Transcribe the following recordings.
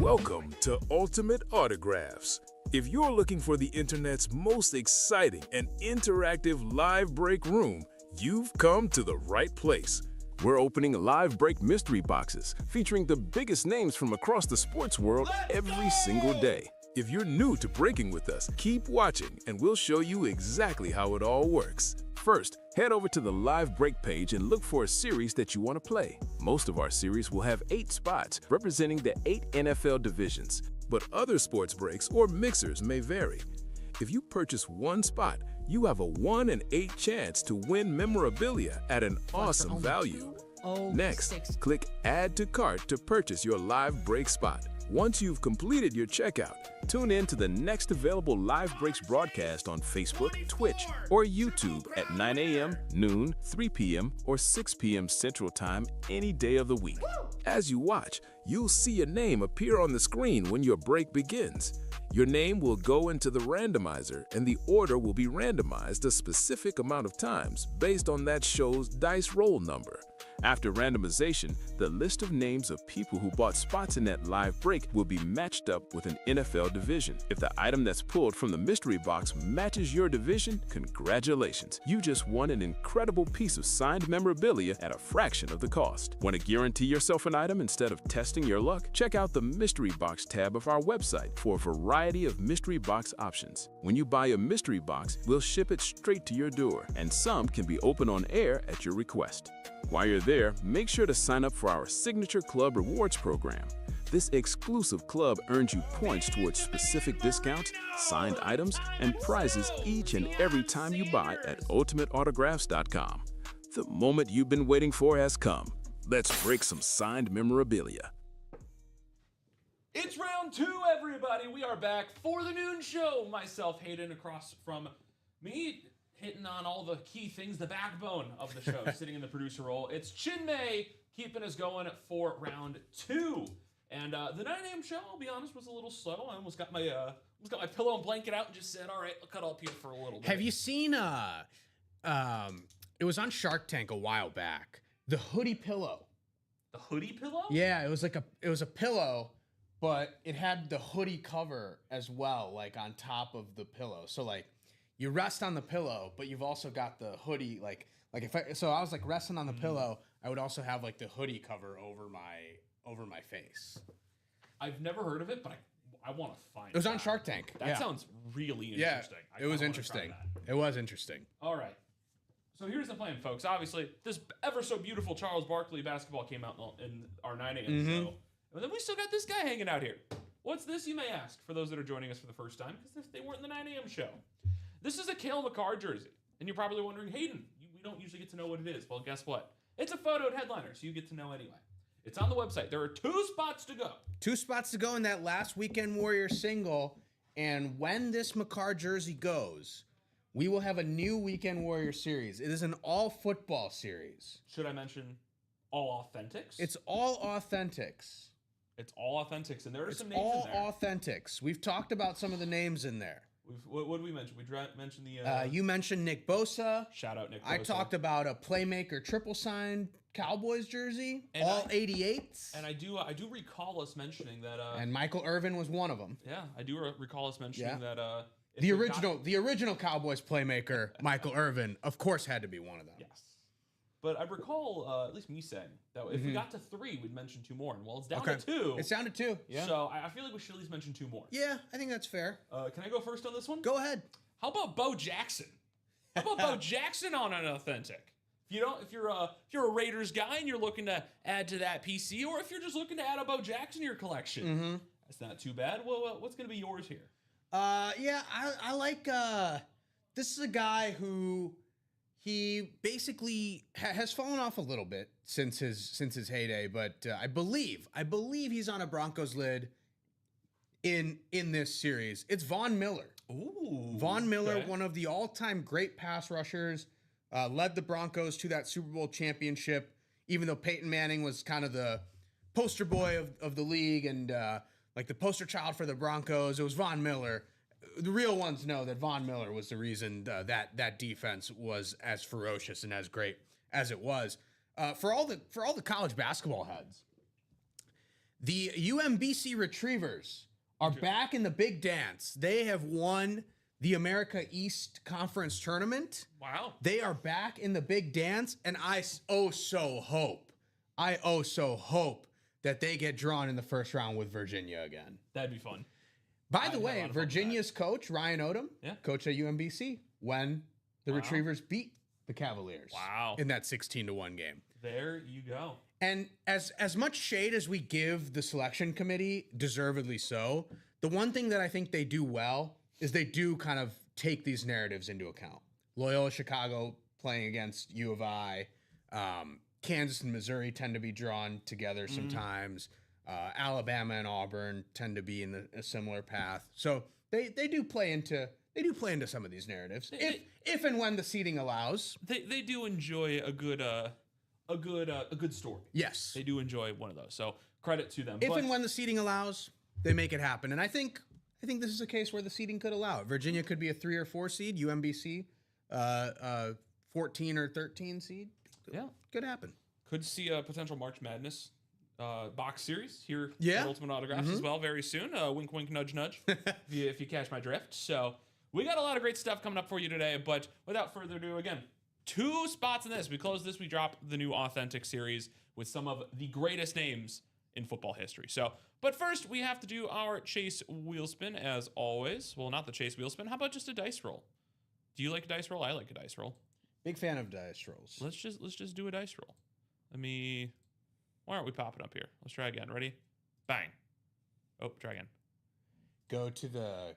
Welcome to Ultimate Autographs. If you're looking for the internet's most exciting and interactive live break room, you've come to the right place. We're opening live break mystery boxes featuring the biggest names from across the sports world every single day. If you're new to breaking with us, keep watching and we'll show you exactly how it all works. First, head over to the live break page and look for a series that you want to play. Most of our series will have 8 spots representing the 8 NFL divisions, but other sports breaks or mixers may vary. If you purchase one spot, you have a 1 in 8 chance to win memorabilia at an awesome value. Next, click Add to Cart to purchase your live break spot. Once you've completed your checkout, tune in to the next available Live Breaks broadcast on Facebook, Twitch, or YouTube at 9 a.m., noon, 3 p.m., or 6 p.m. Central Time any day of the week. As you watch, you'll see your name appear on the screen when your break begins. Your name will go into the randomizer, and the order will be randomized a specific amount of times based on that show's dice roll number. After randomization, the list of names of people who bought spots in that live break will be matched up with an NFL division. If the item that's pulled from the mystery box matches your division, congratulations! You just won an incredible piece of signed memorabilia at a fraction of the cost. Want to guarantee yourself an item instead of testing your luck? Check out the mystery box tab of our website for a variety of mystery box options. When you buy a mystery box, we'll ship it straight to your door, and some can be opened on air at your request. While you're there, make sure to sign up for our Signature Club Rewards program. This exclusive club earns you points towards specific discounts, signed items, and prizes each and every time you buy at ultimateautographs.com. The moment you've been waiting for has come. Let's break some signed memorabilia. It's round 2, everybody. We are back for the noon show. Myself, Hayden, across from me, hitting on all the key things, the backbone of the show, sitting in the producer role. It's Chinmay keeping us going for round 2. And the 9 a.m. show, I'll be honest, was a little slow. I almost got my pillow and blanket out and just said, all right, I'll cut up here for a little bit. Have you seen, it was on Shark Tank a while back, the hoodie pillow. The hoodie pillow? Yeah, it was a pillow, but it had the hoodie cover as well, like on top of the pillow. So like, you rest on the pillow, but you've also got the hoodie, so I was like resting on the pillow, I would also have like the hoodie cover over my face. I've never heard of it, but I want to find it. It was on Shark Tank. That sounds really interesting. Yeah, it was interesting. It was interesting. All right. So here's the plan, folks. Obviously, this ever so beautiful Charles Barkley basketball came out in our 9 a.m. show. And then we still got this guy hanging out here. What's this, you may ask, for those that are joining us for the first time, because they weren't in the 9 a.m. show. This is a Cale Makar jersey, and you're probably wondering, Hayden, we don't usually get to know what it is. Well, guess what? It's a photoed headliner, so you get to know anyway. It's on the website. There are 2 spots to go. 2 spots to go in that last Weekend Warrior single, and when this Makar jersey goes, we will have a new Weekend Warrior series. It is an all-football series. Should I mention all authentics? It's all authentics. It's all authentics, and there are some names all in there. All authentics. We've talked about some of the names in there. What did we mention? We mentioned the... you mentioned Nick Bosa. Shout out Nick Bosa. I talked about a Playmaker triple signed Cowboys jersey, and all 88s. And I do recall us mentioning that... and Michael Irvin was one of them. Yeah, I do recall us mentioning that... the original Cowboys Playmaker, Michael Irvin, of course had to be one of them. Yes. But I recall, at least me saying, that if we got to 3, we'd mention 2 more. And well, it's down to 2. It's down to 2, yeah. So I feel like we should at least mention 2 more. Yeah, I think that's fair. Can I go first on this one? Go ahead. How about Bo Jackson? How about Bo Jackson on an authentic? If you're a Raiders guy and you're looking to add to that PC, or if you're just looking to add a Bo Jackson to your collection, that's not too bad. Well, what's going to be yours here? Yeah, I like. This is a guy who he basically has fallen off a little bit since his heyday, but I believe he's on a Broncos lid in this series. It's Von Miller. Ooh, Von Miller, one of the all-time great pass rushers, led the Broncos to that Super Bowl championship, even though Peyton Manning was kind of the poster boy of the league and like the poster child for the Broncos. It was Von Miller. The real ones know that Von Miller was the reason that defense was as ferocious and as great as it was. For all the college basketball heads, The UMBC Retrievers are back in the big dance. They have won the America East Conference Tournament. Wow. They are back in the big dance, and I so hope that they get drawn in the first round with Virginia again. That'd be fun. By the way, Virginia's coach, Ryan Odom, coach at UMBC, when the Retrievers beat the Cavaliers in that 16-1 game. There you go. And as much shade as we give the selection committee, deservedly so, the one thing that I think they do well is they do kind of take these narratives into account. Loyola Chicago playing against U of I, Kansas and Missouri tend to be drawn together sometimes. Alabama and Auburn tend to be in a similar path. So they do play into some of these narratives if and when the seeding allows. They do enjoy a good story. Yes, they do enjoy one of those. So credit to them. If and when the seeding allows, they make it happen. And I think this is a case where the seeding could allow it. Virginia could be a 3 or 4 seed. UMBC, 14 or 13 seed. Could happen. Could see a potential March Madness box series here at Ultimate Autographs as well very soon. Wink, wink, nudge, nudge, if you catch my drift. So we got a lot of great stuff coming up for you today. But without further ado, again, 2 spots in this. We close this. We drop the new Authentic series with some of the greatest names in football history. So, but first, we have to do our Chase wheel spin as always. Well, not the Chase wheel spin. How about just a dice roll? Do you like a dice roll? I like a dice roll. Big fan of dice rolls. Let's just do a dice roll. Why aren't we popping up here? Let's try again. Ready? Bang. Oh, try again. Go to that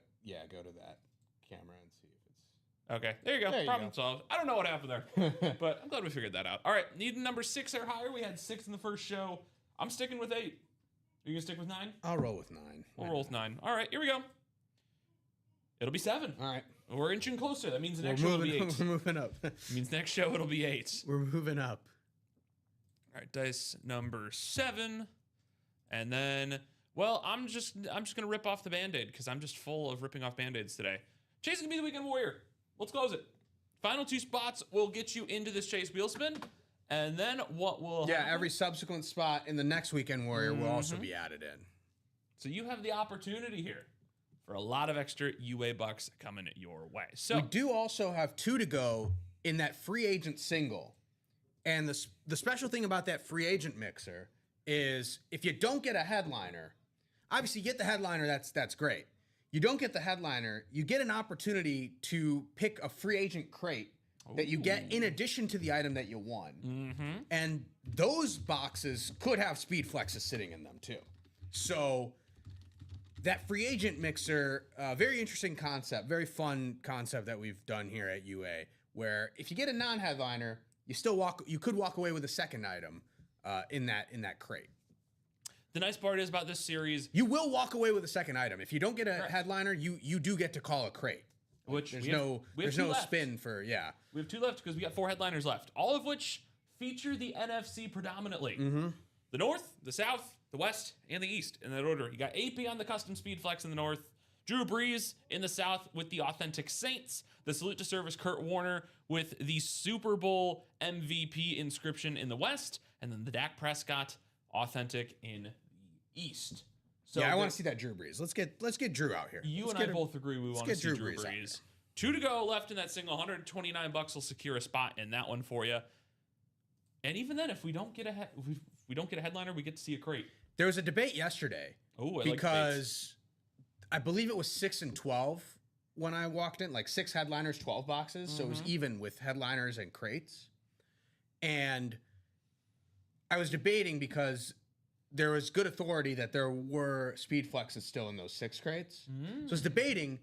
camera and see if it's... Okay, there you go. Problem solved. I don't know what happened there, but I'm glad we figured that out. All right, need number 6 or higher. We had 6 in the first show. I'm sticking with 8. Are you gonna stick with 9? I'll roll with 9. We'll roll with 9. All right, here we go. It'll be 7. All right. We're inching closer. That means the next show will be 8. We're moving up. It means next show it'll be 8. We're moving up. All right, dice number 7. And then, well, I'm just gonna rip off the Band-Aid because I'm just full of ripping off Band-Aids today. Chase is gonna be the Weekend Warrior. Let's close it. Final 2 spots will get you into this Chase wheel spin. And then what will happen? Every subsequent spot in the next Weekend Warrior will also be added in. So you have the opportunity here for a lot of extra UA bucks coming your way. So we do also have 2 to go in that free agent single. And the special thing about that free agent mixer is if you don't get a headliner, obviously you get the headliner, that's great. You don't get the headliner, you get an opportunity to pick a free agent crate that you get in addition to the item that you won. And those boxes could have speed flexes sitting in them too. So that free agent mixer, very interesting concept, very fun concept that we've done here at UA, where if you get a non-headliner, you could walk away with a second item in that crate. The nice part is about this series, you will walk away with a second item. If you don't get a headliner, you do get to call a crate. Which there's no spin for We have 2 left because we got 4 headliners left, all of which feature the NFC predominantly. The North, the South, the West, and the East in that order. You got AP on the custom speed flex in the North, Drew Brees in the South with the Authentic Saints, the salute to service Kurt Warner with the Super Bowl MVP inscription in the West, and then the Dak Prescott Authentic in the East. So I want to see that Drew Brees. Let's get Drew out here. You and I both agree we want to see Drew Brees. 2 to go left in that single. $129 will secure a spot in that one for you. And even then, if we don't get a headliner, we get to see a crate. There was a debate yesterday. Because I believe it was 6 and 12 when I walked in, like 6 headliners, 12 boxes. So it was even with headliners and crates. And I was debating because there was good authority that there were speed flexes still in those 6 crates. So I was debating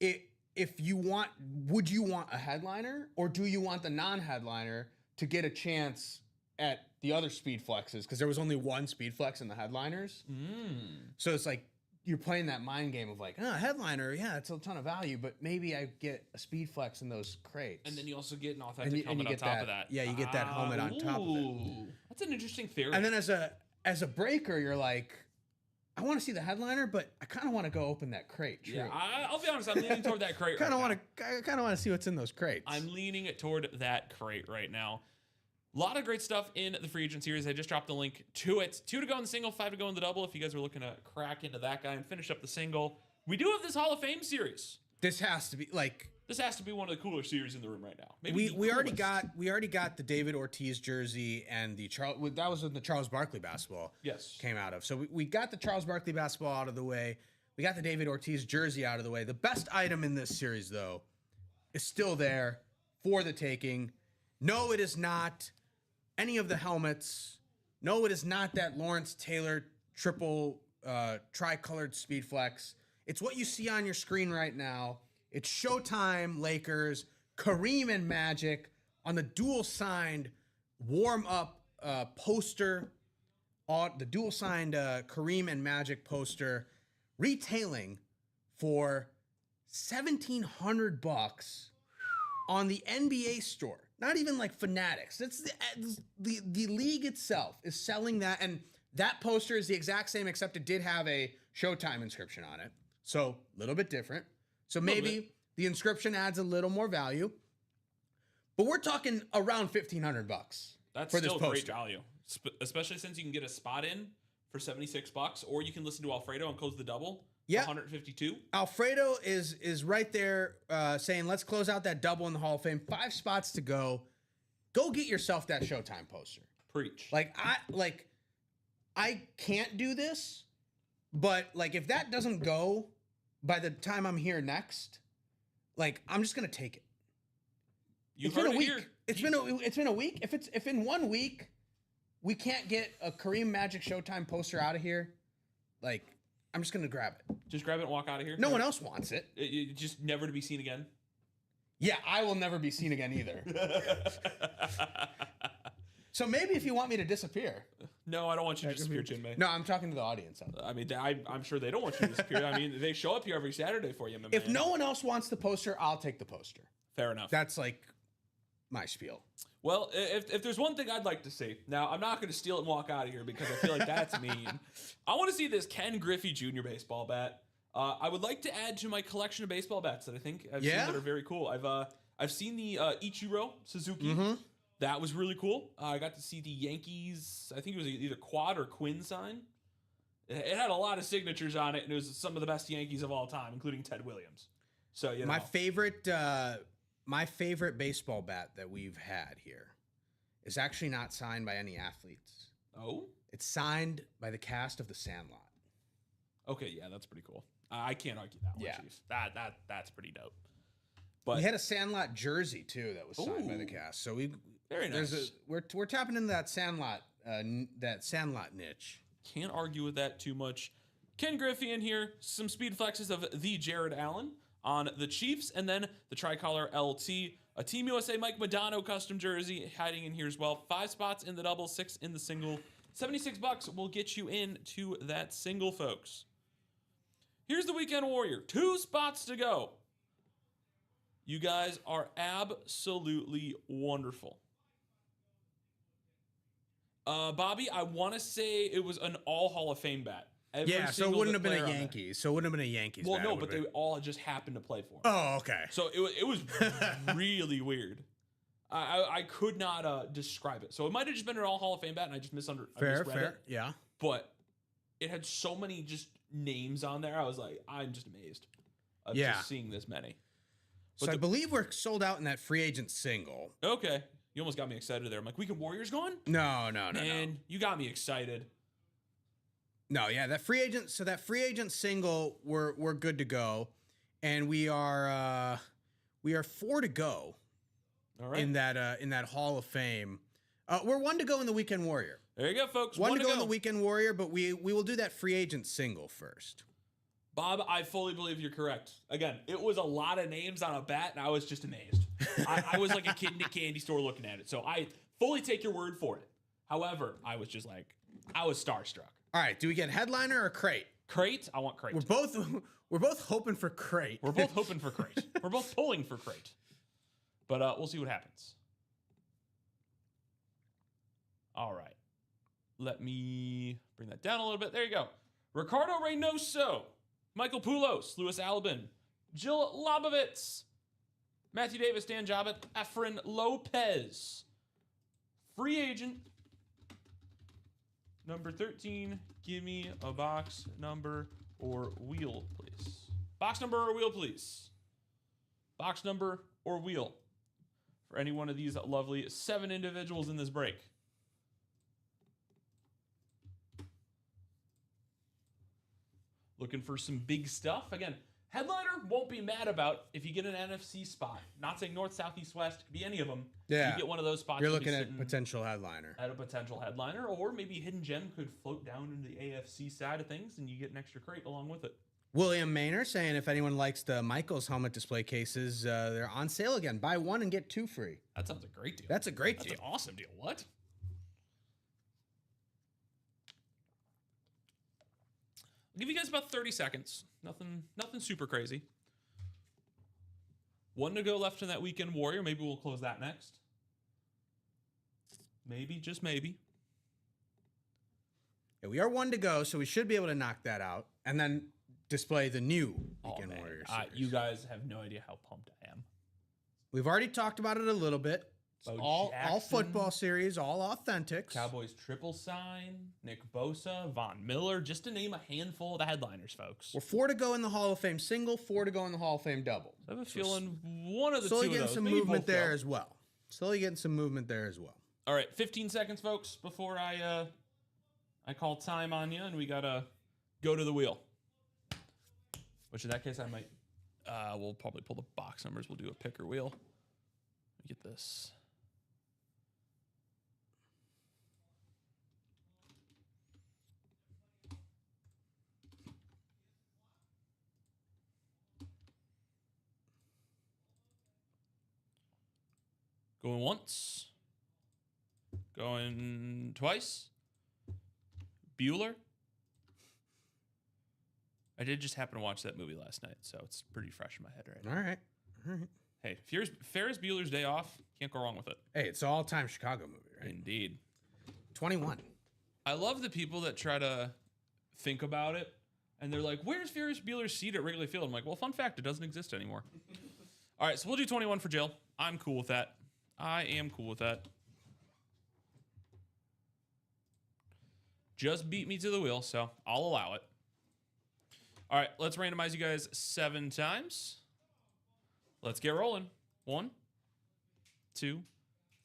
would you want a headliner or do you want the non-headliner to get a chance at the other speed flexes? Because there was only 1 speed flex in the headliners. So it's like you're playing that mind game of like, headliner, it's a ton of value, but maybe I get a speed flex in those crates. And then you also get an authentic helmet on top of that. Yeah, you get that helmet on top of it. That's an interesting theory. And then as a breaker, you're like, I want to see the headliner, but I kind of want to go open that crate. Yeah, I'll be honest. I'm leaning toward that crate. I kind of want to see what's in those crates. I'm leaning it toward that crate right now. A lot of great stuff in the free agent series. I just dropped the link to it. 2 to go in the single, 5 to go in the double. If you guys are looking to crack into that guy and finish up the single, we do have this Hall of Fame series. This has to be one of the cooler series in the room right now. We already got the David Ortiz jersey and the that was when the Charles Barkley basketball came out of. So we got the Charles Barkley basketball out of the way. We got the David Ortiz jersey out of the way. The best item in this series, though, is still there for the taking. No, it is not any of the helmets. No, it is not that Lawrence Taylor triple tricolored speed flex. It's what you see on your screen right now. It's Showtime Lakers, Kareem and Magic on the dual signed warm up poster. The dual signed Kareem and Magic poster, retailing for $1,700 on the NBA store. Not even like Fanatics. It's the league itself is selling that, and that poster is the exact same, except it did have a Showtime inscription on it. So a little bit different. So maybe the inscription adds a little more value. But we're talking around $1,500 That's for this still poster. Great value, especially since you can get a spot in for $76, or you can listen to Alfredo and close the double. Yeah, 152. Alfredo is right there saying, let's close out that double in the Hall of Fame. 5 spots to go. Go get yourself that Showtime poster. Preach. I can't do this, but like if that doesn't go by the time I'm here next, like I'm just gonna take it. It's been a week. It's been a week. If in 1 week we can't get a Kareem Magic Showtime poster out of here, like I'm just gonna grab it. Just grab it and walk out of here. No one else wants it. Just never to be seen again. Yeah, I will never be seen again either. So maybe if you want me to disappear. No, I don't want you to disappear, Chinmay. No, I'm talking to the audience. I mean, I'm sure they don't want you to disappear. I mean, they show up here every Saturday for you, my If man. no one else wants the poster, I'll take the poster. Fair enough. That's like my spiel. Well, if there's one thing I'd like to see, now I'm not going to steal it and walk out of here because I feel like that's mean. I want to see this Ken Griffey Jr. baseball bat. I would like to add to my collection of baseball bats that I think I've seen that are very cool. I've seen the Ichiro Suzuki. Mm-hmm. That was really cool. I got to see the Yankees. I think it was either quad or quin sign. It had a lot of signatures on it, and it was some of the best Yankees of all time, including Ted Williams. So you know, my favorite baseball bat that we've had here is actually not signed by any athletes. Oh, it's signed by the cast of The Sandlot. Okay, yeah, that's pretty cool. I can't argue that one, Yeah. Chief. That's pretty dope. But We had a Sandlot jersey too that was signed by the cast. So very nice. We're tapping into that Sandlot niche. Can't argue with that too much. Ken Griffey in here. Some speed flexes of the Jared Allen on the Chiefs, and then the tricolor LT. A Team USA Mike Modano custom jersey hiding in here as well. 5 spots in the double, 6 in the single. $76 will get you into that single, folks. Here's the Weekend Warrior. 2 spots to go. You guys are absolutely wonderful. Bobby, I want to say it was an all Hall of Fame bat. So it wouldn't have been a Yankees. So it wouldn't have been a Yankees. Well, bat, no, but they all just happened to play for him. Oh, okay. So it was really weird. I could not describe it. So it might have just been an all Hall of Fame bat, and I just misread it. Yeah. But it had so many just names on there. I was like, I'm just amazed of just seeing this many. But So I believe we're sold out in that free agent single. Okay. You almost got me excited there. I'm like, Weekend Warriors gone? No. Man, you got me excited. No, yeah, that free agent single, we're good to go, and we are 4 to go. All right. In that Hall of Fame. We're 1 to go in the Weekend Warrior. There you go, folks. 1 to go in the Weekend Warrior, but we will do that free agent single first. Bob, I fully believe you're correct. Again, it was a lot of names on a bat, and I was just amazed. I was like a kid in a candy store looking at it, so I fully take your word for it. However, I was starstruck. All right, do we get headliner or crate? Crate? I want crate. We're both hoping for crate. We're both hoping for crate. We're both pulling for crate. But we'll see what happens. All right. Let me bring that down a little bit. There you go. Ricardo Reynoso, Michael Poulos, Louis Albin, Jill Lobovitz, Matthew Davis, Dan Jobbitt, Efren Lopez, Free agent. Number 13, give me a box number or wheel, please. Box number or wheel, please. Box number or wheel for any one of these lovely 7 individuals in this break. Looking for some big stuff. Again, headliner won't be mad about if you get an NFC spot. Not saying north, south, east, west. Could be any of them. Yeah. You get one of those spots. You're looking at potential headliner. At a potential headliner, or maybe Hidden Gem could float down into the AFC side of things, and you get an extra crate along with it. William Maynard saying if anyone likes the Michaels helmet display cases, they're on sale again. Buy 1 and get 2 free. That sounds a great deal. That's a great deal. That's an awesome deal. What? I'll give you guys about 30 seconds. Nothing super crazy. 1 to go left in that weekend warrior. Maybe we'll close that next. Maybe, just maybe. Yeah, we are 1 to go, so we should be able to knock that out. And then display the new weekend warrior series. You guys have no idea how pumped I am. We've already talked about it a little bit. All football series, all authentics. Cowboys triple sign, Nick Bosa, Von Miller, just to name a handful of the headliners, folks. We're 4 to go in the Hall of Fame single, 4 to go in the Hall of Fame double. I have a feeling one of the two of those. Slowly getting some movement there as well. Slowly getting some movement there as well. All right, 15 seconds, folks, before I call time on you, and we gotta go to the wheel. Which in that case, I might. We'll probably pull the box numbers. We'll do a picker wheel. Let me get this. Going once. Going twice. Bueller. I did just happen to watch that movie last night, so it's pretty fresh in my head right now. All right. All right. Hey, Ferris Bueller's Day Off, can't go wrong with it. Hey, it's an all-time Chicago movie, right? Indeed. 21. I love the people that try to think about it, and they're like, where's Ferris Bueller's seat at Wrigley Field? I'm like, well, fun fact, it doesn't exist anymore. All right, so we'll do 21 for Jill. I'm cool with that. I am cool with that. Just beat me to the wheel, so I'll allow it. All right, let's randomize you guys 7 times. Let's get rolling. 1, 2,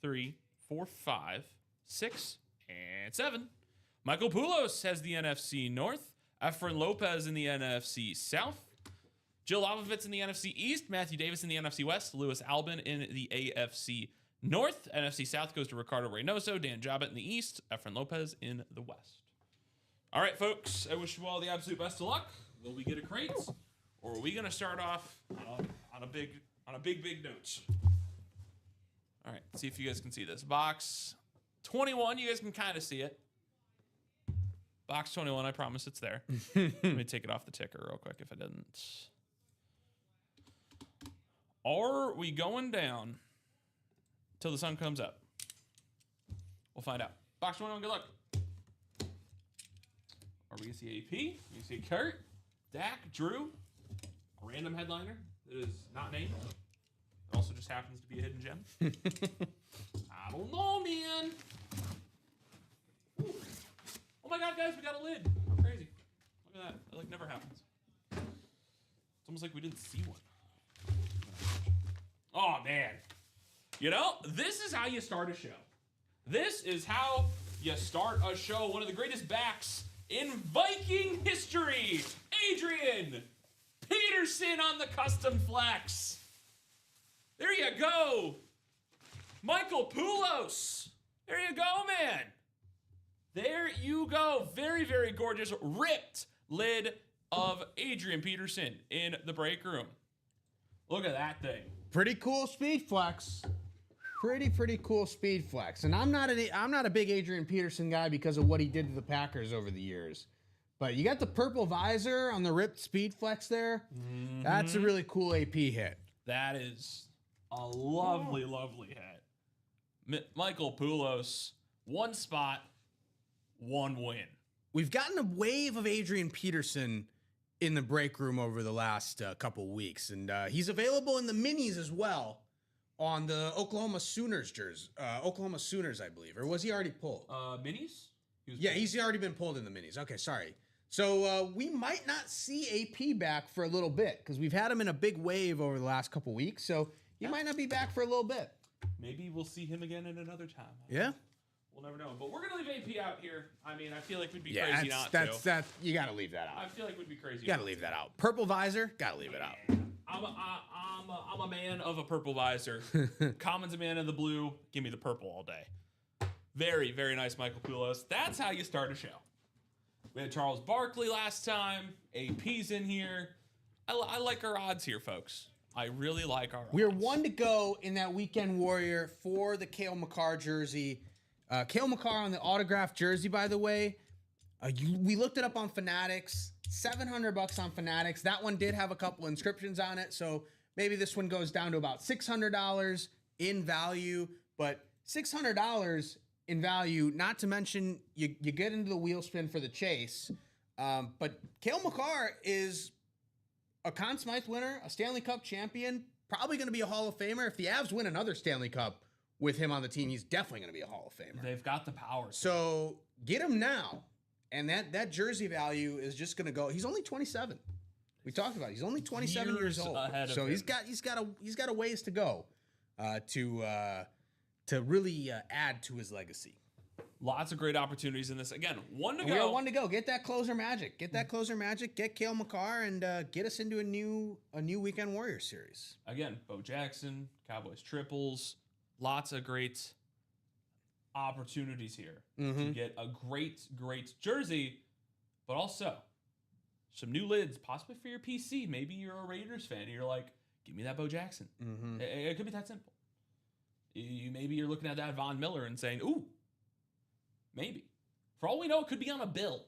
3, 4, 5, 6, and 7. Michael Poulos has the NFC North. Efren Lopez in the NFC South. Jill Lavovitz in the NFC East. Matthew Davis in the NFC West. Lewis Albin in the AFC North. NFC South goes to Ricardo Reynoso. Dan Jobbitt in the East. Efren Lopez in the West. All right, folks. I wish you all the absolute best of luck. Will we get a crate, or are we gonna start off on a big note? All right, see if you guys can see this. Box 21, you guys can kind of see it. Box 21, I promise it's there. Let me take it off the ticker real quick if I didn't. Are we going down till the sun comes up? We'll find out. Box 21, good luck. Are we gonna see AP? We gonna see Kurt? Dak, Drew, a random headliner that is not named. It also just happens to be a hidden gem. I don't know, man. Ooh. Oh my God, guys, we got a lid. How crazy. Look at that. That like never happens. It's almost like we didn't see one. Oh, man. You know, this is how you start a show. This is how you start a show. One of the greatest backs in Viking history, Adrian Peterson on the custom flex. There you go. Michael Poulos. There you go, man. There you go. Very, very gorgeous, ripped lid of Adrian Peterson in the break room. Look at that thing. Pretty cool speed flex. Pretty cool speed flex. And I'm not a big Adrian Peterson guy because of what he did to the Packers over the years. But you got the purple visor on the ripped speed flex there. Mm-hmm. That's a really cool AP hit. That is a lovely, lovely hit. Michael Poulos, 1 spot, 1 win. We've gotten a wave of Adrian Peterson in the break room over the last couple weeks. And he's available in the minis as well. on the Oklahoma Sooners jersey. Oklahoma Sooners, I believe. Or was he already pulled? Minis? He's already been pulled in the minis. Okay, sorry. So we might not see AP back for a little bit because we've had him in a big wave over the last couple weeks. So he might not be back for a little bit. Maybe we'll see him again at another time. Yeah. We'll never know. But we're going to leave AP out here. I mean, I feel like we'd be crazy not to. You got to leave that out. I feel like we'd be crazy. You got to leave that out. Purple visor, got to leave it out. I'm a man of a purple visor. Common's a man of the blue. Give me the purple all day. Very, very nice, Michael Poulos. That's how you start a show. We had Charles Barkley last time. AP's in here. I like our odds here, folks. I really like our odds. We're 1 to go in that weekend warrior for the Cale Makar jersey. Cale Makar on the autographed jersey, by the way. We looked it up on Fanatics. $700 on Fanatics. That one did have a couple inscriptions on it, so maybe this one goes down to about $600 in value. But $600 in value, not to mention you get into the wheel spin for the chase. But Cale Makar is a Conn Smythe winner, a Stanley Cup champion, probably going to be a Hall of Famer. If the Avs win another Stanley Cup with him on the team, he's definitely going to be a Hall of Famer. They've got the power. So get him now. And that jersey value is just going to go. He's only 27. We talked about it. He's only 27 years old. So he's got a ways to go to really add to his legacy. Lots of great opportunities in this. Again, 1 to go. We are 1 to go. Get that closer magic. Get Cale Makar and get us into a new Weekend Warrior series. Again, Bo Jackson, Cowboys triples. Lots of great opportunities here to get a great jersey, but also some new lids, possibly for your PC. Maybe you're a Raiders fan and you're like, give me that Bo Jackson. It could be that simple. Maybe you're looking at that Von Miller and saying, ooh, maybe. For all we know, it could be on a bill.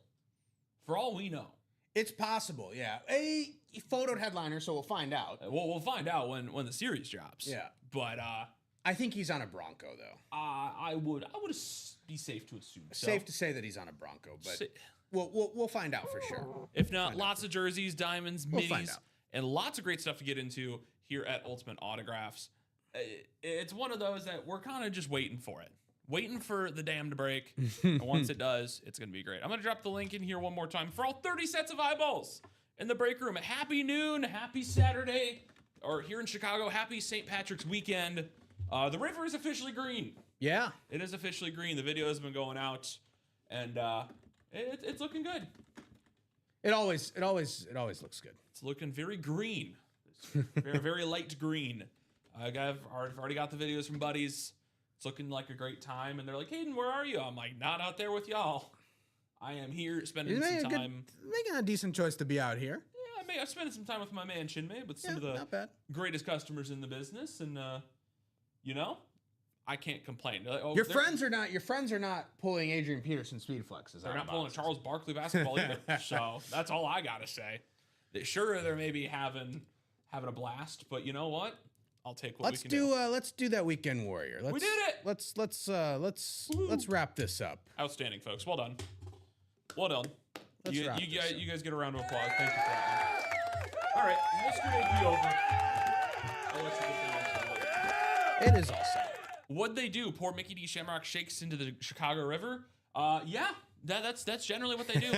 For all we know. It's possible, yeah. A photoed headliner, so we'll find out. We'll find out when the series drops. Yeah. But I think he's on a Bronco, though. I would be safe to assume. Safe to say that he's on a Bronco, but we'll find out for sure. If not, lots of jerseys, diamonds, minis, and lots of great stuff to get into here at Ultimate Autographs. It's one of those that we're kind of just waiting for it. Waiting for the dam to break. And once it does, it's going to be great. I'm going to drop the link in here one more time for all 30 sets of eyeballs in the break room. Happy noon, happy Saturday, or here in Chicago, happy St. Patrick's weekend. The river is officially green. Yeah. It is officially green. The video has been going out, and it's looking good. It always looks good. It's looking very green. It's very, very light green. I've already got the videos from buddies. It's looking like a great time, and they're like, Hayden, where are you? I'm like, not out there with y'all. I am here spending some time. Making a decent choice to be out here. Yeah, I'm spending some time with my man Shinmei, with some of the greatest customers in the business, and I can't complain. Like, your friends are not pulling Adrian Peterson speed flexes. They're not pulling Charles Barkley basketball either. So that's all I gotta say. Sure, they're maybe having a blast, but you know what? I'll take what we can do. Let's do that Weekend Warrior. We did it. Let's wrap this up. Outstanding, folks. Well done. You guys get a round of applause. Thank you for that. All right, we'll scoot AP over. I'll let you get It is all set. What'd they do? Poor Mickey D. Shamrock shakes into the Chicago River. Yeah, that's generally what they do.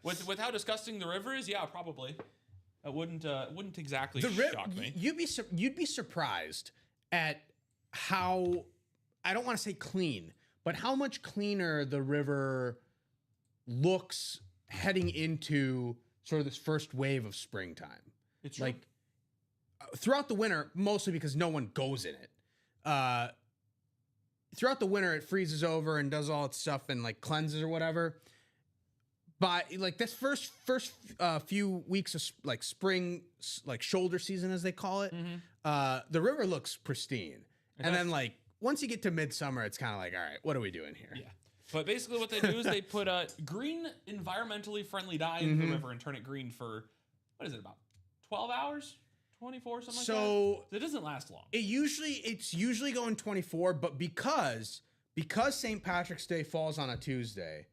With how disgusting the river is, yeah, probably. It wouldn't exactly shock me. You'd be surprised at how, I don't want to say clean, but how much cleaner the river looks heading into sort of this first wave of springtime. It's true. Like throughout the winter, mostly because no one goes in it. Throughout the winter, it freezes over and does all its stuff and like cleanses or whatever. But like this first few weeks of like spring, like shoulder season as they call it, the river looks pristine. And then like once you get to midsummer, it's kind of like, all right, what are we doing here? Yeah. But basically what they do is they put a green, environmentally friendly dye in the river and turn it green for, what is it, about 12 hours? 24, something like that? So it doesn't last long. It's usually going 24, but because St. Patrick's Day falls on a Tuesday,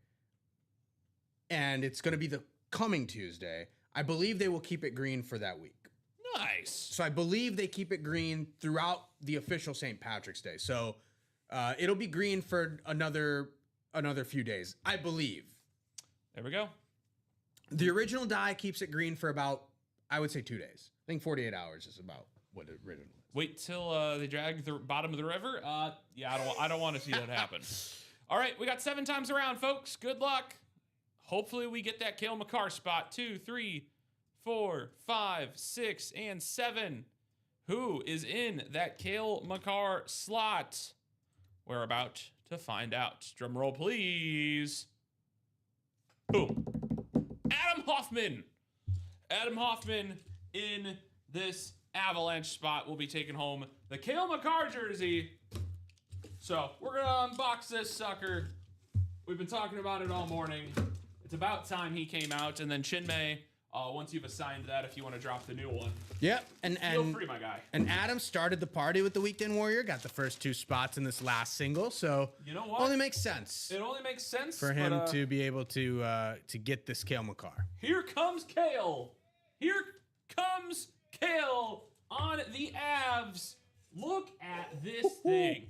and it's going to be the coming Tuesday, I believe they will keep it green for that week. Nice. So I believe they keep it green throughout the official St. Patrick's Day. So it'll be green for another few days, I believe. There we go. The original dye keeps it green for about, I would say, 2 days. I think 48 hours is about what it originally was. Wait till they drag the bottom of the river. Yeah, I don't want to see that happen. All right, we got 7 times around, folks. Good luck. Hopefully we get that Cale Makar spot. 2, 3, 4, 5, 6, and 7. Who is in that Cale Makar slot? We're about to find out. Drum roll, please. Boom. Adam Hoffman. Adam Hoffman in this Avalanche spot will be taking home the Cale Makar jersey. So we're going to unbox this sucker. We've been talking about it all morning. It's about time he came out. And then Chinmay, once you've assigned that, if you want to drop the new one. Yep. Feel free, my guy. And Adam started the party with the Weekend Warrior, got the first 2 spots in this last single. So you know what? Only makes sense. It only makes sense for him to be able to get this Cale Makar. Here comes Cale. Here comes Cale on the Avs. Look at this thing.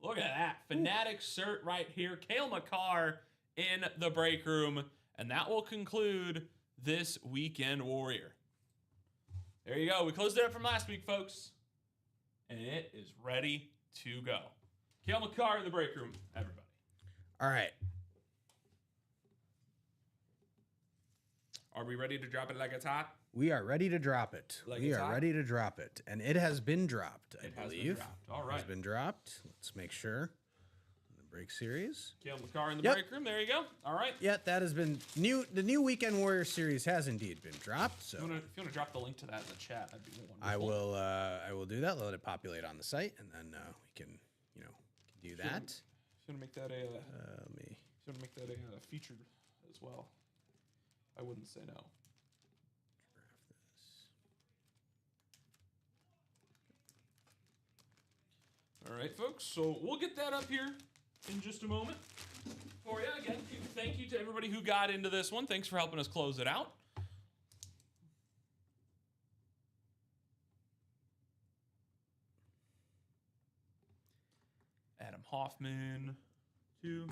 Look at that. Fanatic shirt right here. Cale Makar in the break room. And that will conclude this Weekend Warrior. There you go. We closed it up from last week, folks. And it is ready to go. Cale Makar in the break room, everybody. All right. Are we ready to drop it like it's hot? We are ready to drop it. Ready to drop it. And it has been dropped, I believe. All right. It has been dropped. Let's make sure. The break series. Cale Makar in the break room. There you go. All right. Yeah, that has been new. The new Weekend Warrior series has indeed been dropped. So if you want to drop the link to that in the chat, that'd be wonderful. I will do that. Let it populate on the site, and then we can do that. If you want to make that a featured as well, I wouldn't say no. All right, folks. So we'll get that up here in just a moment for you. Again, thank you to everybody who got into this one. Thanks for helping us close it out. Adam Hoffman, 2,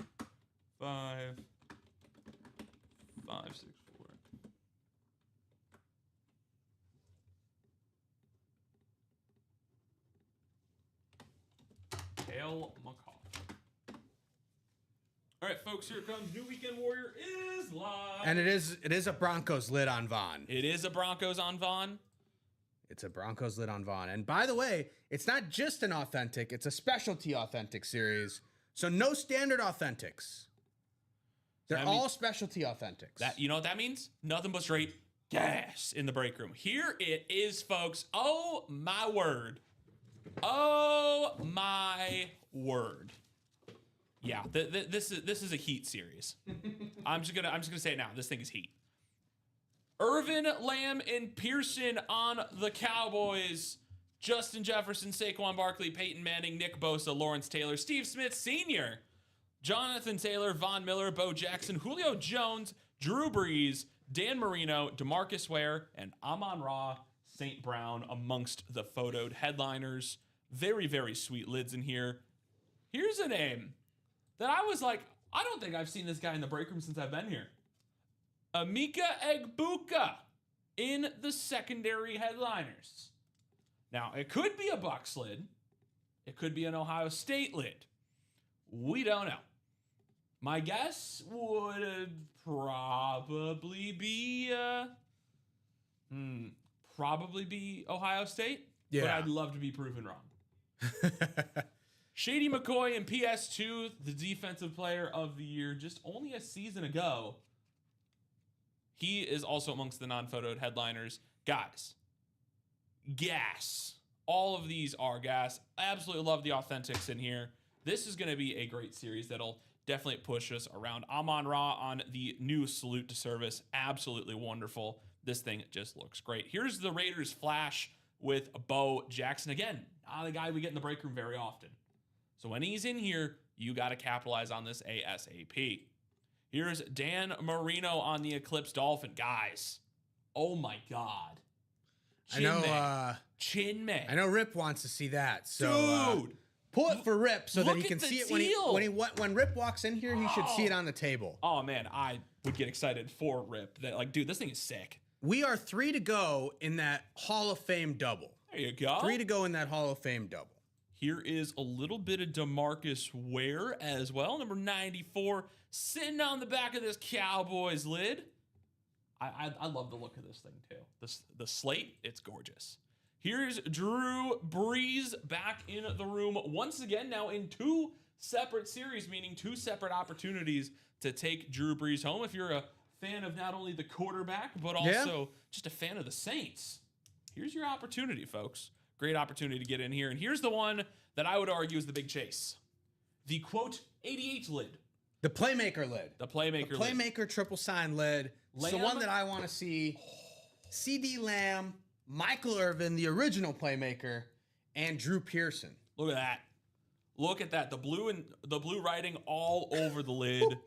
5, 5, 6, 4. Cale Makar. All right, folks, here it comes. New Weekend Warrior is live. And it is a Broncos lid on Vaughn. It is a Broncos on Vaughn. It's a Broncos lid on Vaughn. And by the way, it's not just an authentic, it's a specialty authentic series. So no standard authentics. They're all specialty authentics. You know what that means? Nothing but straight gas in the break room. Here it is, folks. Oh my word. Oh my word. Yeah, this is a heat series. I'm just gonna say it now. This thing is heat. Irvin, Lamb, and Pearson on the Cowboys. Justin Jefferson, Saquon Barkley, Peyton Manning, Nick Bosa, Lawrence Taylor, Steve Smith Sr., Jonathan Taylor, Von Miller, Bo Jackson, Julio Jones, Drew Brees, Dan Marino, DeMarcus Ware, and Amon-Ra St. Brown amongst the photoed headliners. Very, very sweet lids in here. Here's a name that I was like, I don't think I've seen this guy in the break room since I've been here. Emeka Egbuka in the secondary headliners. Now, it could be a Bucs lid. It could be an Ohio State lid. We don't know. My guess would probably be Ohio State. Yeah. But I'd love to be proven wrong. Shady McCoy in PS2, the defensive player of the year, just only a season ago. He is also amongst the non-photoed headliners. Guys, gas. All of these are gas. I absolutely love the authentics in here. This is going to be a great series that'll definitely push us around. Amon-Ra on the new Salute to Service. Absolutely wonderful. This thing just looks great. Here's the Raiders flash with Bo Jackson. Again, not a guy we get in the break room very often. So when he's in here, you got to capitalize on this ASAP. Here's Dan Marino on the Eclipse Dolphin. Guys, Oh my God. Chin Man. I know Rip wants to see that. So, Dude. Pull it for Rip so that he can see it when Rip walks in here. He should see it on the table. Oh man, I would get excited for Rip. Dude, this thing is sick. We are 3 to go in that Hall of Fame double. There you go. 3 to go in that Hall of Fame double. Here is a little bit of DeMarcus Ware as well. Number 94, sitting on the back of this Cowboys lid. I love the look of this thing too. The slate, it's gorgeous. Here's Drew Brees back in the room once again, now in 2 separate series, meaning 2 separate opportunities to take Drew Brees home. If you're a fan of not only the quarterback, but also just a fan of the Saints, here's your opportunity, folks. Great opportunity to get in here. And here's the one that I would argue is the big chase. The, quote, 88 lid. The playmaker lid. The playmaker lid. Playmaker triple sign lid. It's the one that I want to see. CD Lamb, Michael Irvin, the original playmaker, and Drew Pearson. Look at that. Look at that. The blue writing all over the lid.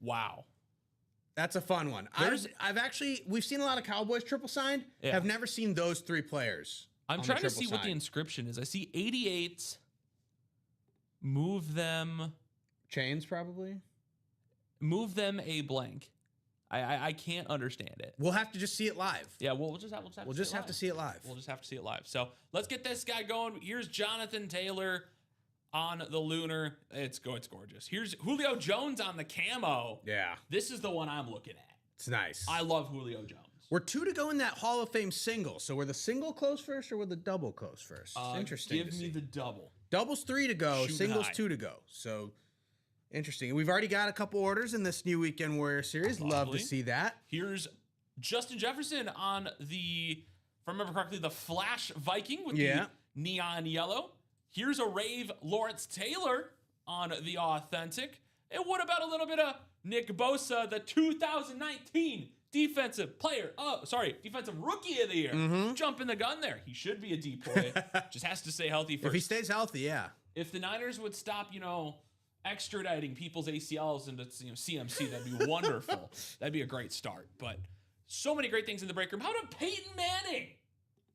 Wow. That's a fun one. We've seen a lot of Cowboys triple signed. Yeah. Have never seen those 3 players. I'm trying to see what the inscription is. I see 88. Move them. Chains, probably. Move them a blank. I can't understand it. We'll have to just see it live. Yeah, we'll just have to see it live. We'll just have to see it live. We'll just have to see it live. So let's get this guy going. Here's Jonathan Taylor on the lunar. It's gorgeous. Here's Julio Jones on the camo. Yeah. This is the one I'm looking at. It's nice. I love Julio Jones. We're 2 to go in that Hall of Fame single. So were the single close first or were the double close first? Interesting. Give me the double. Double's 3 to go. Shooting Singles high. 2 to go. So interesting. We've already got a couple orders in this new Weekend Warrior series. Lovely. Love to see that. Here's Justin Jefferson on the, if I remember correctly, the Flash Viking with the neon yellow. Here's a Rave Lawrence Taylor on the authentic. And what about a little bit of Nick Bosa, the 2019 defensive rookie of the year? Jumping the gun there. He should be a deep boy. Just has to stay healthy first. If he stays healthy, yeah. If the Niners would stop, extraditing people's ACLs into CMC, that'd be wonderful. That'd be a great start. But so many great things in the break room. How about Peyton Manning?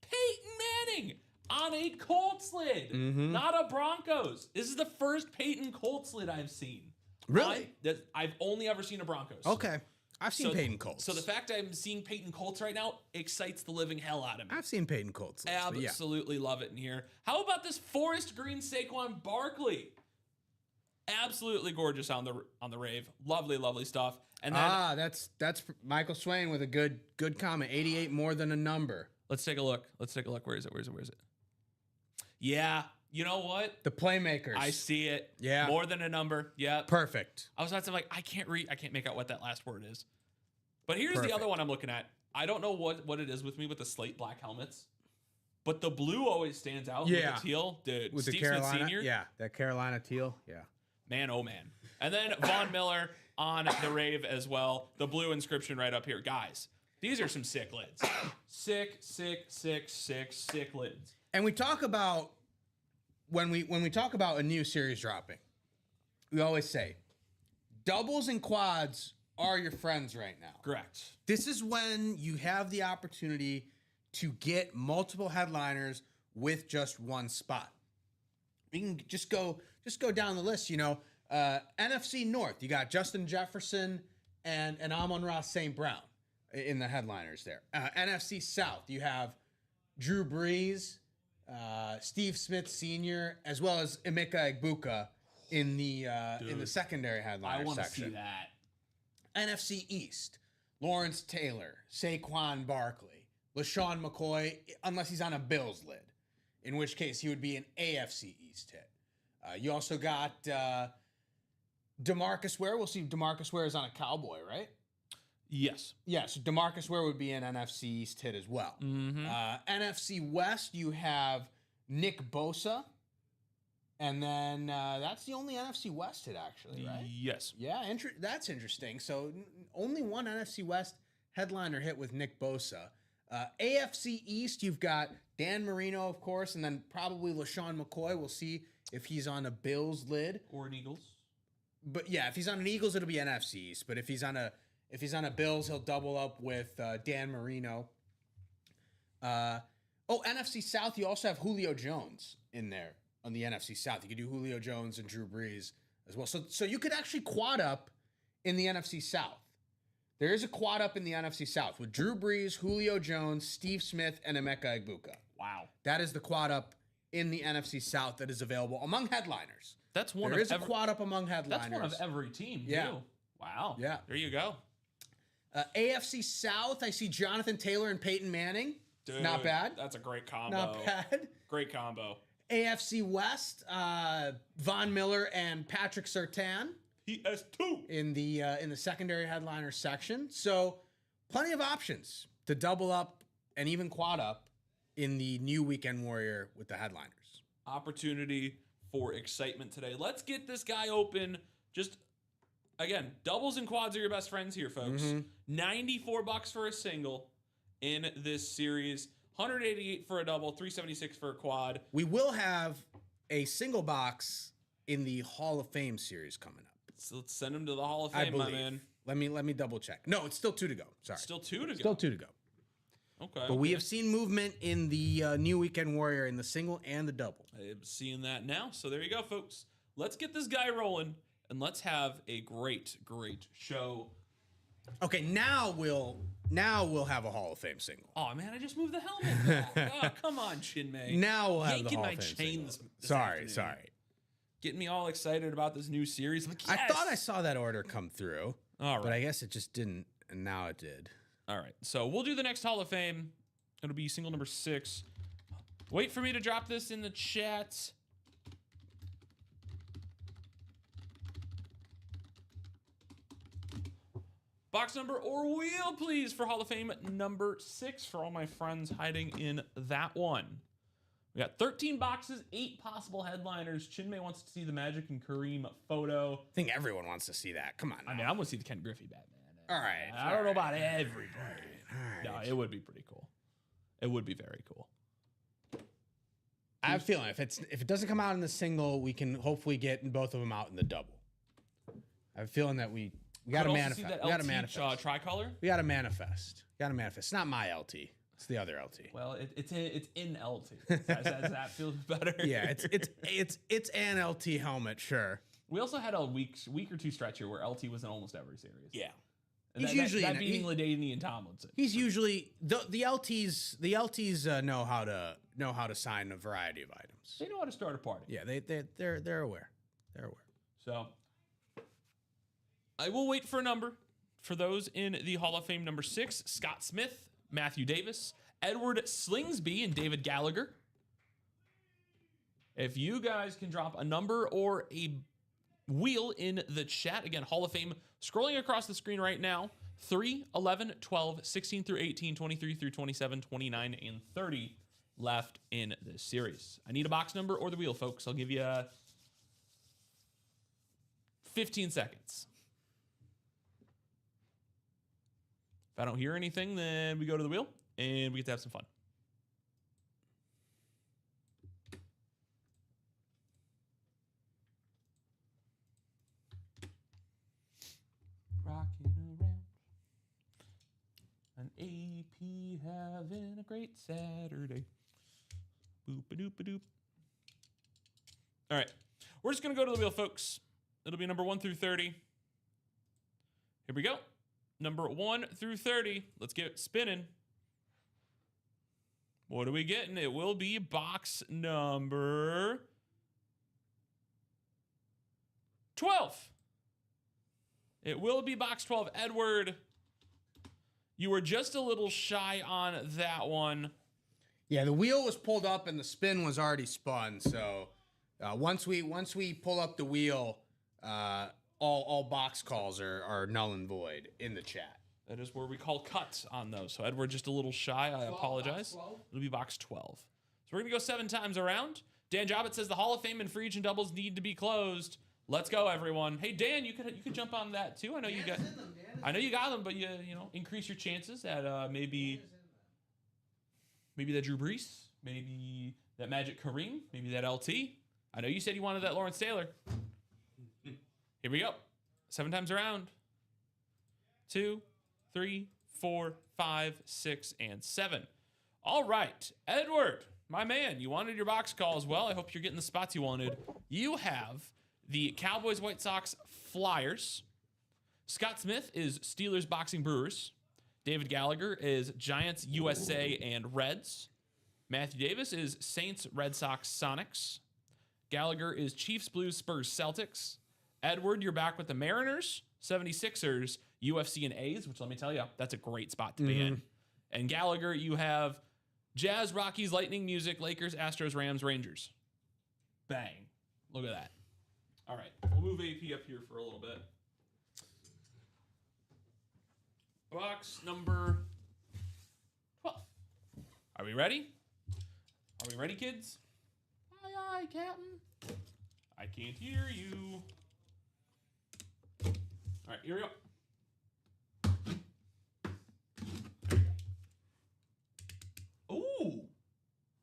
Peyton Manning on a Colts lid, not a Broncos. This is the first Peyton Colts lid I've seen. Really? I've only ever seen a Broncos. Okay. I've seen Peyton Colts. So the fact I'm seeing Peyton Colts right now excites the living hell out of me. I've seen Peyton Colts. Absolutely love it in here. How about this Forest Green Saquon Barkley? Absolutely gorgeous on the rave. Lovely stuff. And then that's Michael Swain with a good comment. 88 more than a number. Let's take a look. Where is it? Yeah. You know what? The playmakers. I see it. Yeah. More than a number. Yeah. Perfect. I was about to say, I can't read. I can't make out what that last word is. But here's the other one I'm looking at. I don't know what it is with me with the slate black helmets, but the blue always stands out with the teal. Dude, with Steve the Carolina, Smith Sr. Yeah, that Carolina teal. Yeah. Man, oh man. And then Von Miller on the rave as well. The blue inscription right up here. Guys, these are some sick lids. Sick lids. And we talk about, when we talk about a new series dropping, we always say, doubles and quads are your friends right now. Correct. This is when you have the opportunity to get multiple headliners with just one spot. We can just go down the list. NFC North, you got Justin Jefferson and Amon-Ra St. Brown in the headliners there. NFC South, you have Drew Brees, Steve Smith Sr., as well as Emeka Egbuka in the secondary headliner section. I want to see that. NFC East, Lawrence Taylor, Saquon Barkley, LaShawn McCoy, unless he's on a Bills lid, in which case he would be an AFC East hit. You also got DeMarcus Ware. We'll see if DeMarcus Ware is on a Cowboy, right? Yes. Yeah, so DeMarcus Ware would be an NFC East hit as well. NFC West, you have Nick Bosa. And then that's the only NFC West hit, actually, right? Yes. Yeah, that's interesting. So only one NFC West headliner hit with Nick Bosa. AFC East, you've got Dan Marino, of course, and then probably LaShawn McCoy. We'll see if he's on a Bills lid. Or an Eagles. But yeah, if he's on an Eagles, it'll be NFC East. But if he's on If he's on a Bills, he'll double up with Dan Marino. NFC South, you also have Julio Jones in there on the NFC South. You could do Julio Jones and Drew Brees as well. So you could actually quad up in the NFC South. There is a quad up in the NFC South with Drew Brees, Julio Jones, Steve Smith, and Emeka Egbuka. Wow. That is the quad up in the NFC South that is available among headliners. That's one There is a quad up among headliners. That's one of every team, Yeah. too. Wow. Yeah. There you go. AFC South, I see Jonathan Taylor and Peyton Manning. Dude, Not bad. That's a great combo. Not bad. Great combo. AFC West, Von Miller and Patrick Surtain PS2. in the secondary headliner section. So plenty of options to double up and even quad up in the new Weekend Warrior with the headliners. Opportunity for excitement today. Let's get this guy open. Just again, doubles and quads are your best friends here, folks. $94 for a single in this series, 188 for a double, 376 for a quad. We will have a single box in the Hall of Fame series coming up. So let's send him to the Hall of I Fame, my believe. man. Let me double check. No, it's still 2 to go. Sorry. Still 2 to go. Still 2 to go. Okay. But we have seen movement in the new Weekend Warrior in the single and the double. I'm seeing that now. So there you go, folks. Let's get this guy rolling and let's have a great, great show. Okay, now we'll have a Hall of Fame single. Oh man, I just moved the helmet back. Oh, come on, Chinmay. Now we'll have Yanking the Hall my of Fame chains single. this Sorry. afternoon. Getting me all excited about this new series. Like, I yes! thought I saw that order come through, All right. but I guess it just didn't, and now it did. All right. So we'll do the next Hall of Fame. It'll be single number 6. Wait for me to drop this in the chat. Box number or wheel, please, for Hall of Fame number 6 for all my friends hiding in that one. We got 13 boxes, 8 possible headliners. Chinmay wants to see the Magic and Kareem photo. I think everyone wants to see that. Come on. I mean, I want to see the Ken Griffey Batman. All right. I don't know about everybody. All right. No, it would be pretty cool. It would be very cool. I have a feeling if it doesn't come out in the single, we can hopefully get both of them out in the double. I have a feeling that we got to manifest. We got to manifest. Tricolor. We got to manifest. It's not my LT. It's the other LT. Well, it's in LT. Does that feel better? Yeah, it's an LT helmet, sure. We also had a week or two stretch here where LT was in almost every series. Yeah. And He's that usually beating Ladainian and Tomlinson. He's usually the LTs know how to sign a variety of items. They know how to start a party. Yeah, they're aware. They're aware. So I will wait for a number for those in the Hall of Fame number 6. Scott Smith, Matthew Davis, Edward Slingsby, and David Gallagher. If you guys can drop a number or a wheel in the chat. Again, Hall of Fame scrolling across the screen right now. 3, 11, 12, 16 through 18, 23 through 27, 29, and 30 left in this series. I need a box number or the wheel, folks. I'll give you 15 seconds. If I don't hear anything, then we go to the wheel and we get to have some fun. Rocking around. An AP having a great Saturday. Boop-a-doop-a-doop. All right. We're just going to go to the wheel, folks. It'll be number 1 through 30. Here we go. Number 1 through 30. Let's get it spinning. What are we getting? It will be box number 12. It will be box 12. Edward, you were just a little shy on that one. Yeah, the wheel was pulled up and the spin was already spun. So once we pull up the wheel, all box calls are null and void in the chat. That is where we call cuts on those. So Edward, just a little shy. I apologize. It'll be box 12. So we're going to go 7 times around. Dan Jobbett says the Hall of Fame and free agent doubles need to be closed. Let's go, everyone. Hey, Dan, you could jump on that too. I know you got them, but you increase your chances at maybe that Drew Brees, maybe that Magic Kareem, maybe that LT. I know you said you wanted that Lawrence Taylor. Here we go. 7 times around. 2, 3, 4, 5, 6, and 7. All right, Edward, my man, you wanted your box call as well. I hope you're getting the spots you wanted. You have the Cowboys, White Sox, Flyers. Scott Smith is Steelers, Boxing, Brewers. David Gallagher is Giants, USA, and Reds. Matthew Davis is Saints, Red Sox, Sonics. Gallagher is Chiefs, Blues, Spurs, Celtics. Edward, you're back with the Mariners, 76ers, UFC, and A's, which let me tell you, that's a great spot to be in. And Gallagher, you have Jazz, Rockies, Lightning, Music, Lakers, Astros, Rams, Rangers. Bang. Look at that. All right, we'll move AP up here for a little bit. Box number 12. Are we ready? Are we ready, kids? Aye, aye, Captain. I can't hear you. All right, here we go. There we go. Ooh.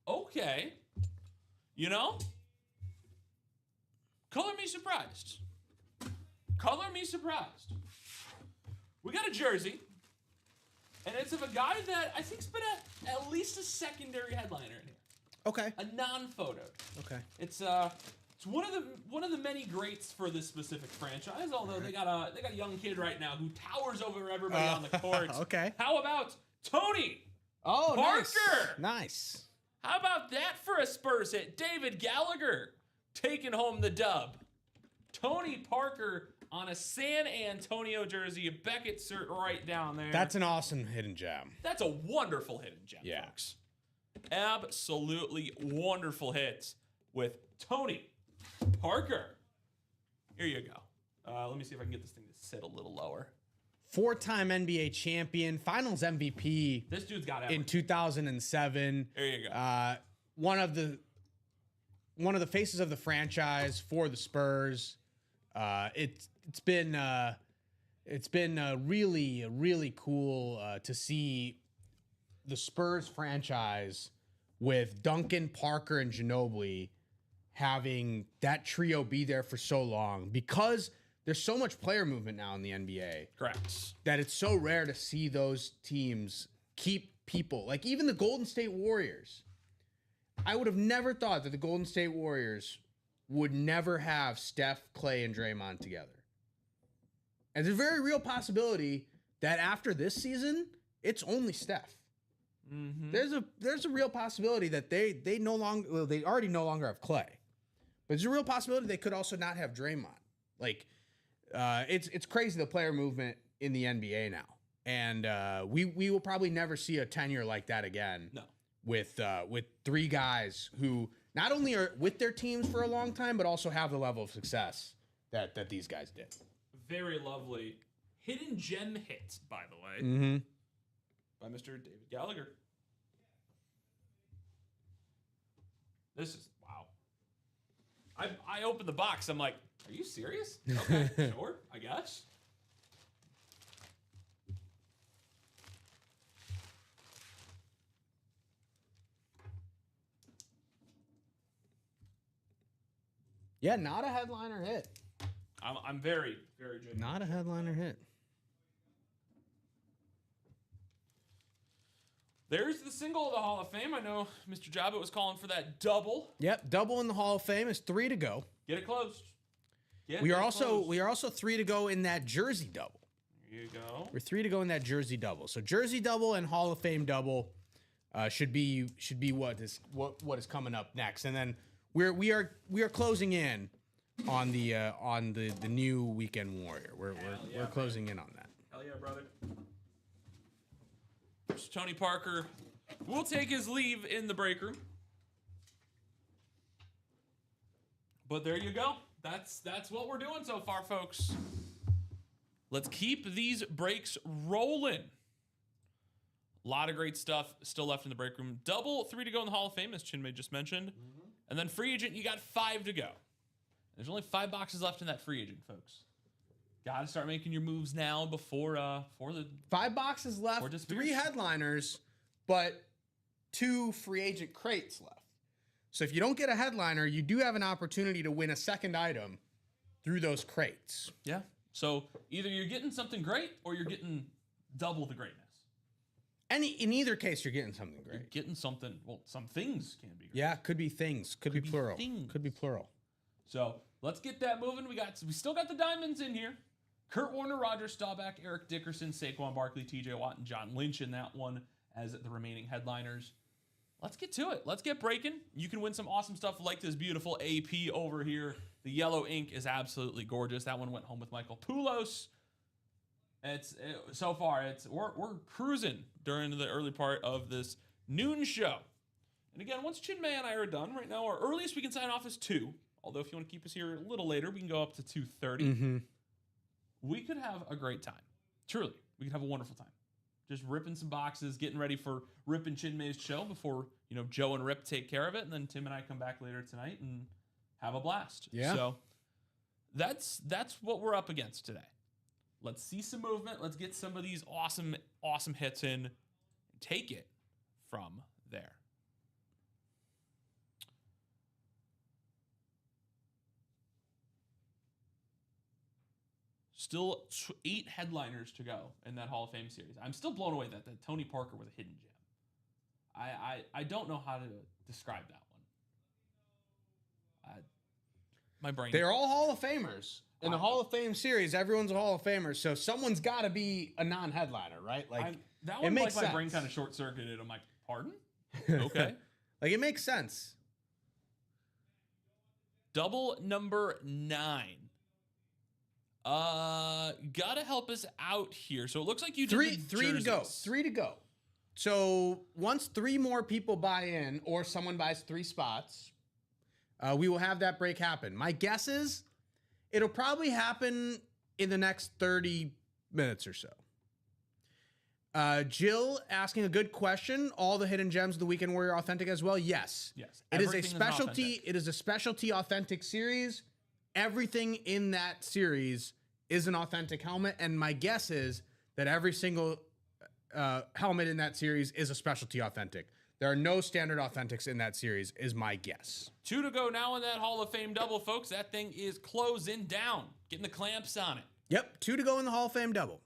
Okay. You know, color me surprised. Color me surprised. We got a jersey. And it's of a guy that I think's been at least a secondary headliner in here. Okay. A non-photoed. Okay. It's one of the many greats for this specific franchise. Although they got a young kid right now who towers over everybody on the court. Okay. How about Tony? Oh, Parker. Nice. How about that for a Spurs hit? David Gallagher taking home the dub. Tony Parker on a San Antonio jersey, a Beckett cert right down there. That's an awesome hidden gem. That's a wonderful hidden gem, folks. Absolutely wonderful hit with Tony Parker. Here you go. Let me see if I can get this thing to sit a little lower. 4-time NBA champion, Finals MVP. This dude's got everything. In 2007. There you go. One of the faces of the franchise for the Spurs. It's been really cool to see the Spurs franchise with Duncan, Parker, and Ginobili having that trio be there for so long, because there's so much player movement now in the NBA. Correct. That it's so rare to see those teams keep people. Like even the Golden State Warriors. I would have never thought that the Golden State Warriors would never have Steph, Clay, and Draymond together. And there's a very real possibility that after this season, it's only Steph. Mm-hmm. There's a real possibility that they already no longer have Clay. But there's a real possibility they could also not have Draymond. Like, it's crazy, the player movement in the NBA now. And we will probably never see a tenure like that again. No. With three guys who not only are with their teams for a long time, but also have the level of success that these guys did. Very lovely hidden gem hit, by the way, by Mr. David Gallagher. This is, wow. I opened the box. I'm like, are you serious? Okay, sure, I guess. Yeah, not a headliner hit. I'm very, very genuine. Not a headliner hit. There's the single of the Hall of Fame. I know Mr. Jabba was calling for that double. Yep, double in the Hall of Fame is 3 to go. Get it closed. We are also 3 to go in that jersey double. There you go. We're 3 to go in that jersey double. So jersey double and Hall of Fame double should be what is coming up next. And then we are closing in on the new Weekend Warrior. We're closing in on that. Hell yeah, brother. So Tony Parker will take his leave in the break room. But there you go. That's what we're doing so far, folks. Let's keep these breaks rolling. A lot of great stuff still left in the break room. Double 3 to go in the Hall of Fame, as Chinmay just mentioned. Mm-hmm. And then free agent, you got 5 to go. There's only 5 boxes left in that free agent, folks. Got to start making your moves now before the 5 boxes left, 3 headliners, but 2 free agent crates left. So if you don't get a headliner, you do have an opportunity to win a second item through those crates. Yeah. So either you're getting something great or you're getting double the greatness. In either case, you're getting something great. You're getting something. Well, some things can be great. Yeah, could be things. Could be plural. Things. Could be plural. So let's get that moving. We still got the diamonds in here. Kurt Warner, Roger Staubach, Eric Dickerson, Saquon Barkley, TJ Watt, and John Lynch in that one as the remaining headliners. Let's get to it. Let's get breaking. You can win some awesome stuff like this beautiful AP over here. The yellow ink is absolutely gorgeous. That one went home with Michael Poulos. So far we're cruising during the early part of this noon show. And again, once Chinmay and I are done, right now our earliest we can sign off is 2. Although if you want to keep us here a little later, we can go up to 2:30. Mm-hmm. We could have a great time. Truly, we could have a wonderful time. Just ripping some boxes, getting ready for Rip and Chinmay's show before, Joe and Rip take care of it. And then Tim and I come back later tonight and have a blast. Yeah. So that's what we're up against today. Let's see some movement. Let's get some of these awesome, awesome hits in and take it from there. Still 8 headliners to go in that Hall of Fame series. I'm still blown away that Tony Parker was a hidden gem. I don't know how to describe that one. My brain. They're all Hall of Famers. In the Hall of Fame series, everyone's a Hall of Famer, so someone's got to be a non-headliner, right? That one, it makes my sense. brain kind of short-circuited. I'm like, pardon? Okay. It makes sense. Double number 9. Gotta help us out here. So it looks like you did three to go. 3 to go. So once 3 more people buy in, or someone buys 3 spots, we will have that break happen. My guess is it'll probably happen in the next 30 minutes or so. Jill asking a good question. All the hidden gems of the Weekend Warrior authentic as well? Yes. Yes. It is a specialty. It is a specialty authentic series. Everything in that series is an authentic helmet, and my guess is that every single helmet in that series is a specialty authentic. There are no standard authentics in that series, is my guess. 2 to go now in that Hall of Fame double, folks. That thing is closing down, getting the clamps on it. Yep, 2 to go in the Hall of Fame double.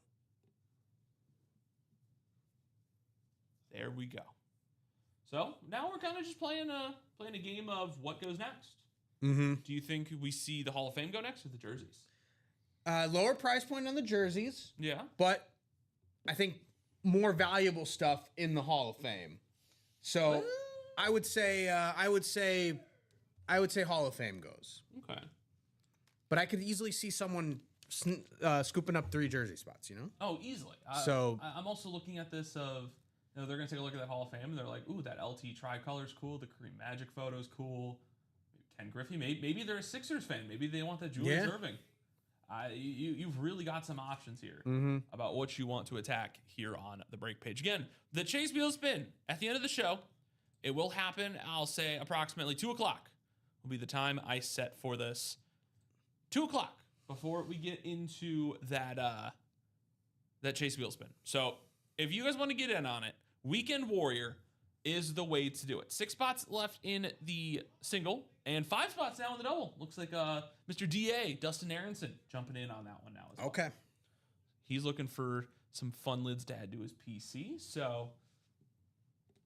There we go. So now we're kind of just playing a game of what goes next. Mm-hmm. Do you think we see the Hall of Fame go next or the jerseys? Lower price point on the jerseys. Yeah. But I think more valuable stuff in the Hall of Fame. So I would say Hall of Fame goes. Okay. But I could easily see someone scooping up 3 jersey spots, Oh, easily. I'm also looking at this of, they're going to take a look at that Hall of Fame, and they're like, ooh, that LT tricolor's cool, the Kareem Magic photo's cool, Ken Griffey, maybe they're a Sixers fan, maybe they want that Julius Erving. You've really got some options here about what you want to attack here on the break page. Again, the Chase Wheel Spin at the end of the show. It will happen, I'll say, approximately 2 o'clock will be the time I set for this. 2 o'clock before we get into that Chase Wheel Spin. So if you guys want to get in on it, Weekend Warrior is the way to do it. 6 spots left in the single and 5 spots now in the double. Looks like Mr. DA, Dustin Aronson, jumping in on that one now as well. Okay. He's looking for some fun lids to add to his PC. So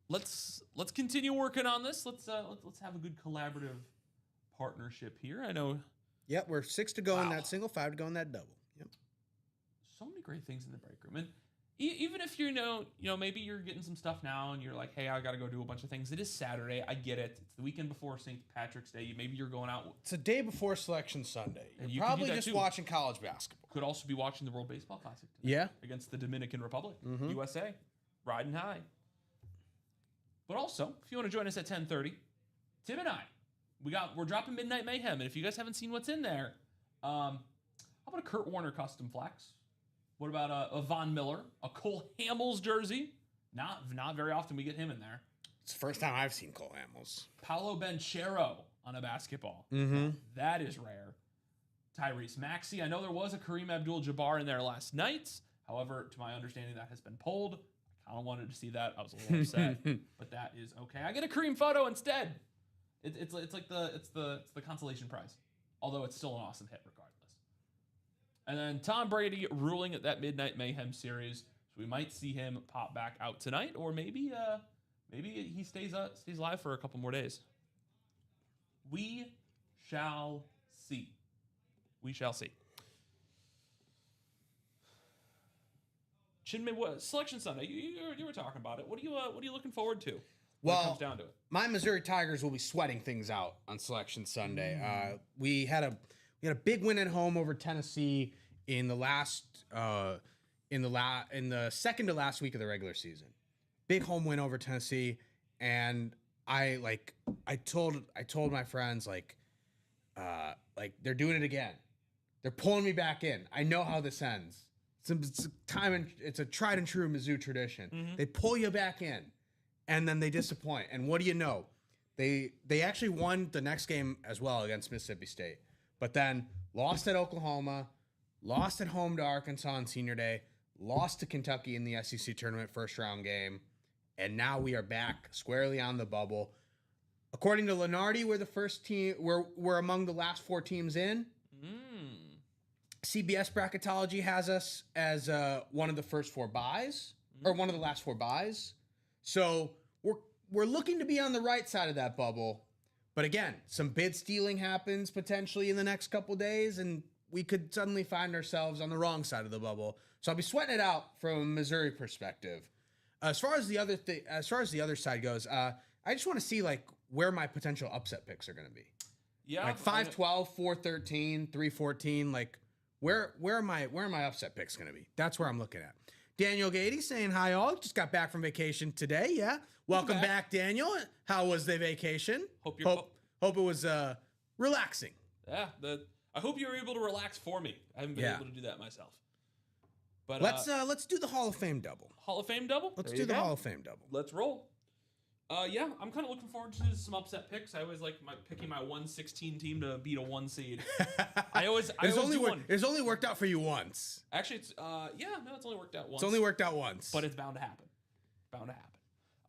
let's continue working on this. Let's have a good collaborative partnership here. I know. Yep, we're 6 to go in that single, 5 to go in that double. Yep. So many great things in the break room. And even if you know, maybe you're getting some stuff now and you're like, hey, I got to go do a bunch of things. It is Saturday. I get it. It's the weekend before St. Patrick's Day. Maybe you're going out. It's a day before Selection Sunday. You're you probably just watching college basketball. Could also be watching the World Baseball Classic tonight. Yeah. Against the Dominican Republic. USA. Riding high. But also, if you want to join us at 10:30, Tim and I, we're dropping Midnight Mayhem. And if you guys haven't seen what's in there, how about a Kurt Warner custom flex? What about a Von Miller, a Cole Hamels jersey? Not very often we get him in there. It's the first time I've seen Cole Hamels. Paolo Banchero on a basketball. That is rare. Tyrese Maxey. I know there was a Kareem Abdul-Jabbar in there last night. However, to my understanding, that has been pulled. I kind of wanted to see that. I was a little upset, but that is okay. I get a Kareem photo instead. It's like the consolation prize, although it's still an awesome hit regardless. And then Tom Brady ruling at that Midnight Mayhem series. So we might see him pop back out tonight, or maybe he stays live for a couple more days. We shall see. We shall see. Chinmay, what Selection Sunday? You were talking about it. What are you looking forward to? When it comes down to it. My Missouri Tigers will be sweating things out on Selection Sunday. We had a big win at home over Tennessee in the second to last week of the regular season. Big home win over Tennessee, and I told my friends like they're doing it again. They're pulling me back in. I know how this ends. It's a tried and true Mizzou tradition. Mm-hmm. They pull you back in, and then they disappoint. And what do you know? They actually won the next game as well against Mississippi State, but then lost at Oklahoma, lost at home to Arkansas on Senior Day, lost to Kentucky in the SEC tournament first round game, and now we are back squarely on the bubble. According to Lenardi, we're the first team. We're among the last 4 teams in. CBS bracketology has us as one of the first 4 buys, or one of the last 4 buys. So we're looking to be on the right side of that bubble. But again, some bid stealing happens potentially in the next couple days, and we could suddenly find ourselves on the wrong side of the bubble. So I'll be sweating it out from a Missouri perspective. As far as the other side goes, I just want to see like where my potential upset picks are going to be. Yeah, like 5-12, 4-13, 3-14. Like where are my upset picks going to be? That's where I'm looking at. Daniel Gady saying hi all. Just got back from vacation today. Yeah, welcome back, Daniel. How was the vacation? Hope it was relaxing. Yeah, I hope you were able to relax for me. I haven't been able to do that myself. But let's do the Hall of Fame double. Hall of Fame double? Let's do the Hall of Fame double. Let's roll. Yeah, I'm kind of looking forward to some upset picks. I always like picking my 116 team to beat a 1 seed. It's only worked out for you once. Actually, it's only worked out once. It's only worked out once. But it's bound to happen.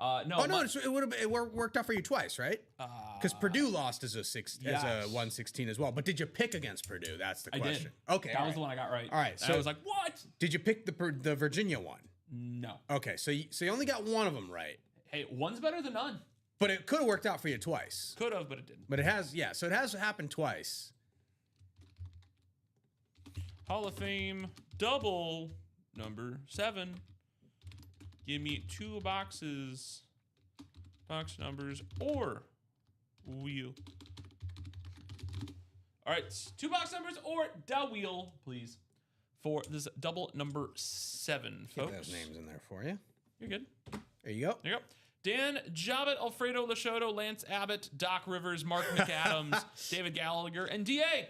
It worked out for you twice, right? Because Purdue lost as a 116 as well. But did you pick against Purdue? That's the question. I did. Okay, that was the one I got right. All right, so I was like, what? Did you pick the Virginia one? No. Okay, so you only got one of them right. Hey, one's better than none. But it could have worked out for you twice. Could have, but it didn't. But it has, so it has happened twice. Hall of Fame double number 7. Give me 2 boxes, box numbers, or wheel. All right, 2 box numbers or the wheel, please, for this double number 7, folks. Get those names in there for you. You're good. There you go. There you go. Dan Jobbitt, Alfredo Lashoto, Lance Abbott, Doc Rivers, Mark McAdams, David Gallagher, and DA.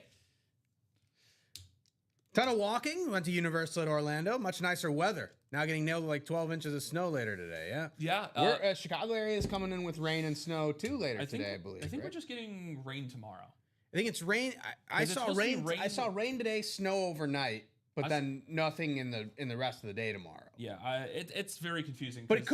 Ton of walking. Went to Universal at Orlando. Much nicer weather. Now getting nailed with like 12 inches of snow later today. Yeah. Yeah. Chicago area is coming in with rain and snow too later today, I believe. I think we're just getting rain tomorrow. I think it's rain. I saw rain. I saw rain today, snow overnight, but then nothing in the rest of the day tomorrow. Yeah, it's very confusing. But it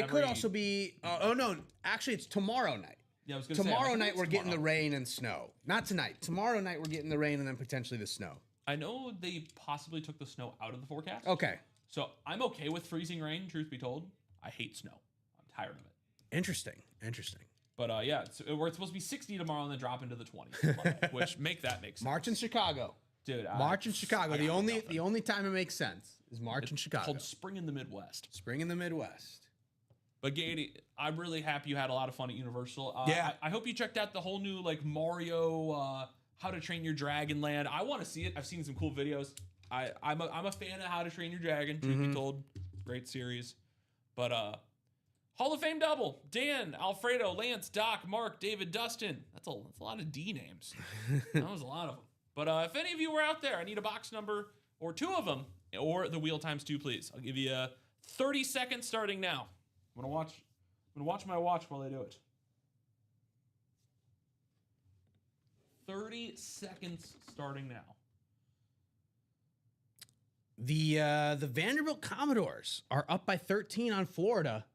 could also be. Oh no, actually, it's tomorrow night. Yeah, I was gonna say, tomorrow night we're getting the rain and snow. Not tonight. Tomorrow night we're getting the rain and then potentially the snow. I know they possibly took the snow out of the forecast. Okay. So I'm okay with freezing rain, truth be told. I hate snow. I'm tired of it. Interesting. But we're supposed to be 60 tomorrow and then drop into the 20s Monday, which make sense. March in Chicago. Dude, March in Chicago. The only time it makes sense is March in Chicago. Called spring in the Midwest. Spring in the Midwest. But Gady, I'm really happy you had a lot of fun at Universal. I hope you checked out the whole new like Mario How to Train Your Dragon Land. I want to see it. I've seen some cool videos. I'm a fan of How to Train Your Dragon. Truth be told, great series. But Hall of Fame double: Dan, Alfredo, Lance, Doc, Mark, David, Dustin. That's a lot of D names. That was a lot of them. But if any of you were out there, I need a box number or 2 of them, or the wheel times 2, please. I'll give you 30 seconds starting now. I'm gonna watch my watch while I do it. 30 seconds starting now. The Vanderbilt Commodores are up by 13 on Florida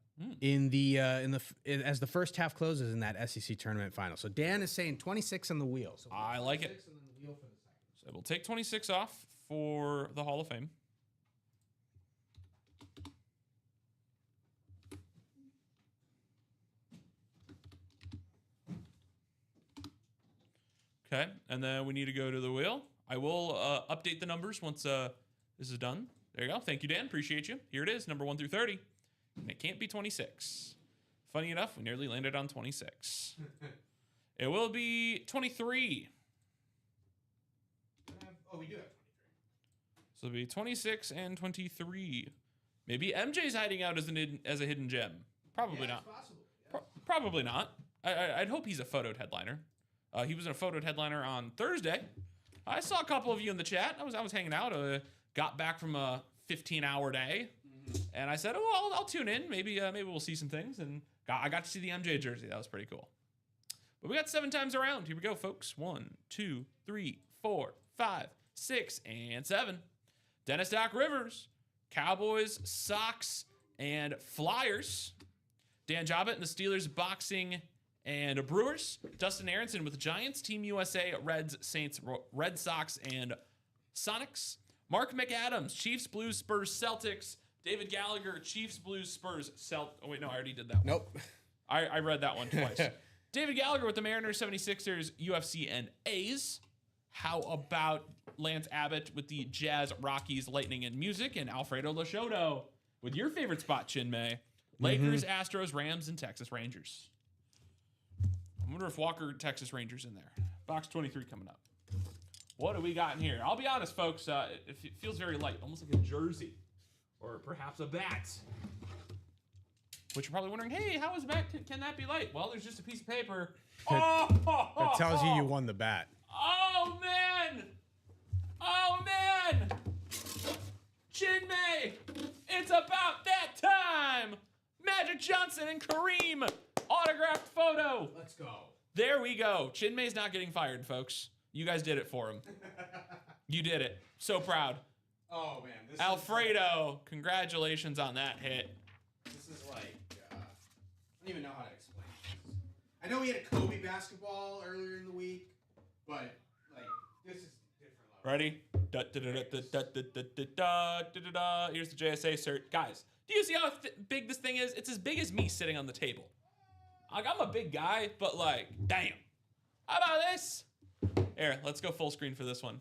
as the first half closes in that SEC tournament final. So Dan is saying 26 on the wheel. So I like it. So we'll take 26 off for the Hall of Fame. Okay, and then we need to go to the wheel. I will update the numbers once this is done. There you go. Thank you, Dan. Appreciate you. Here it is, number 1 through 30. And it can't be 26. Funny enough, we nearly landed on 26. It will be 23. We do have 23. So it'll be 26 and 23. Maybe MJ's hiding out as a hidden gem. Probably not. Possible. Yeah. Probably not. I'd hope he's a photoed headliner. He was in a photoed headliner on Thursday. I saw a couple of you in the chat. I was hanging out. Got back from a 15-hour day, and I said, "Oh, I'll tune in. Maybe we'll see some things." And I got to see the MJ jersey. That was pretty cool. But we got 7 times around. Here we go, folks. 1, 2, 3, 4, 5, 6, and 7. Dennis Doc Rivers, Cowboys, Sox, and Flyers. Dan Jobbitt and the Steelers, boxing and Brewers. Dustin Aronson with the Giants, Team USA, Reds, Saints, Red Sox, and Sonics. Mark McAdams, Chiefs, Blues, Spurs, Celtics. David Gallagher, Chiefs, Blues, Spurs, Oh, wait, no, I already did that one. Nope. I read that one twice. David Gallagher with the Mariners, 76ers, UFC, and A's. How about Lance Abbott with the Jazz, Rockies, Lightning, and Music? And Alfredo Lachotto with your favorite spot, Chinmay. Lakers, Astros, Rams, and Texas Rangers. I wonder if Walker, Texas Rangers in there. Box 23 coming up. What do we got in here? I'll be honest, folks. It feels very light, almost like a jersey, or perhaps a bat. Which you're probably wondering, hey, how is bat? Can that be light? Well, there's just a piece of paper. That tells you won the bat. Oh man! Oh man! Chinmay, it's about that time. Magic Johnson and Kareem autographed photo. Let's go. There we go. Chinmay's not getting fired, folks. You guys did it for him. You did it. So proud. Oh man, this Alfredo, congratulations on that hit. This is like, I don't even know how to explain this. I know we had a Kobe basketball earlier in the week, but like this is different level. Ready? Here's the JSA cert. Guys, do you see how big this thing is? It's as big as me sitting on the table. Like, I'm a big guy, but like, damn. How about this? Here, let's go full screen for this one.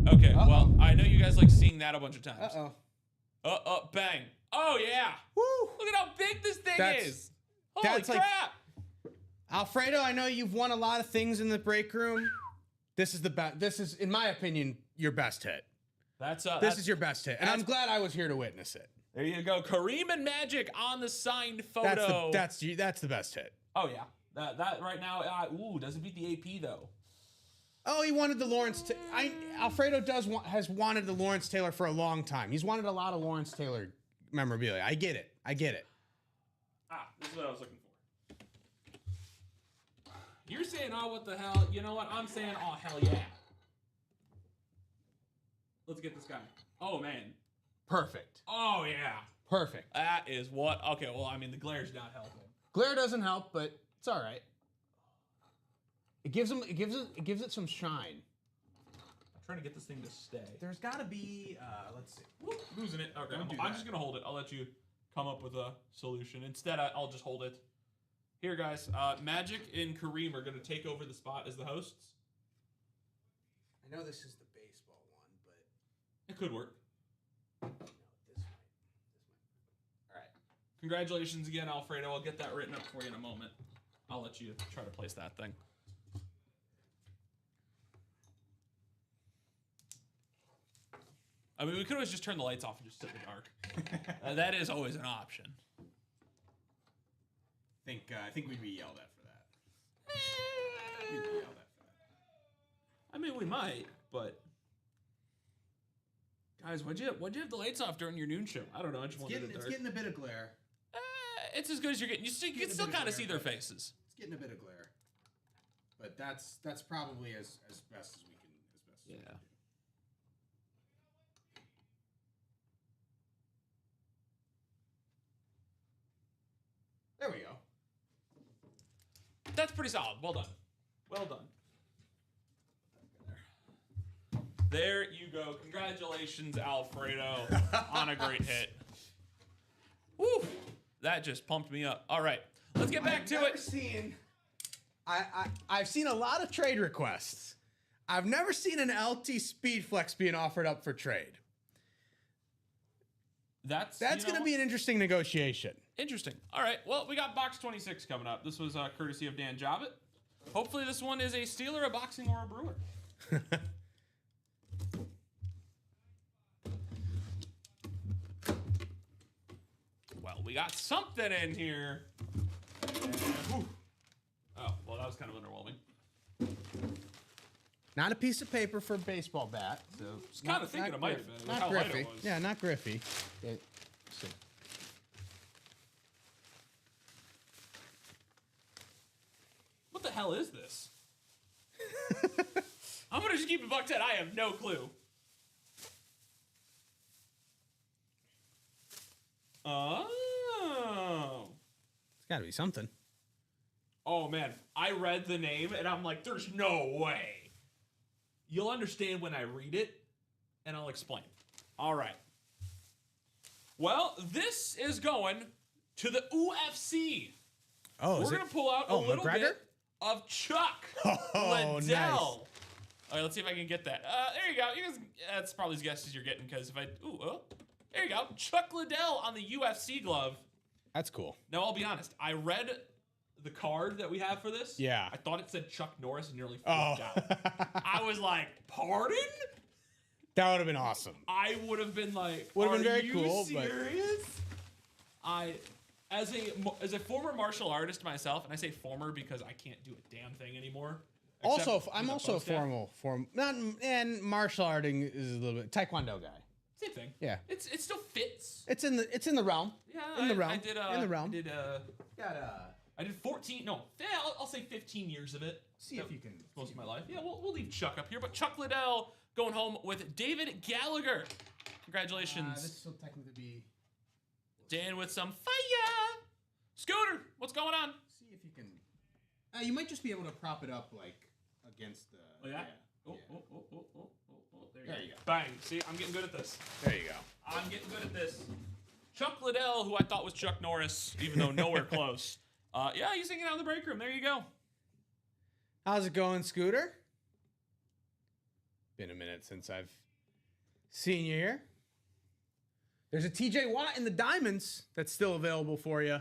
Okay, well, I know you guys like seeing that a bunch of times. Bang. Oh, yeah. Woo! Look at how big this thing is. Holy that's crap. Like, Alfredo, I know you've won a lot of things in the break room. This is the best. This is, in my opinion, your best hit. This is your best hit, and I'm glad I was here to witness it. There you go. Kareem and Magic on the signed photo. That's the best hit. Oh, yeah. That right now, doesn't beat the AP, though. Oh, he wanted the Lawrence. Alfredo has wanted the Lawrence Taylor for a long time. He's wanted a lot of Lawrence Taylor memorabilia. I get it. This is what I was looking for. You're saying, oh, what the hell? You know what? I'm saying, oh, hell yeah. Let's get this guy. Oh, man. Perfect. Oh, yeah. Perfect. That is what. Okay, well, I mean, the glare's not helping. Glare doesn't help, but it's all right. It gives it some shine. I'm trying to get this thing to stay. There's got to be. Let's see. Whoop, losing it. Okay, I'm just gonna hold it. I'll let you come up with a solution. Instead, I'll just hold it. Here, guys. Magic and Kareem are gonna take over the spot as the hosts. I know this is the baseball one, but it could work. No, this might. All right. Congratulations again, Alfredo. I'll get that written up for you in a moment. I'll let you try to place that thing. I mean, we could always just turn the lights off and just sit in the dark. That is always an option. I think we'd be yelled at for that. We'd be yelled at for that. I mean, we might, but guys, why'd you have the lights off during your noon show? I don't know. I just wanted it dark. It's getting a bit of glare. It's as good as you're getting. You can still kind of see their faces. It's getting a bit of glare, but that's probably as best as we can. Yeah. There we go. That's pretty solid. Well done. Well done. There you go. Congratulations, Alfredo, on a great hit. Woo! That just pumped me up. All right, let's get back to it. I've seen a lot of trade requests. I've never seen an LT Speed Flex being offered up for trade. That's going to be an interesting negotiation. Interesting. All right. Well, we got box 26 coming up. This was courtesy of Dan Jobbett. Hopefully this one is a Steeler, a Boxing, or a Brewer. Well, we got something in here. Oh, well, that was kind of underwhelming. Not a piece of paper for a baseball bat. So Just kind of thinking it might have been. Not Griffey. Yeah, not Griffey. What the hell is this? I'm going to just keep it buck 10. I have no clue. Oh. It's got to be something. Oh, man. I read the name, and I'm like, there's no way. You'll understand when I read it, and I'll explain. All right. Well, this is going to the UFC. Oh, We're going to pull out a little bit of Chuck Liddell. Nice. All right, let's see if I can get that. There you go. You guys, that's probably as guess as you're getting, because if I... there you go. Chuck Liddell on the UFC glove. That's cool. Now, I'll be honest. I read the card that we have for this. Yeah. I thought it said Chuck Norris and nearly flipped out. I was like, pardon? That would have been awesome. I would have been like, would have been very cool. Serious? As a former martial artist myself, and I say former because I can't do a damn thing anymore. Also, I'm also and martial arting is a little bit Taekwondo guy. Same thing. Yeah. It still fits. It's in the realm. Yeah. In the realm. I did. In the realm. I did 14. No, I'll say 15 years of it. See if you can. Most of my life. Yeah, we'll leave Chuck up here, but Chuck Liddell going home with David Gallagher. Congratulations. This will technically be. Dan with some fire. Scooter, what's going on? See if you can. You might just be able to prop it up like against the. Oh yeah. Yeah. Oh. There you go. Bang. See, I'm getting good at this. There you go. I'm getting good at this. Chuck Liddell, who I thought was Chuck Norris, even though nowhere close. Yeah, he's hanging out in the break room. There you go. How's it going, Scooter? Been a minute since I've seen you here. There's a TJ Watt in the diamonds that's still available for you.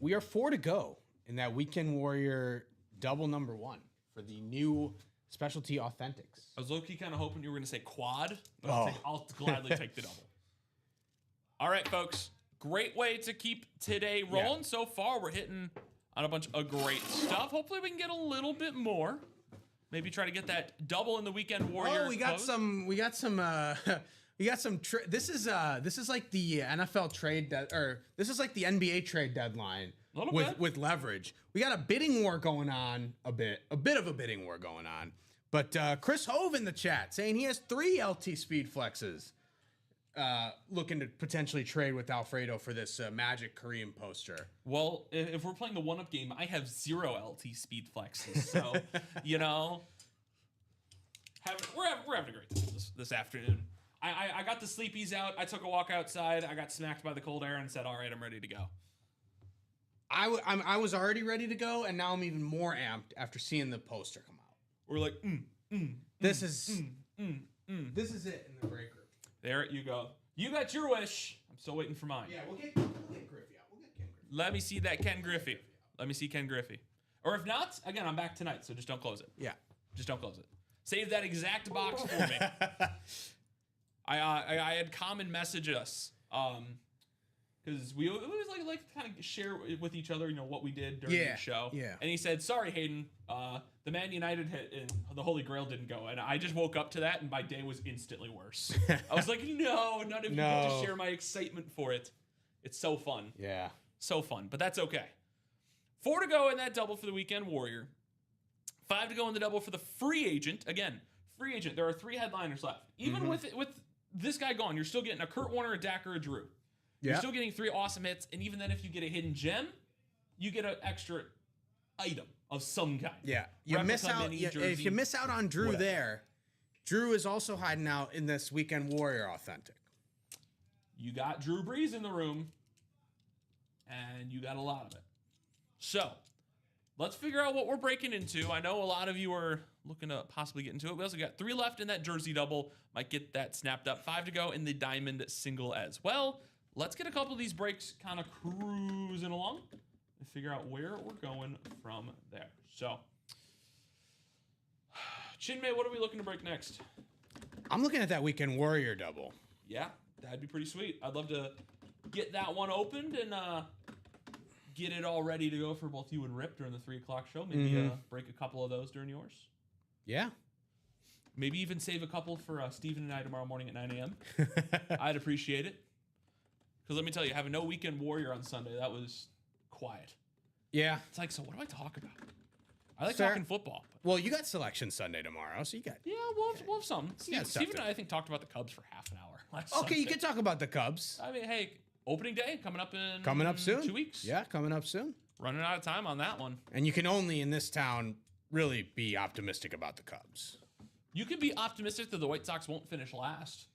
We are 4 to go in that Weekend Warrior double number 1 for the new Specialty Authentics. I was low-key kind of hoping you were going to say quad, but Oh. I'll gladly take the double. All right, folks. Great way to keep today rolling. Yeah. So far, we're hitting on a bunch of great stuff. Hopefully, we can get a little bit more. Maybe try to get that double in the Weekend Warrior. Oh, we got some. This is like the NFL trade this is like the NBA trade deadline with leverage. We got a bidding war going on a bit of a bidding war going on. But Chris Hove in the chat saying he has 3 LT Speed Flexes, looking to potentially trade with Alfredo for this Magic Kareem poster. Well, if we're playing the one-up game, I have 0 LT Speed Flexes. So, we're having a great time this afternoon. I got the sleepies out. I took a walk outside. I got smacked by the cold air and said, all right, I'm ready to go. I was already ready to go, and now I'm even more amped after seeing the poster come out. We're like, this is it in the break room. There you go. You got your wish. I'm still waiting for mine. Yeah, we'll get Griffey out. We'll get Ken Griffey. Let me see that Ken Griffey. Let me see Ken Griffey. Or if not, again, I'm back tonight, so just don't close it. Yeah. Just don't close it. Save that exact box for me. I had Common message us because we always like to kind of share with each other, what we did during the show. Yeah. And he said, "Sorry, Hayden, the Man United hit and the Holy Grail didn't go." And I just woke up to that, and my day was instantly worse. I was like, "No, none of you get to share my excitement for it. It's so fun." Yeah. So fun, but that's okay. 4 to go in that double for the Weekend Warrior. 5 to go in the double for the free agent. Again, free agent. There are 3 headliners left. Even with this guy gone, you're still getting a Kurt Warner, a Dak, or a Drew. You're still getting 3 awesome hits, and even then, if you get a hidden gem, you get an extra item of some kind. Yeah. You Replica, miss out. mini, If jersey, you miss out on Drew whatever. there, Drew is also hiding out in this Weekend Warrior Authentic. You got Drew Brees in the room, and you got a lot of it. So, let's figure out what we're breaking into. I know a lot of you are looking to possibly get into it. We also got 3 left in that jersey double. Might get that snapped up. 5 to go in the diamond single as well. Let's get a couple of these breaks kind of cruising along and figure out where we're going from there. So, Chinmay, what are we looking to break next? I'm looking at that Weekend Warrior double. Yeah, that'd be pretty sweet. I'd love to get that one opened and get it all ready to go for both you and Rip during the 3 o'clock show. Maybe break a couple of those during yours. Yeah. Maybe even save a couple for Steven and I tomorrow morning at 9 a.m. I'd appreciate it. Because let me tell you, having no Weekend Warrior on Sunday, that was quiet. Yeah. It's like, so what do I talk about? I like Fair. talking football. Well, you got Selection Sunday tomorrow, so you got... Yeah, we'll have some. Yeah, Steven stuff and I think, talked about the Cubs for half an hour last Okay, you Sunday. can talk about the Cubs. I mean, hey, opening day coming up in... Coming up soon. 2 weeks. Yeah, coming up soon. Running out of time on that one. And you can only, in this town, really be optimistic about the Cubs. You could be optimistic that the White Sox won't finish last.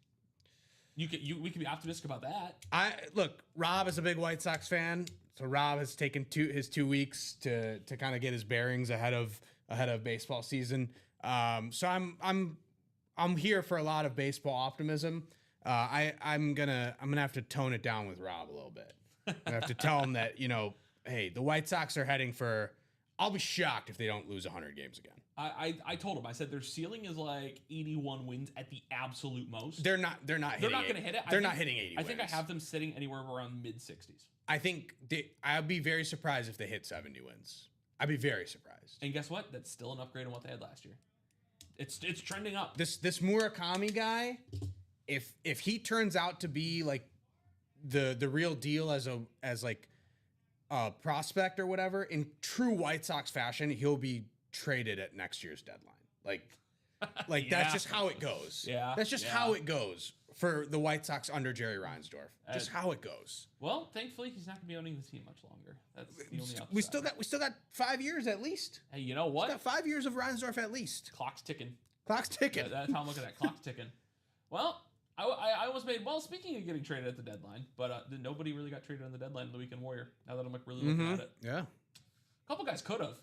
We can be optimistic about that. Look, Rob is a big White Sox fan, so Rob has taken his 2 weeks to kind of get his bearings ahead of baseball season. So I'm here for a lot of baseball optimism. I'm gonna have to tone it down with Rob a little bit. I have to tell him that, hey, the White Sox are heading for. I'll be shocked if they don't lose 100 games again. I told him. I said their ceiling is like 81 wins at the absolute most. They're not hitting. They're not going to hit it. They're not hitting 80 I think I wins. have them sitting anywhere around mid 60s. I think I'd be very surprised if they hit 70 wins. I'd be very surprised. And guess what? That's still an upgrade on what they had last year. It's trending up. This Murakami guy, if he turns out to be like the real deal as a prospect or whatever, in true White Sox fashion, he'll be traded at next year's deadline. Like Yeah. that's just how it goes. Yeah, That's just yeah. how it goes for the White Sox under Jerry Reinsdorf. Just how it goes. Well, thankfully, he's not going to be owning the team much longer. That's the only upside. We still got 5 years at least. Hey, you know what? Got 5 years of Reinsdorf at least. Clock's ticking. Clock's ticking. That's how I'm looking at it. Clock's ticking. Well, I almost made. Well, speaking of getting traded at the deadline, but nobody really got traded on the deadline in the Weekend Warrior. Now that I'm like really looking at it, Yeah. a couple guys could have.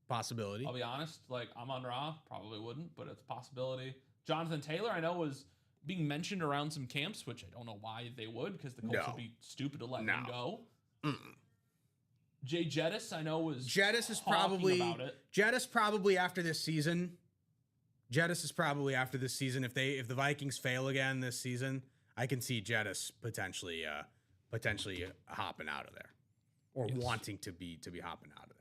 Possibility. I'll be honest. Like Amon Ra probably wouldn't, but it's a possibility. Jonathan Taylor, I know, was being mentioned around some camps, which I don't know why they would, because the Colts No. would be stupid to let No. him go. Mm-mm. Jay Jettis, I know, was Jettis is talking probably about it. Jettis probably after this season. Jettis is probably after this season. If the Vikings fail again this season, I can see Jettis potentially hopping out of there, or Yes. wanting to be hopping out of there.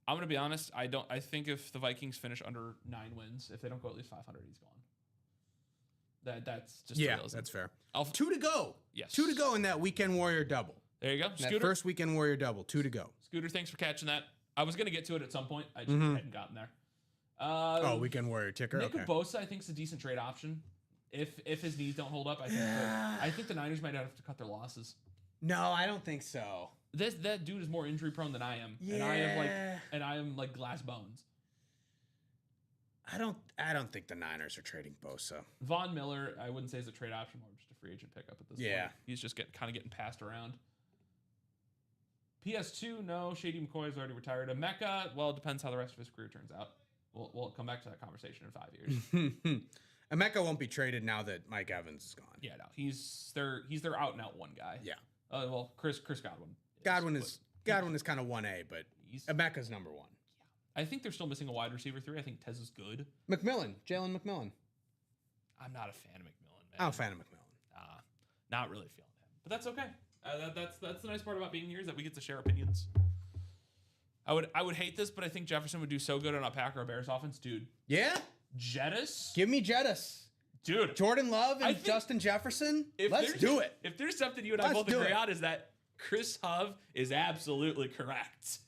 I'm gonna be honest. I think if the Vikings finish under 9 wins, if they don't go at least 500, he's gone. That's just Yeah, realism. that's fair. I'll- 2 to go. Yes. 2 to go in that Weekend Warrior double. There you go, That Scooter. first Weekend Warrior double. 2 to go. Scooter, thanks for catching that. I was gonna get to it at some point. I just hadn't gotten there. Weekend Warrior ticker. Nick Okay. Bosa, I think, is a decent trade option. If his knees don't hold up, I think the Niners might have to cut their losses. No, I don't think so. That dude is more injury prone than I am, Yeah. and I am like glass bones. I don't think the Niners are trading Bosa. Von Miller, I wouldn't say is a trade option, more just a free agent pickup at this Yeah. point. He's just getting passed around. PS2, no. Shady McCoy is already retired. Emeka, well, it depends how the rest of his career turns out. We'll come back to that conversation in 5 years. Emeka won't be traded now that Mike Evans is gone. Yeah, no, he's their out and out one guy. Yeah. Well, Chris Godwin. Godwin but is kind of 1A, but he's. Emeka's number 1. I think they're still missing a wide receiver 3. I think Tez is good. McMillan, Jalen McMillan. I'm not a fan of McMillan, man. I'm a fan of McMillan. Not really feeling him, but that's okay. That's the nice part about being here is that we get to share opinions. I would hate this, but I think Jefferson would do so good on a Packer or Bears offense, dude. Yeah? Jettis, Give me Jettis. dude. Jordan Love I and think Justin Jefferson. If Let's there's- do it. If there's something you and I Let's both do agree it. on, is that Chris Hove is absolutely correct.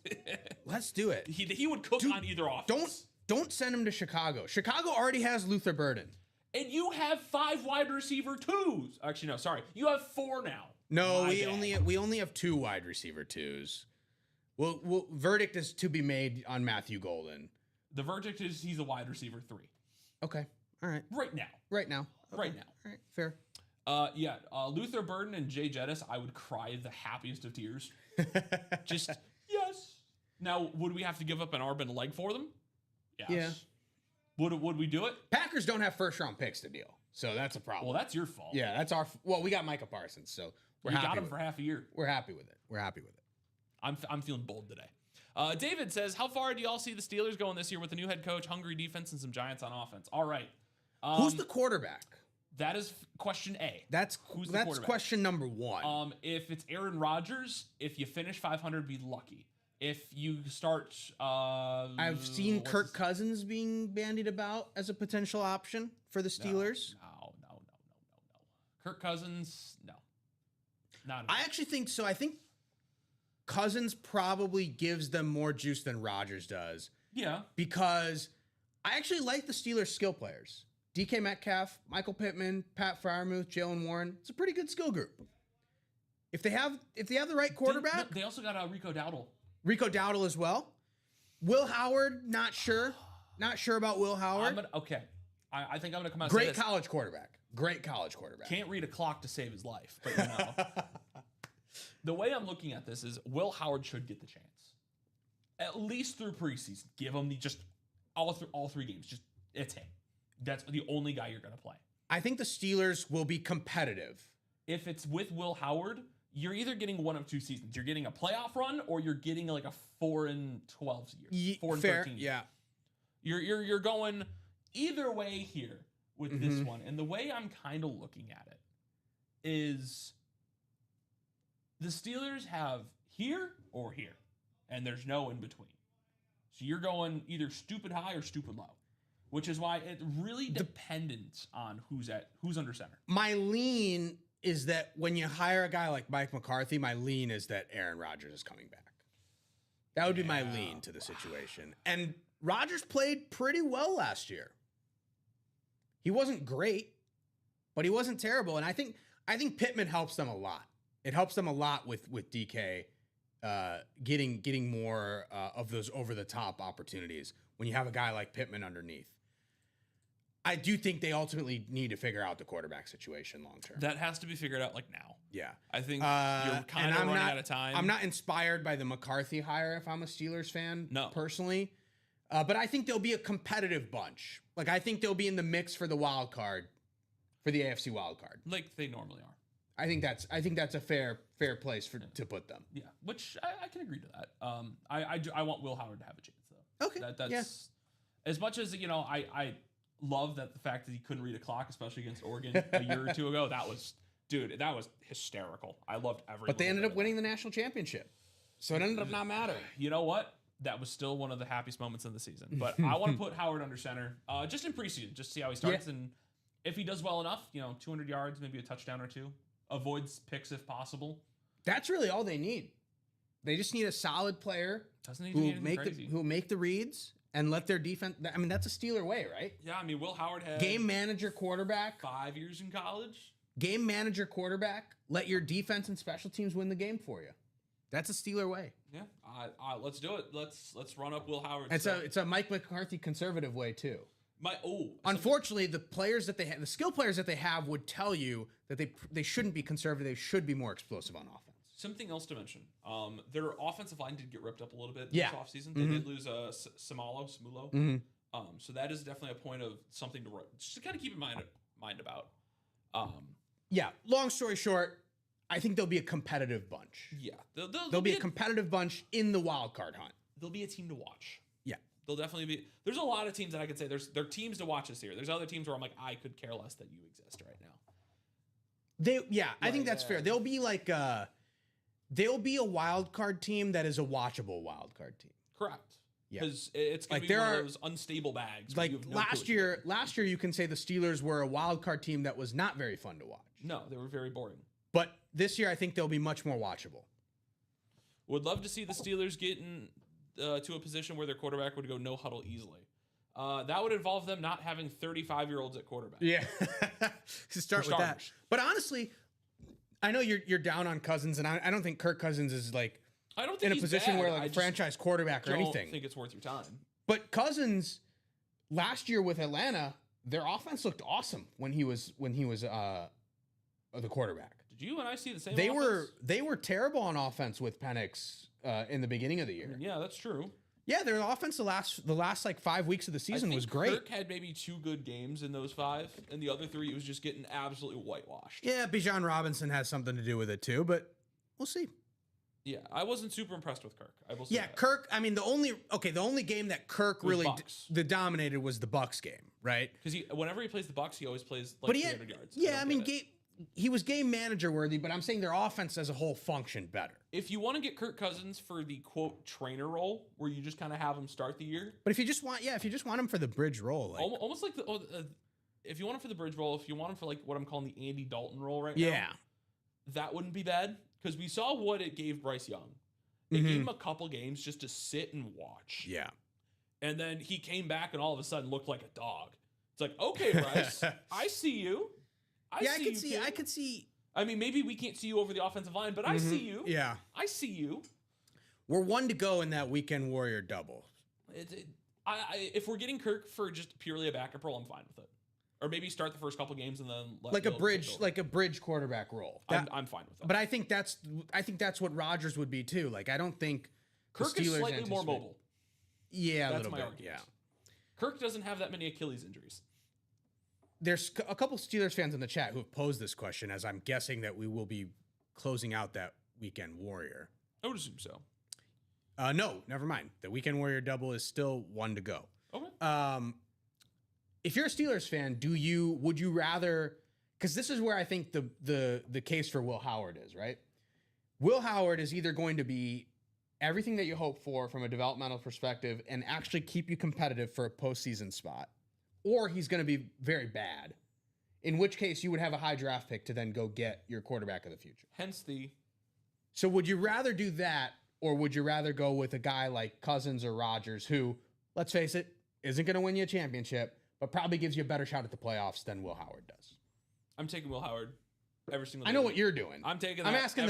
Let's do it. he would cook Dude, on either offense. Don't send him to Chicago. Chicago already has Luther Burden. And you have 5 wide receiver 2s. Actually, no, sorry. You have 4 now. No, My we bad. only have 2 wide receiver 2s. Well, verdict is to be made on Matthew Golden. The verdict is he's a wide receiver 3. Okay. All right. Right now. Right now. Okay. Right now. All right. Fair. Luther Burden and Jay Jettis, I would cry the happiest of tears. Just, yes. Now, would we have to give up an arm and a leg for them? Yes. Yeah. Would we do it? Packers don't have first-round picks to deal, so that's a problem. Well, that's your fault. Yeah, that's our. Well, we got Micah Parsons, so we got him for half a year. We're happy with it. I'm feeling bold today. David says, how far do y'all see the Steelers going this year with a new head coach, hungry defense, and some giants on offense? All right. Who's the quarterback? That is question A. That's question number 1. If it's Aaron Rodgers, if you finish 500, be lucky. If you start, I've seen Kirk Cousins being bandied about as a potential option for the Steelers. No. Kirk Cousins, no. Not. I actually think so. I think Cousins probably gives them more juice than Rodgers does. Yeah. Because I actually like the Steelers' skill players. DK Metcalf, Michael Pittman, Pat Freiermuth, Jalen Warren. It's a pretty good skill group. If they have the right quarterback. They also got Rico Dowdle. Rico Dowdle as well. Will Howard, not sure. Not sure about Will Howard. I think I'm going to come out and Great say this. college quarterback. Can't read a clock to save his life, but the way I'm looking at this is Will Howard should get the chance. At least through preseason. Give him just all 3 games. Just it's him. That's the only guy you're going to play. I think the Steelers will be competitive. If it's with Will Howard, you're either getting one of 2 seasons. You're getting a playoff run, or you're getting like a 4-12 year, 4-13. Yeah, you're going either way here with this one. And the way I'm kind of looking at it is the Steelers have here or here, and there's no in between. So you're going either stupid high or stupid low, which is why it really dependent on who's under center. My lean is that when you hire a guy like Mike McCarthy, my lean is that Aaron Rodgers is coming back. That would be my lean to the situation. And Rodgers played pretty well last year. He wasn't great, but he wasn't terrible. And I think Pittman helps them a lot. It helps them a lot with DK getting more of those over-the-top opportunities when you have a guy like Pittman underneath. I do think they ultimately need to figure out the quarterback situation long term. That has to be figured out like now. Yeah. I think you're kind of running out of time. I'm not inspired by the McCarthy hire if I'm a Steelers fan, personally. But I think they'll be a competitive bunch. Like, I think they'll be in the mix for the wild card, for the AFC wild card. Like they normally are. I think that's a fair place to put them. Yeah, which I can agree to that. I want Will Howard to have a chance, though. Okay. That's as much as, I love that the fact that he couldn't read a clock, especially against Oregon a year or 2 ago. That was hysterical. I loved every. But they ended up winning the national championship, so it ended up not mattering. You know what? That was still one of the happiest moments of the season. But I want to put Howard under center, just in preseason, just to see how he starts, and if he does well enough, 200 yards, maybe a touchdown or 2, avoids picks if possible. That's really all they need. They just need a solid player who make the reads. And let their defense. I mean, that's a Steeler way, right? Yeah, I mean, Will Howard had game manager quarterback. 5 years in college. Game manager quarterback. Let your defense and special teams win the game for you. That's a Steeler way. Yeah, let's do it. Let's run up Will Howard. It's a Mike McCarthy conservative way too. Unfortunately, the players that they have, the skill players that they have, would tell you that they shouldn't be conservative. They should be more explosive on offense. Something else to mention. Their offensive line did get ripped up a little bit this offseason. They did lose Smulo. So that is definitely a point of something to kind of keep in mind about. Long story short, I think they'll be a competitive bunch. Yeah. They'll be a competitive bunch in the wild card hunt. They'll be a team to watch. Yeah. They'll definitely be. There's a lot of teams that I could say they're teams to watch this year. There's other teams where I'm like, I could care less that you exist right now. I think that's fair. They'll be like they'll be a wild card team that is a watchable wild card team. Correct. Because it's going to be one of those unstable bags. Like last year you can say the Steelers were a wild card team that was not very fun to watch. No, they were very boring. But this year I think they'll be much more watchable. Would love to see the Steelers getting to a position where their quarterback would go no huddle easily. That would involve them not having 35-year-olds at quarterback. Yeah. Start with that. But honestly, I know you're down on Cousins, and I don't think Kirk Cousins is like I don't think in a he's position bad. where like I a just franchise quarterback or don't anything. think it's worth your time. But Cousins last year with Atlanta, their offense looked awesome when he was the quarterback. Did you and I see the same? They were terrible on offense with Penix in the beginning of the year. Yeah, that's true. Yeah, their offense the last like 5 weeks of the season was great. Kirk had maybe 2 good games in those 5, and the other 3 it was just getting absolutely whitewashed. Yeah, Bijan Robinson has something to do with it too, but we'll see. Yeah, I wasn't super impressed with Kirk. I will say that. Kirk. I mean, the only game that Kirk really dominated was the Bucs game, right? Because whenever he plays the Bucs, he always plays like But he 300 yards. Yeah, I mean, he was game manager worthy, but I'm saying their offense as a whole functioned better. If you want to get Kirk Cousins for the quote trainer role, where you just kind of have him start the year, but if you just want him for the bridge role, like, almost like if you want him for the bridge role, if you want him for like what I'm calling the Andy Dalton role right now, that wouldn't be bad because we saw what it gave Bryce Young. It gave him a couple games just to sit and watch. Yeah, and then he came back and all of a sudden looked like a dog. It's like, okay, Bryce, I see you. I could see. I mean, maybe we can't see you over the offensive line, but I see you. Yeah. I see you. We're 1 to go in that weekend warrior double. If we're getting Kirk for just purely a backup role, I'm fine with it. Or maybe start the first couple games and then like a bridge quarterback role. I'm fine with that. But I think that's what Rodgers would be too. Like I don't think Kirk is slightly more mobile. Yeah, that's my bit, argument. yeah. Kirk doesn't have that many Achilles injuries. There's a couple Steelers fans in the chat who have posed this question, as I'm guessing that we will be closing out that weekend warrior. I would assume so. No, never mind. The weekend warrior double is still 1 to go. Okay. If you're a Steelers fan, would you rather? Because this is where I think the case for Will Howard is, right? Will Howard is either going to be everything that you hope for from a developmental perspective and actually keep you competitive for a postseason spot, or he's going to be very bad, in which case you would have a high draft pick to then go get your quarterback of the future. So would you rather do that, or would you rather go with a guy like Cousins or Rodgers, who, let's face it, isn't going to win you a championship, but probably gives you a better shot at the playoffs than Will Howard does? I'm taking Will Howard every single day. I know what you're doing. I'm taking. I'm asking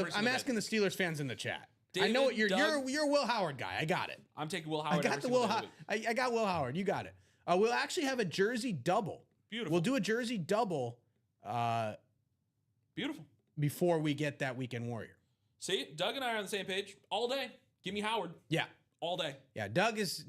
the Steelers fans in the chat. David, I know what you're a Will Howard guy. I got it. I'm taking Will Howard. I got Will Howard. You got it. We'll actually have a jersey double. Beautiful. We'll do a jersey double. Beautiful. Before we get that weekend warrior. See, Doug and I are on the same page all day. Give me Howard. Yeah. All day. Yeah. Doug is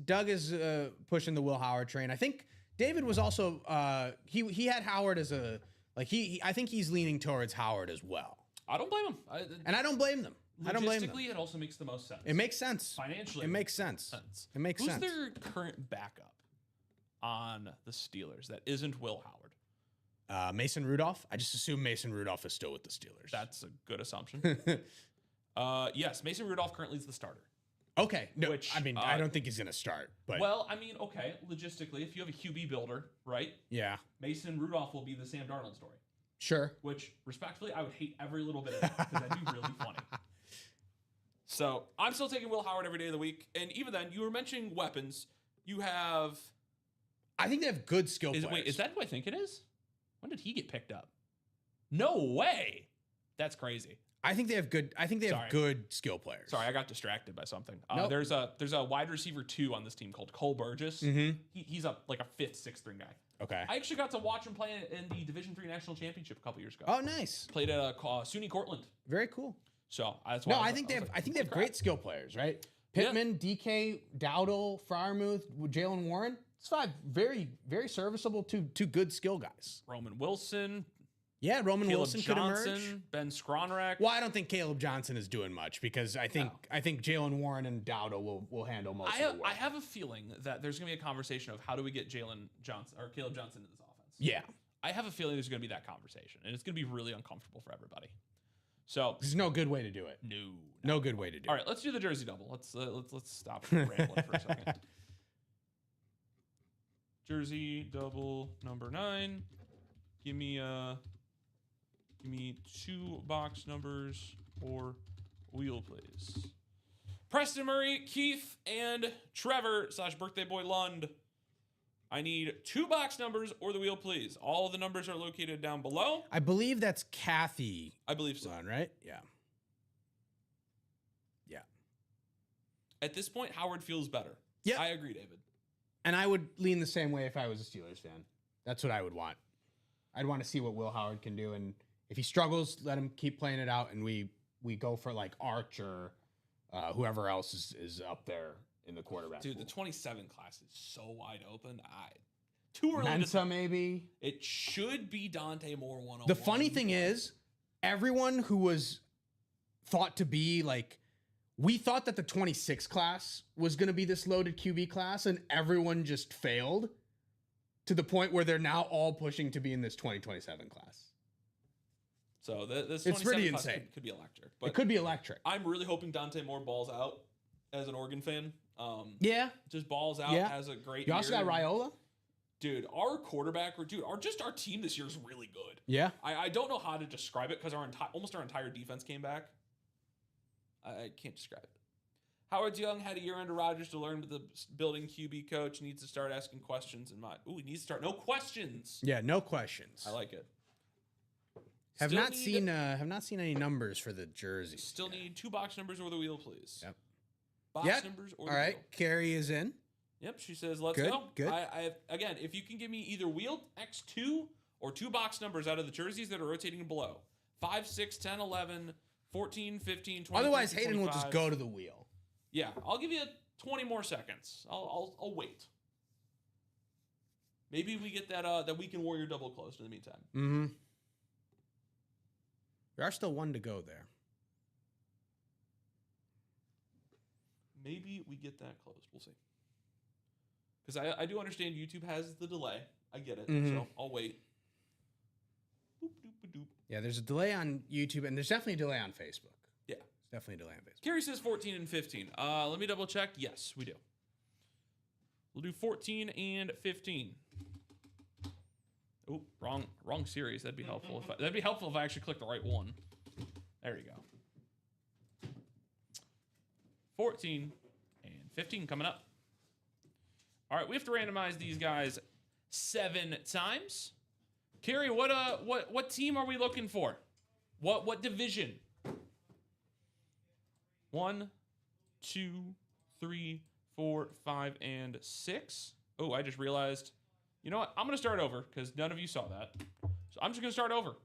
pushing the Will Howard train. I think David was also he had Howard as a I think he's leaning towards Howard as well. I don't blame him. I don't blame them. Logistically, it also makes the most sense. It makes sense. Financially, it makes sense. It makes sense. Who's their current backup on the Steelers that isn't Will Howard? Mason Rudolph. I just assume Mason Rudolph is still with the Steelers. That's a good assumption. Yes, Mason Rudolph currently is the starter. Okay. No, I don't think he's going to start. But well, I mean, okay, logistically, if you have a QB builder, right? Yeah. Mason Rudolph will be the Sam Darnold story. Sure. Which, respectfully, I would hate every little bit of it because that'd be really funny. So I'm still taking Will Howard every day of the week. And even then, you were mentioning weapons. You have... I think they have good skill players. Wait, is that who I think it is? When did he get picked up? No way. That's crazy. I think they have good skill players. Sorry, I got distracted by something. Nope. There's a wide receiver 2 on this team called Cole Burgess. Mm-hmm. He's a 5th, 6th string guy. Okay. I actually got to watch him play in the Division III National Championship a couple years ago. Oh, nice. Played at SUNY Cortland. very cool. So that's why. No, I think they have great skill players, right? Pittman, DK, Dowdle, Freiermuth, Jalen Warren. It's 5 very, very serviceable two good skill guys. Roman Wilson. Yeah, Roman Wilson could emerge. Ben Skronrak. Well, I don't think Caleb Johnson is doing much because I think Jalen Warren and Dowdle will handle most of the work. I have a feeling that there's going to be a conversation of how do we get Jalen Johnson or Caleb Johnson into this offense. Yeah. I have a feeling there's going to be that conversation, and it's going to be really uncomfortable for everybody. So there's no good way to do it. No good way to do it. All right, let's do the jersey double. Let's stop rambling for a second. Jersey double number 9. Give me 2 box numbers or wheel, please. Preston Murray, Keith, and Trevor / birthday boy Lund. I need 2 box numbers or the wheel, please. All of the numbers are located down below. I believe that's Kathy. I believe so. Lund, right? Yeah. Yeah. At this point, Howard feels better. Yeah. I agree, David. And I would lean the same way if I was a Steelers fan. That's what I would want. I'd want to see what Will Howard can do. And if he struggles, let him keep playing it out. And we go for like Arch or whoever else is up there in the quarterback. Dude, pool. the 27 class is so wide open. Too early Mensa, maybe. It should be Dante Moore 101. The funny thing is, everyone who was thought to be like, we thought that the 26 class was going to be this loaded QB class, and everyone just failed to the point where they're now all pushing to be in this 2027 class. So this It's 27 pretty class insane. could be electric. But It could be electric. I'm really hoping Dante Moore balls out as an Oregon fan. Yeah. Just balls out, Yeah. has a great You also year. got Raiola. Dude, our quarterback, our team this year is really good. Yeah. I don't know how to describe it because almost our entire defense came back. I can't describe it. Howard's young, had a year under Rodgers to learn, but the building QB coach needs to start asking questions. He needs to start no questions. Yeah, no questions. I like it. Have not seen any numbers for the jersey. Still need 2 box numbers or the wheel, please. Yep. Box numbers or All the right, wheel. Carrie is in. Yep, she says, let's Good, go. good. Again, if you can give me either wheel X2 or 2 box numbers out of the jerseys that are rotating below. 5, 6, 10, 11, 14, 15, 20. Otherwise, Hayden will just go to the wheel. Yeah, I'll give you 20 more seconds. I'll wait. Maybe we get that Weekend Warrior double closed in the meantime. Mm-hmm. There are still 1 to go there. Maybe we get that closed. We'll see. Because I do understand YouTube has the delay. I get it. Mhm. So I'll wait. Boop, doop, doop. Yeah, there's a delay on YouTube, and there's definitely a delay on Facebook. Yeah. There's definitely a delay on Facebook. Carrie says 14 and 15. Let me double check. Yes, we do. We'll do 14 and 15. Oh, wrong series. That'd be helpful. That'd be helpful if I actually clicked the right one. There you go. 14 and 15 coming up. All right, we have to randomize these guys 7 times. Carrie, what team are we looking for? What division? 1, 2, 3, 4, 5, and 6. Oh, I just realized. You know what? I'm going to start over because none of you saw that. So I'm just going to start over.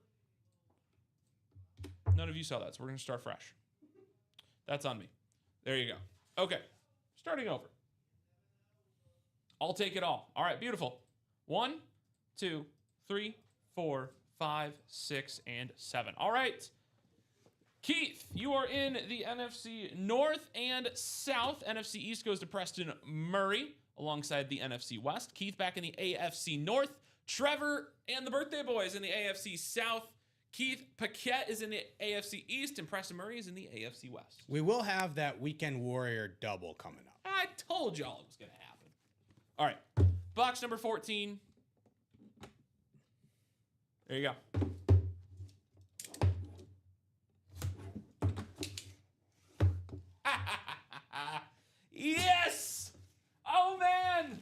None of you saw that, so we're going to start fresh. That's on me. There you go. Okay, starting over. I'll take it all. All right, beautiful. 1, 2, 3, 4, 5, 6, and 7. All right. Keith, you are in the NFC North and South. NFC East goes to Preston Murray alongside the NFC West. Keith back in the AFC North. Trevor and the birthday boys in the AFC South. Keith Paquette is in the AFC East, and Preston Murray is in the AFC West. We will have that Weekend Warrior double coming up. I told y'all it was going to happen. All right. Box number 14. There you go. Yes! Oh, man!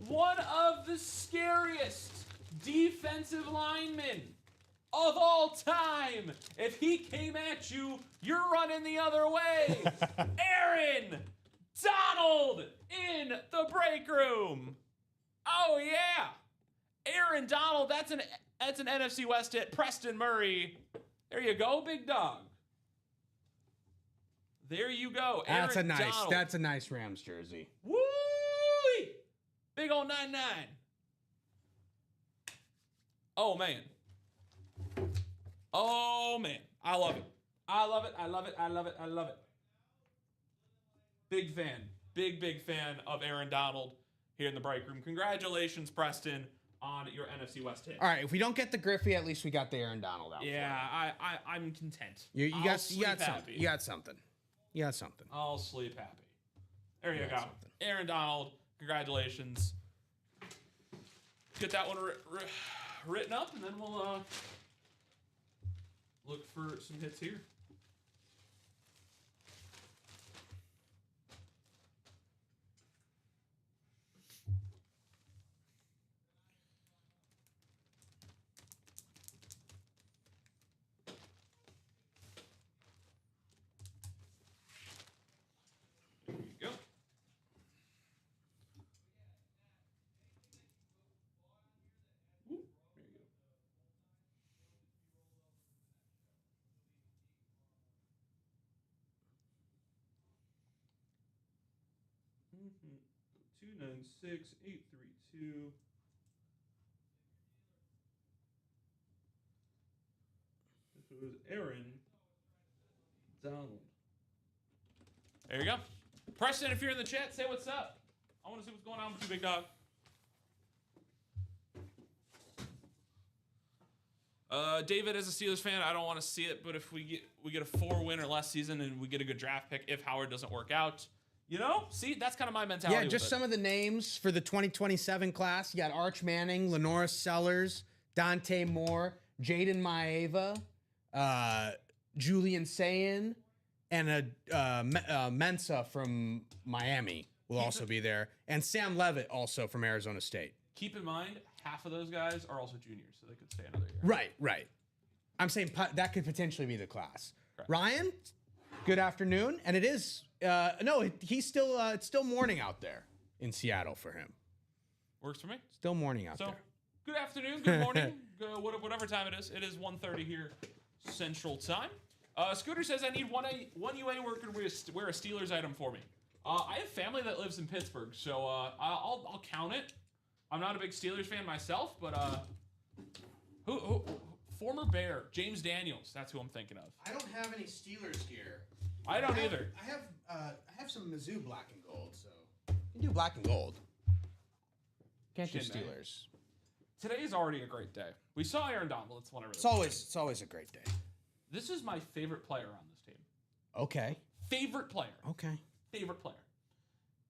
One of the scariest defensive linemen of all time. If he came at you, you're running the other way. Aaron Donald in the break room. Oh, yeah. Aaron Donald, that's an NFC West hit. Preston Murray. There you go, big dog. There you go. That's Aaron Donald. that's a nice Rams jersey. Woo! Big old 9-9. Oh, man. Oh, man. I love it. I love it. I love it. I love it. I love it. Big fan. Big fan of Aaron Donald here in the break room. Congratulations, Preston, on your NFC West hit. All right, if we don't get the Griffey, at least we got the Aaron Donald out. Yeah, I'm content. You I'll got sleep something. happy. You got something. You got something. I'll sleep happy. There you go. Something. Aaron Donald, congratulations. Get that one written up, and then we'll look for some hits here. 296-832. This was Aaron Donald. There you go. Preston, if you're in the chat, say what's up. I want to see what's going on with you, big dog. David, as a Steelers fan, I don't want to see it, but if we get a 4-win or less season and we get a good draft pick, if Howard doesn't work out, see, that's kind of my mentality. Yeah, just some of the names for the 2027 class. You got Arch Manning, Lenora Sellers, Dante Moore, Jaden Maeva, Julian Sayin, and Mensa from Miami will also be there, and Sam Levitt also from Arizona State. Keep in mind, half of those guys are also juniors, so they could stay another year. Right. I'm saying that could potentially be the class. Correct. Ryan, good afternoon, and it is he's still it's still morning out there in Seattle for him. Works for me. Still morning out there. Good afternoon, good morning, whatever time it is. It is 1:30 here Central Time. Scooter says, I need one UA worker to wear a Steelers item for me. I have family that lives in Pittsburgh, so I'll count it. I'm not a big Steelers fan myself, but who former Bear, James Daniels, that's who I'm thinking of. I don't have any Steelers gear. I don't either. I have some Mizzou black and gold, so you can do black and gold. Can't do Steelers. Today is already a great day. We saw Aaron Donald. It's one I really It's always a great day. This is my favorite player on this team. Okay. Favorite player. Okay. Favorite player.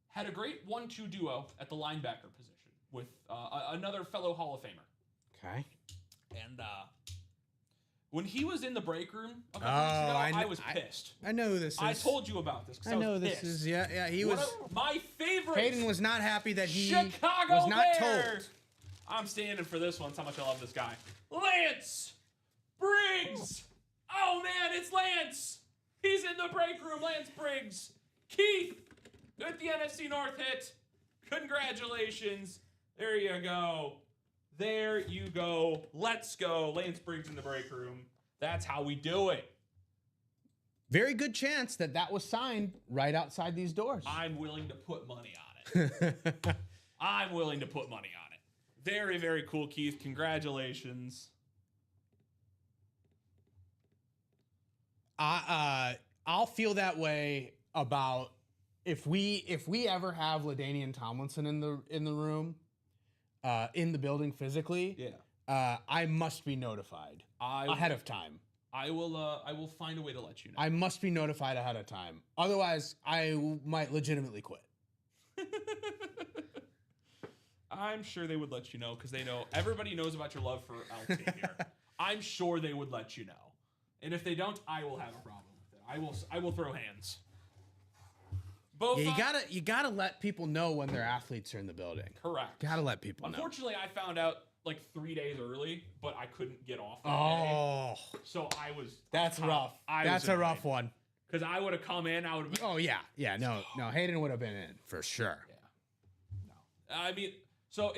Had a great 1-2 duo at the linebacker position with another fellow Hall of Famer. Okay. And when he was in the break room a couple weeks ago, I was pissed. I know who this is. I told you about this. I know this is. Yeah. He was. My favorite. Peyton was not happy that he Chicago was not Bear. told. I'm standing for this one. That's how much I love this guy. Lance Briggs. Oh man, it's Lance. He's in the break room. Lance Briggs. Keith with the NFC North hit. Congratulations. There you go. There you go. Let's go. Lance Briggs in the break room. That's how we do it. Very good chance that was signed right outside these doors. I'm willing to put money on it. I'm willing to put money on it. Very, very cool, Keith. Congratulations. I'll feel that way about if we ever have LaDainian Tomlinson in the room, in the building physically. Yeah. I must be notified ahead of time. I will find a way to let you know. I must be notified ahead of time. Otherwise, I might legitimately quit. I'm sure they would let you know because they know everybody knows about your love for LT here. I'm sure they would let you know. And if they don't, I will have a problem with it. I will throw hands. Both you gotta let people know when their athletes are in the building. Correct. Gotta let people know. Unfortunately, I found out like 3 days early, but I couldn't get off that day. So I was. That's rough. That's a rough one. Because I would have come in, I would have been. Oh yeah. No. Hayden would have been in for sure. Yeah. No. I mean, so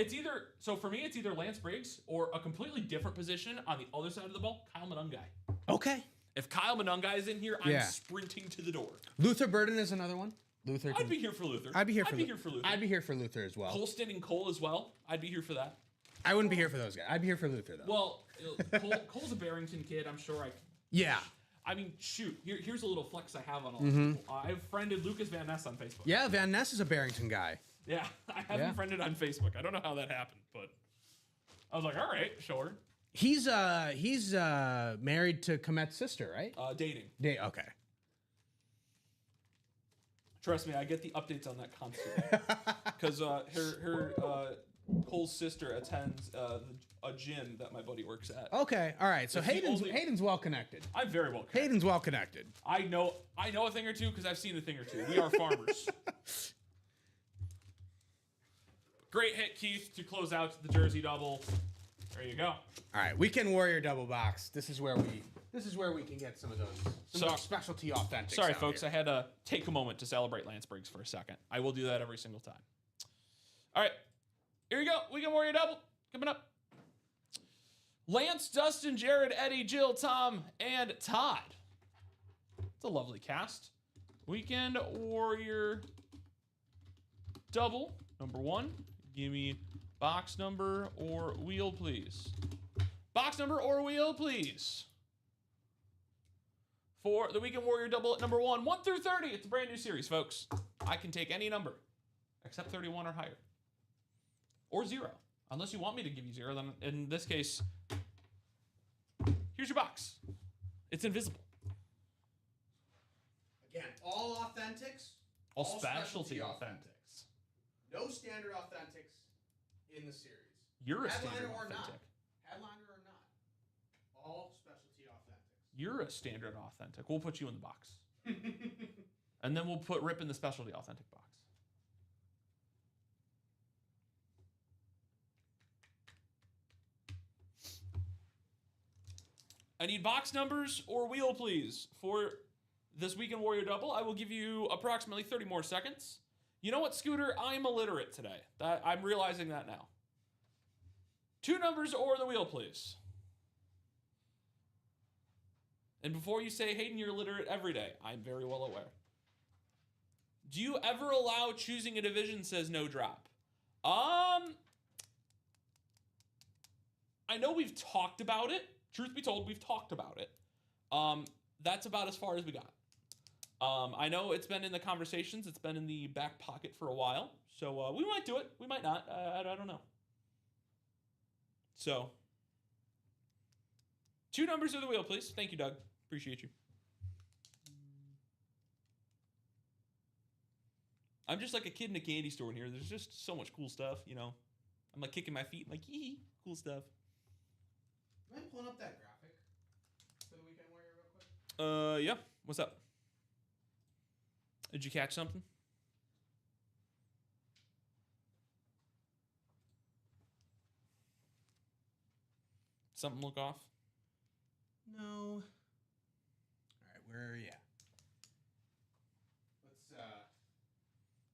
for me, it's either Lance Briggs or a completely different position on the other side of the ball, Kyle Monungai. Okay. If Kyle Monungai is in here, I'm sprinting to the door. Luther Burden is another one. I'd be here for Luther. I'd be here for Luther. I'd be here for Luther as well. Colston and Cole as well. I'd be here for that. I wouldn't be here for those guys. I'd be here for Luther though. Well, Cole's a Barrington kid. I'm sure I could. Yeah. I mean, shoot. Here's a little flex I have on all these people. I've friended Lucas Van Ness on Facebook. Yeah, Van Ness is a Barrington guy. Yeah, I have him friended on Facebook. I don't know how that happened, but I was like, all right, sure. He's married to Komet's sister, right? Dating. Okay. Trust me, I get the updates on that constantly. Because her Cole's sister attends a gym that my buddy works at. Okay, all right. So Hayden's well connected. I'm very well connected. Hayden's well connected. I know a thing or two because I've seen a thing or two. We are farmers. Great hit, Keith, to close out the jersey double. There you go. All right, Weekend Warrior double box. This is where we can get some of those specialty authentics. Sorry, folks. I had to take a moment to celebrate Lance Briggs for a second. I will do that every single time. All right, here you go. Weekend Warrior double coming up. Lance, Dustin, Jared, Eddie, Jill, Tom, and Todd. It's a lovely cast. Weekend Warrior double, number 1. Give me box number or wheel, please. Box number or wheel, please. For the Weekend Warrior double at number 1, 1 through 30. It's a brand new series, folks. I can take any number except 31 or higher. Or 0. Unless you want me to give you 0, then in this case, here's your box. It's invisible. Again, all authentics. All specialty authentics. No standard authentics in the series. You're a Headliner standard or authentic. not. Headliner or not. All specialty authentics. You're a standard authentic. We'll put you in the box. And then we'll put Rip in the specialty authentic box. I need box numbers or wheel, please. For this Weekend Warrior double, I will give you approximately 30 more seconds. You know what, Scooter? I'm illiterate today. I'm realizing that now. 2 numbers or the wheel, please. And before you say, Hayden, you're illiterate every day, I'm very well aware. Do you ever allow choosing a division says no drop? I know we've talked about it. Truth be told, we've talked about it. That's about as far as we got. I know it's been in the conversations. It's been in the back pocket for a while. So we might do it. We might not. I don't know. So 2 numbers of the wheel, please. Thank you, Doug. Appreciate you. I'm just like a kid in a candy store in here. There's just so much cool stuff, you know. I'm like kicking my feet. I'm like, yee, cool stuff. Do you mind pulling up that graphic for the Weekend Warrior real quick? Yeah. What's up? Did you catch something? Something look off? No. All right, where are you at?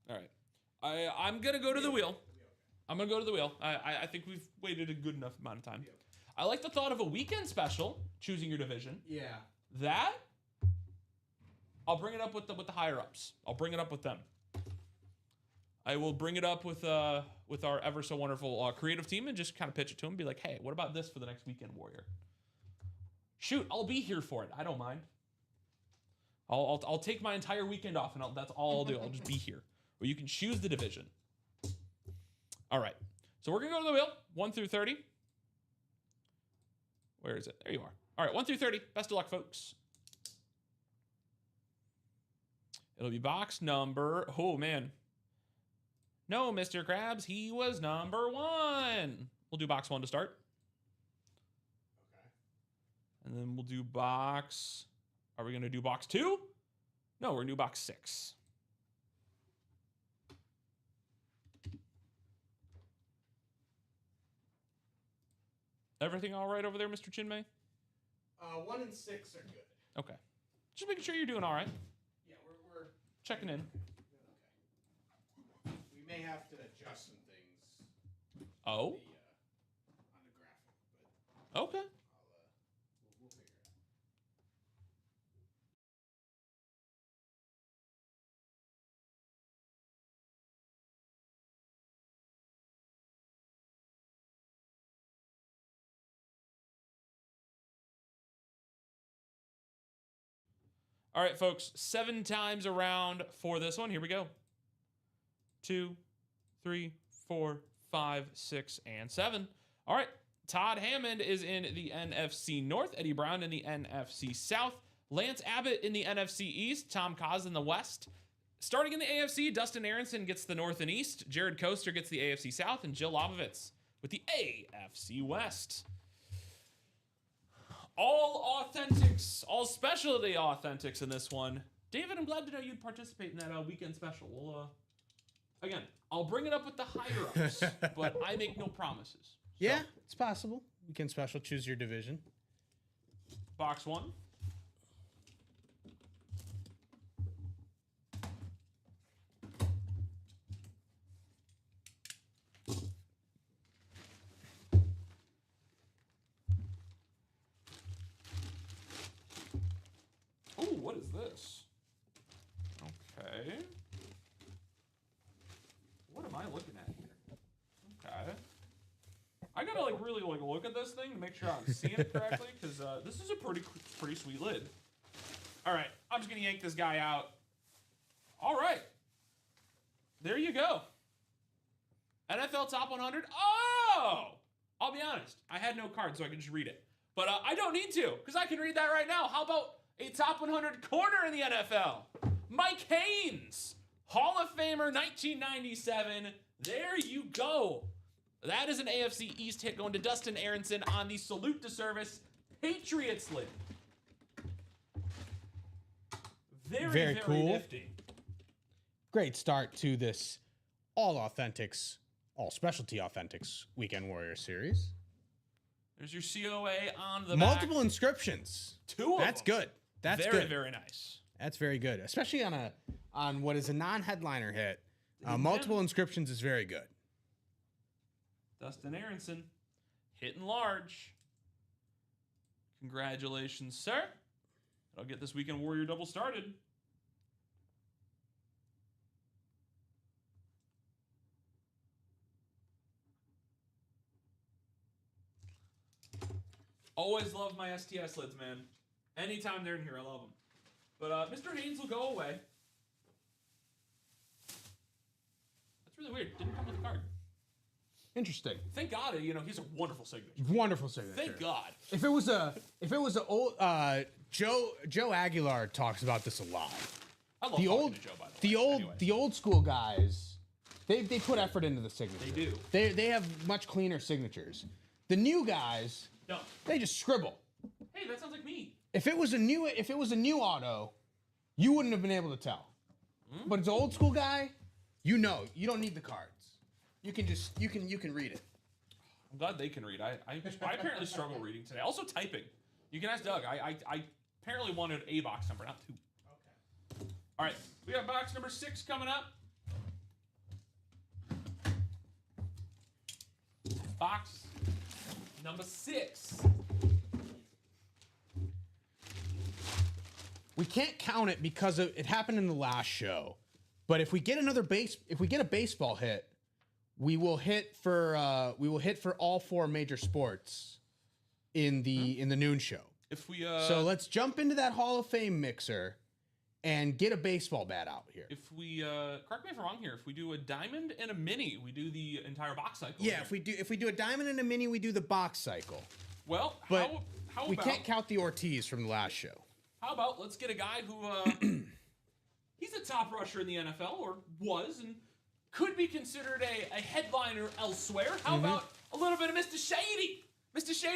All right. I'm going to go to the wheel. I'm going to go to the wheel. I think we've waited a good enough amount of time. I like the thought of a weekend special, choosing your division. Yeah. That, I'll bring it up with the higher ups. I'll bring it up with them. I will bring it up with our ever so wonderful creative team and just kind of pitch it to them. Be like, hey, what about this for the next Weekend Warrior? Shoot, I'll be here for it. I don't mind. I'll take my entire weekend off and that's all I'll do. I'll just be here. Or you can choose the division. All right. So we're gonna go to the wheel, 1 through 30. Where is it? There you are. All right, 1 through 30. Best of luck, folks. It'll be box number. Oh, man. No, Mr. Krabs. He was number 1. We'll do box 1 to start. Okay. And then we'll do box. Are we going to do box 2? No, we're going to do box 6. Everything all right over there, Mr. Chinmay? 1 and 6 are good. Okay. Just making sure you're doing all right. Yeah, we're Checking in. Okay. We may have to adjust some things. Oh? On the graphic, but Okay. we'll figure it out. All right, folks, 7 times around for this one. Here we go. 2, 3, 4, 5, 6, and 7. All right, Todd Hammond is in the NFC North, Eddie Brown in the NFC South, Lance Abbott in the NFC East, Tom Kaz in the West. Starting in the AFC, Dustin Aronson gets the North and East, Jared Coaster gets the AFC South, and Jill Lobovitz with the AFC West. All authentics, all specialty authentics in this one. David, I'm glad to know you'd participate in that weekend special. We'll, again, I'll bring it up with the higher-ups, but I make no promises. So, Yeah, it's possible. Weekend special, choose your division. box 1. Ooh, what is this? Okay. I gotta like really like look at this thing to make sure I'm seeing it correctly, because this is a pretty sweet lid. All right, I'm just gonna yank this guy out. All right, there you go. NFL Top 100. Oh, I'll be honest, I had no card, so I can just read it. But I don't need to, because I can read that right now. How about a Top 100 corner in the NFL? Mike Haynes, Hall of Famer, 1997. There you go. That is an AFC East hit going to Dustin Aronson on the Salute to Service Patriots lid. Very cool. nifty. Great start to this all specialty authentics Weekend Warrior series. There's your COA on the Multiple back. inscriptions. 2 of That's them. good. That's very, good. very nice. That's very good, especially on what is a non-headliner hit. Multiple inscriptions is very good. Dustin Aronson, hitting large. Congratulations, sir. I'll get this Weekend Warrior double started. Always love my STS lids, man. Anytime they're in here, I love them. But Mr. Haynes will go away. That's really weird. Didn't come with a card. Interesting. Thank God, he's a wonderful signature. Wonderful signature. Thank God. If it was a old Joe Aguilar talks about this a lot. I love talking to Joe, by the way. The old school guys, they put effort into the signature. They do. They have much cleaner signatures. The new guys, No. they just scribble. Hey, that sounds like me. If it was a new auto, you wouldn't have been able to tell. But it's an old school guy, you don't need the cards. You can read it. I'm glad they can read. I apparently struggle reading today. Also typing. You can ask Doug. I apparently wanted a box number, not 2. Okay. All right, we got box number 6 coming up. Box number 6. We can't count it because it happened in the last show. But if we get a baseball hit, we will hit for all 4 major sports in the noon show. If we so let's jump into that Hall of Fame mixer and get a baseball bat out here. If we correct me if I'm wrong here, if we do a diamond and a mini, we do the entire box cycle. Yeah, if we do a diamond and a mini, we do the box cycle. Well, But how we about, can't count the Ortiz from the last show. How about let's get a guy who he's a top rusher in the NFL, or was, and could be considered a headliner elsewhere. How about a little bit of Mr. Shady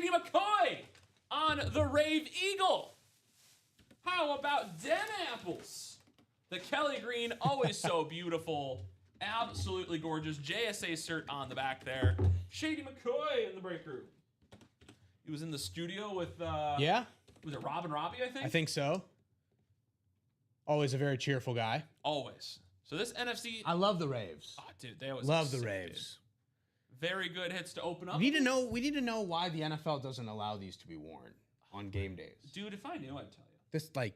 McCoy on the Rave Eagle? How about Den Apples? The Kelly Green, always so beautiful. Absolutely gorgeous. JSA cert on the back there. Shady McCoy in the break room. He was in the studio with Yeah? was it Rob and Robbie, I think? I think so. Always a very cheerful guy. Always. So this NFC... I love the raves. Oh, dude, they always Love the sick, raves. dude. Very good hits to open up. We need to know why the NFL doesn't allow these to be worn on game days. Dude, if I knew, I'd tell you.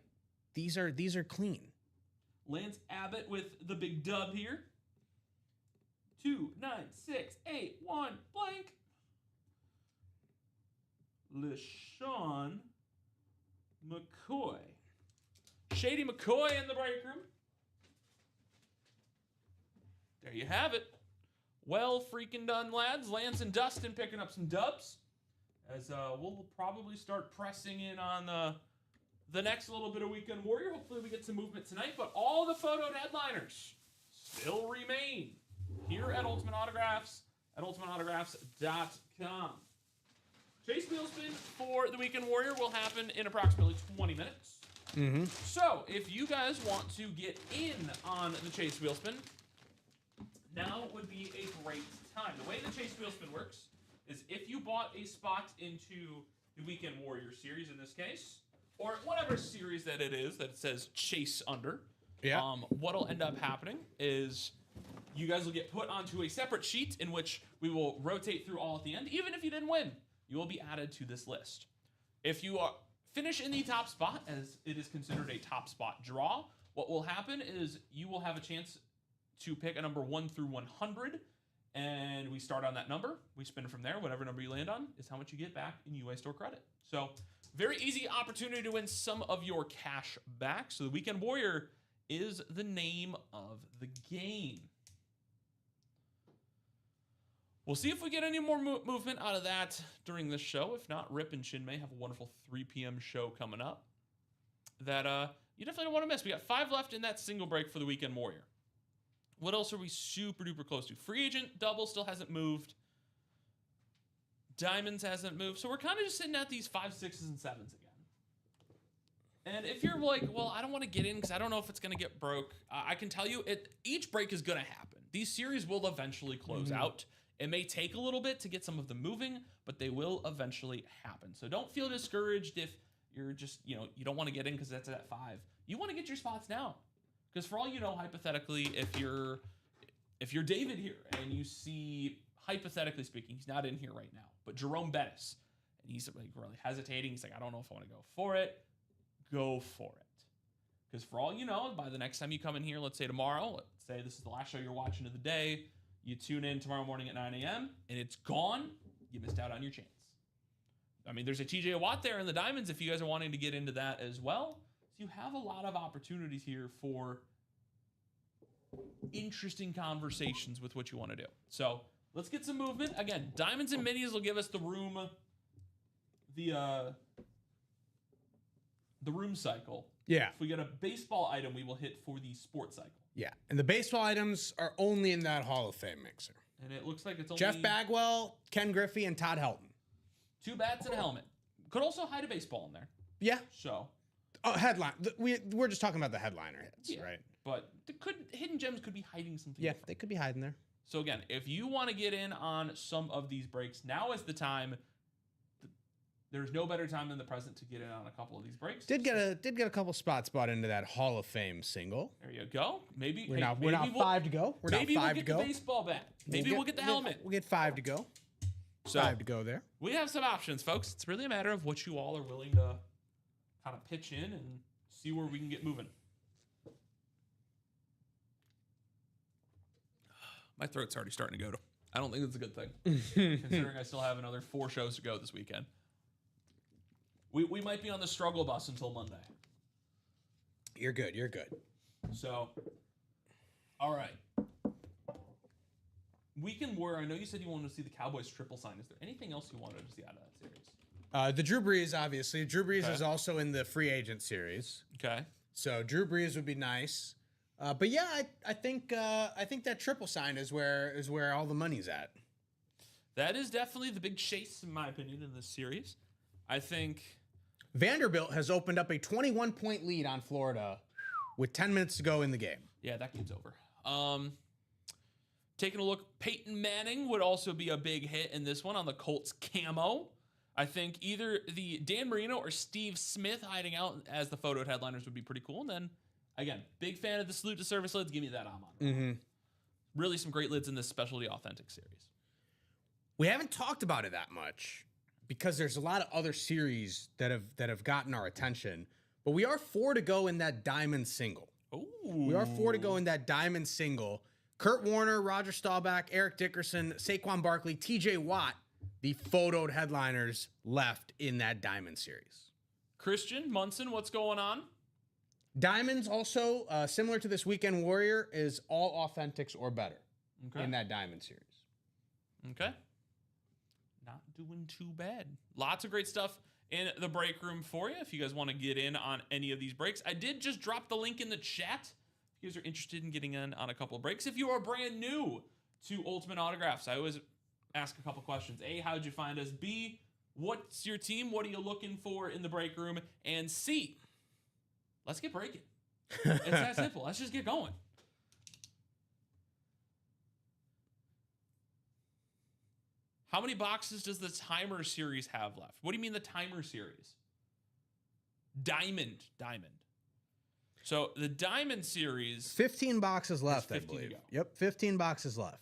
These are clean. Lance Abbott with the big dub here. 2, 9, 6, 8, 1, blank. LeSean McCoy. Shady McCoy in the break room. There you have it. Well freaking done, lads. Lance and Dustin picking up some dubs. As we'll probably start pressing in on the next little bit of Weekend Warrior. Hopefully we get some movement tonight. But all the photoed headliners still remain here at Ultimate Autographs at ultimateautographs.com. Chase Wheelspin for the Weekend Warrior will happen in approximately 20 minutes. So, if you guys want to get in on the Chase Wheelspin, now would be a great time. The way the Chase Wheelspin works is if you bought a spot into the Weekend Warrior series in this case, or whatever series that it is that it says Chase under, what'll end up happening is you guys will get put onto a separate sheet in which we will rotate through all at the end. Even if you didn't win, you will be added to this list. If you finish in the top spot, as it is considered a top spot draw, what will happen is you will have a chance to pick a number 1 through 100, and we start on that number. We spin it from there. Whatever number you land on is how much you get back in UA Store credit. So very easy opportunity to win some of your cash back. So the Weekend Warrior is the name of the game. We'll see if we get any more movement out of that during this show. If not, Rip and Shin May have a wonderful 3 p.m. show coming up that you definitely don't want to miss. We got 5 left in that single break for the Weekend Warrior. What else are we super duper close to? Free agent double still hasn't moved. Diamonds hasn't moved. So we're kind of just sitting at these 5, 6s, and 7s again. And if you're like, well, I don't want to get in because I don't know if it's going to get broke, I can tell you each break is going to happen. These series will eventually close out. It may take a little bit to get some of them moving, but they will eventually happen. So don't feel discouraged if you're just, you don't want to get in because that's at 5. You want to get your spots now. Because for all you know, hypothetically, if you're David here and you see, hypothetically speaking, he's not in here right now, but Jerome Bettis, and he's like really hesitating. He's like, I don't know if I want to go for it. Go for it. Because for all you know, by the next time you come in here, let's say tomorrow, let's say this is the last show you're watching of the day, you tune in tomorrow morning at 9 a.m. and it's gone, you missed out on your chance. I mean, there's a TJ Watt there in the Diamonds if you guys are wanting to get into that as well. So you have a lot of opportunities here for interesting conversations with what you want to do. So let's get some movement. Again, Diamonds and Minis will give us the room cycle. Yeah. If we get a baseball item, we will hit for the sports cycle. Yeah. And the baseball items are only in that Hall of Fame mixer. And it looks like it's only Jeff Bagwell, Ken Griffey, and Todd Helton. 2 bats and a helmet. Could also hide a baseball in there. Yeah. So. Oh, headline. We're just talking about the headliner hits, right? But hidden gems could be hiding something. Yeah, different. they could be hiding there. So again, if you want to get in on some of these breaks, now is the time. There's no better time than the present to get in on a couple of these breaks. Did get a couple spots bought into that Hall of Fame single. There you go. Maybe we're not 5 to go. Maybe we'll get the baseball bat. Maybe we'll get the helmet. We'll get 5 to go. So 5 to go there. We have some options, folks. It's really a matter of what you all are willing to kind of pitch in and see where we can get moving. My throat's already starting to go. I don't think that's a good thing, considering I still have another 4 shows to go this weekend. We might be on the struggle bus until Monday. You're good. You're good. So, all right. Weekend Warrior, I know you said you wanted to see the Cowboys triple sign. Is there anything else you wanted to see out of that series? The Drew Brees, obviously. Drew Brees is also in the free agent series. Okay. So Drew Brees would be nice. But yeah, I think that triple sign is where all the money's at. That is definitely the big chase, in my opinion, in this series. I think Vanderbilt has opened up a 21-point lead on Florida with 10 minutes to go in the game. Yeah, that game's over. Taking a look, Peyton Manning would also be a big hit in this one on the Colts camo. I think either the Dan Marino or Steve Smith hiding out as the photo headliners would be pretty cool. And then, again, big fan of the Salute to Service lids. Give me that Amon. Mm-hmm. Really some great lids in this Specialty Authentic series. We haven't talked about it that much because there's a lot of other series that have gotten our attention. But we are 4 to go in that Diamond single. Ooh. We are 4 to go in that Diamond single. Kurt Warner, Roger Staubach, Eric Dickerson, Saquon Barkley, TJ Watt, the photoed headliners left in that Diamond series. Christian Munson, what's going on? Diamonds also, similar to this Weekend Warrior, is all authentics or better in that Diamond series. Okay. Not doing too bad. Lots of great stuff in the break room for you if you guys want to get in on any of these breaks. I did just drop the link in the chat if you guys are interested in getting in on a couple of breaks. If you are brand new to Ultimate Autographs, I always ask a couple questions. A, how'd you find us? B, what's your team? What are you looking for in the break room? And C, let's get breaking. It's that simple. Let's just get going. How many boxes does the Timer series have left? What do you mean the Timer series? Diamond. So the Diamond series. 15 boxes left, I believe. Yep, 15 boxes left.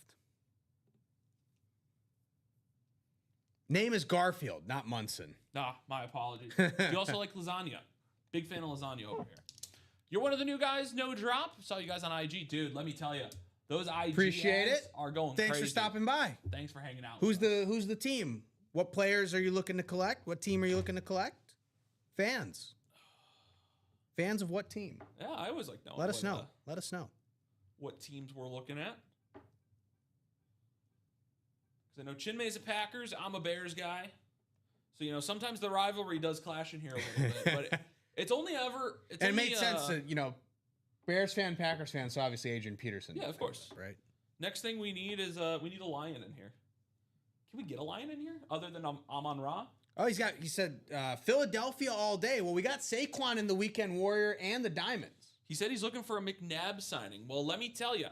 Name is Garfield, not Munson. My apologies. You also like lasagna. Big fan of lasagna over here. You're one of the new guys, no drop. Saw you guys on IG. Dude, let me tell you, Those IG Appreciate ads it. are going Thanks crazy. for stopping by. Thanks for hanging out. Who's the team? What players are you looking to collect? What team are you looking to collect? Fans. Fans of what team? Yeah, I always like knowing. Let us know. Let us know. What teams we're looking at. Because I know Chinmay's a Packers. I'm a Bears guy. So, sometimes the rivalry does clash in here a little bit. But it's only ever... It made sense to, Bears fan, Packers fan, so obviously Adrian Peterson. Yeah, of course. Right. Next thing we need is we need a Lion in here. Can we get a Lion in here other than Amon-Ra? Oh, he said Philadelphia all day. Well, we got Saquon in the Weekend Warrior and the Diamonds. He said he's looking for a McNabb signing. Well, let me tell you.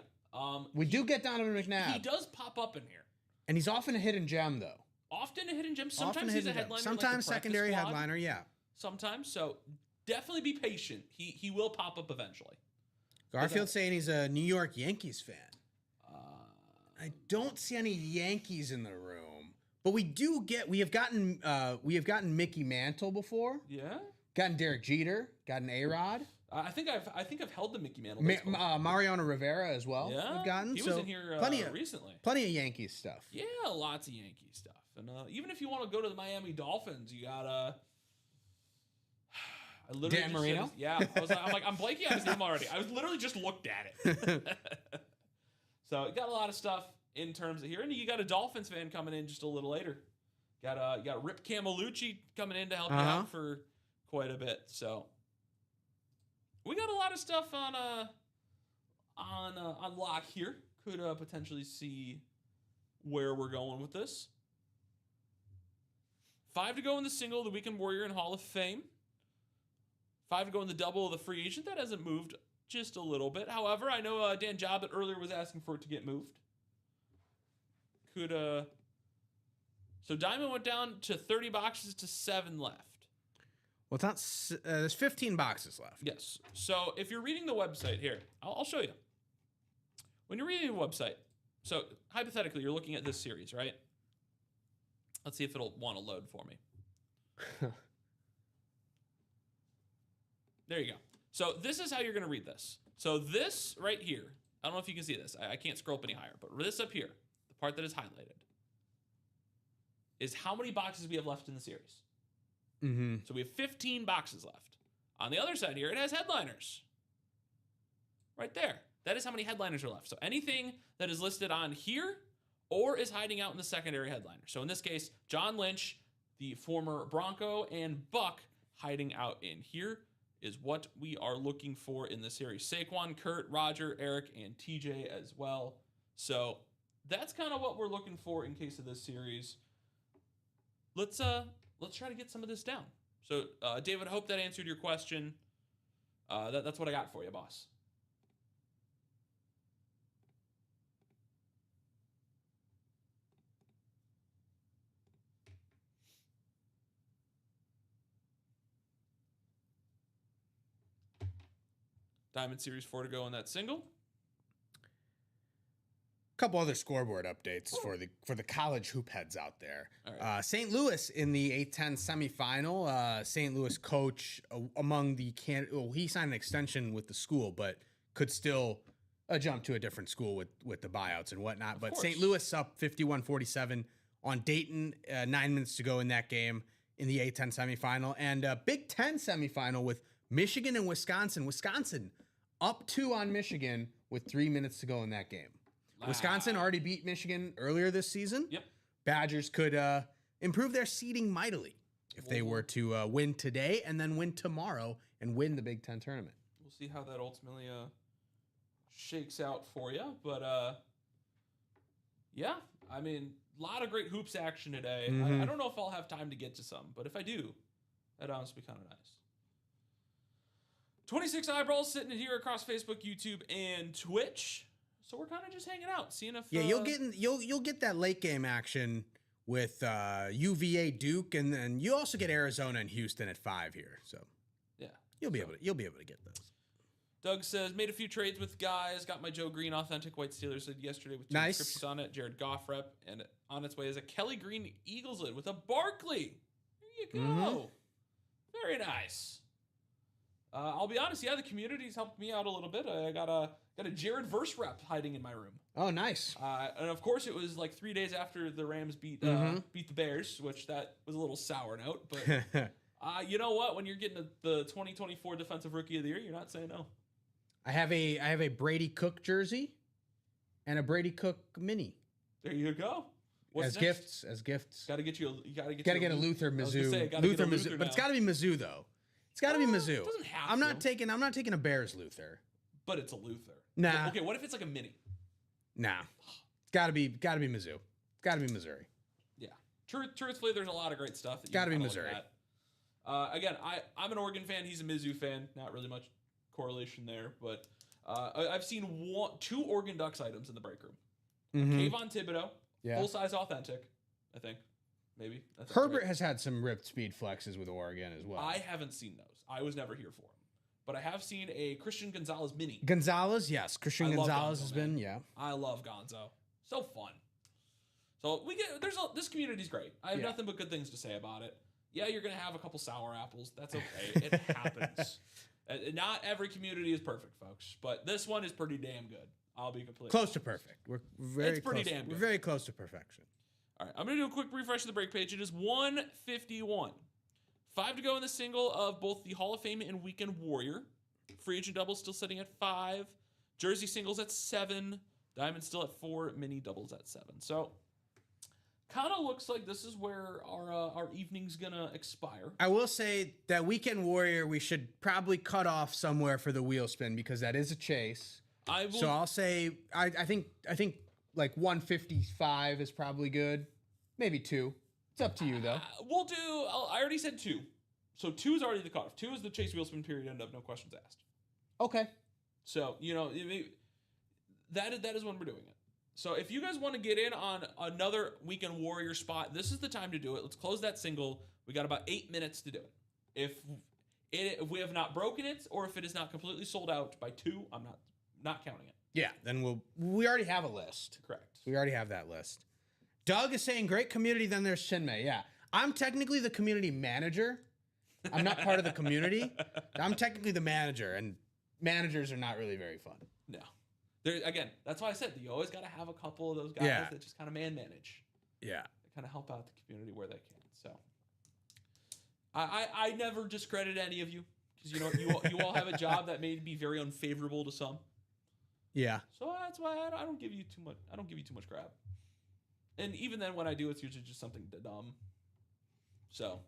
We do get Donovan McNabb. He does pop up in here. And he's often a hidden gem, though. Often a hidden gem. Sometimes he's a headliner. Sometimes like secondary headliner, yeah. Sometimes. So definitely be patient. He will pop up eventually. Garfield's saying he's a New York Yankees fan. I don't see any Yankees in the room, but we have gotten Mickey Mantle before. Yeah. Gotten Derek Jeter. Gotten A-Rod. I think I've held the Mickey Mantle. Mariano Rivera as well. Yeah. We've gotten. He was in here recently. Plenty of Yankees stuff. Yeah, lots of Yankees stuff. And even if you want to go to the Miami Dolphins, you got I literally Dan Marino? I'm blanking on his name already. I was literally just looked at it. So you got a lot of stuff in terms of here, and you got a Dolphins fan coming in just a little later. You got Rip Camelucci coming in to help you out for quite a bit. So we got a lot of stuff on lock here. Could potentially see where we're going with this. 5 to go in the single, the Weekend Warrior and Hall of Fame. 5 to go in the double of the free agent. That hasn't moved just a little bit. However, I know Dan Jobbitt earlier was asking for it to get moved. So Diamond went down to 30 boxes to 7 left. Well, it's not. There's 15 boxes left. Yes. So if you're reading the website here, I'll show you. When you're reading the website, so hypothetically, you're looking at this series, right? Let's see if it'll want to load for me. There you go. So this is how you're going to read this. So this right here, I don't know if you can see this. I can't scroll up any higher, but this up here, the part that is highlighted, is how many boxes we have left in the series. Mm-hmm. So we have 15 boxes left. On the other side here, it has headliners. Right there. That is how many headliners are left. So anything that is listed on here or is hiding out in the secondary headliner. So in this case, John Lynch, the former Bronco, and Buck hiding out in here is what we are looking for in this series. Saquon, Kurt, Roger, Eric, and TJ as well. So that's kind of what we're looking for in case of this series. Let's try to get some of this down. So, David, I hope that answered your question. That's what I got for you, boss. Diamond Series 4 to go in that single. Couple other scoreboard updates for the college hoop heads out there. Right. St. Louis in the A-10 semifinal. St. Louis coach among the he signed an extension with the school, but could still jump to a different school with the buyouts and whatnot. But St. Louis up 51-47 on Dayton. 9 minutes to go in that game in the A-10 semifinal, and Big Ten semifinal with Michigan and Wisconsin. Wisconsin up 2 on Michigan with 3 minutes to go in that game. Wow. Wisconsin already beat Michigan earlier this season. Yep. Badgers could improve their seeding mightily if they were to win today and then win tomorrow and win the Big Ten tournament. We'll see how that ultimately shakes out for you. But, yeah, I mean, a lot of great hoops action today. Mm-hmm. I don't know if I'll have time to get to some, but if I do, that'd honestly be kind of nice. 26 eyeballs sitting here across Facebook, YouTube, and Twitch. So we're kind of just hanging out, seeing if you'll get that late game action with UVA Duke, and then you also get Arizona and Houston at 5 here. So yeah, you'll be able to get those. Doug says made a few trades with guys. Got my Joe Green authentic white Steelers lid yesterday with 2 descriptions on it. Jared Goff rep, and on its way is a Kelly Green Eagles lid with a Barkley. There you go. Mm-hmm. Very nice. I'll be honest, yeah, the community's helped me out a little bit. I got Got a Jared Verse rep hiding in my room. Oh, nice. And of course, it was like 3 days after the Rams beat the Bears, which that was a little sour note. But you know what? When you're getting the 2024 Defensive Rookie of the Year, you're not saying no. I have a Brady Cook jersey and a Brady Cook mini. There you go. What's As next? gifts. Gotta get you. Gotta get a Luther Mizzou. Luther Mizzou, but it's gotta be Mizzou though. It's gotta be Mizzou. It doesn't have I'm not taking a Bears Luther. But it's a Luther. Nah. Okay, what if it's like a mini? Nah. It's gotta be Mizzou. It's gotta be Missouri. Yeah. Truthfully, there's a lot of great stuff. Gotta be Missouri. Again, I'm an Oregon fan. He's a Mizzou fan. Not really much correlation there, but I've seen 2 Oregon Ducks items in the break room. Kayvon Thibodeau, full-size authentic, I think. Maybe. Herbert has had some ripped speed flexes with Oregon as well. I haven't seen those. I was never here for them. But I have seen a Christian Gonzalez mini. Gonzalez, yes. Christian Gonzalez has been, I love Gonzo. So fun. So this community's great. I have nothing but good things to say about it. Yeah, you're going to have a couple sour apples. That's okay. It happens. Not every community is perfect, folks. But this one is pretty damn good. I'll be completely close to perfect. We're very pretty damn good. We're very close to perfection. All right, I'm going to do a quick refresh of the break page. It is 151. 5 to go in the single of both the Hall of Fame and Weekend Warrior. Free agent doubles still sitting at 5. Jersey singles at 7. Diamond still at 4. Mini doubles at 7. So, kind of looks like this is where our evening's going to expire. I will say that Weekend Warrior, we should probably cut off somewhere for the wheel spin because that is a chase. So I'll say, I think like 155 is probably good. Maybe 2. It's up to you, though. We'll do... I already said 2. So 2 is already the cutoff. 2 is the chase wheel spin period end of no questions asked. Okay. So, that is when we're doing it. So if you guys want to get in on another Weekend Warrior spot, this is the time to do it. Let's close that single. We got about 8 minutes to do it. If we have not broken it, or if it is not completely sold out by 2, I'm not counting it. Yeah, then we already have a list. Correct. We already have that list. Doug is saying great community, then there's Shinmei. Yeah. I'm technically the community manager. I'm not part of the community. I'm technically the manager, and managers are not really very fun. No. Again, that's why I said you always got to have a couple of those guys that just kind of manage. Yeah. They kind of help out the community where they can. So I never discredit any of you because you all have a job that may be very unfavorable to some. Yeah. So that's why I don't give you too much. I don't give you too much crap. And even then, when I do, it's usually just something dumb. So,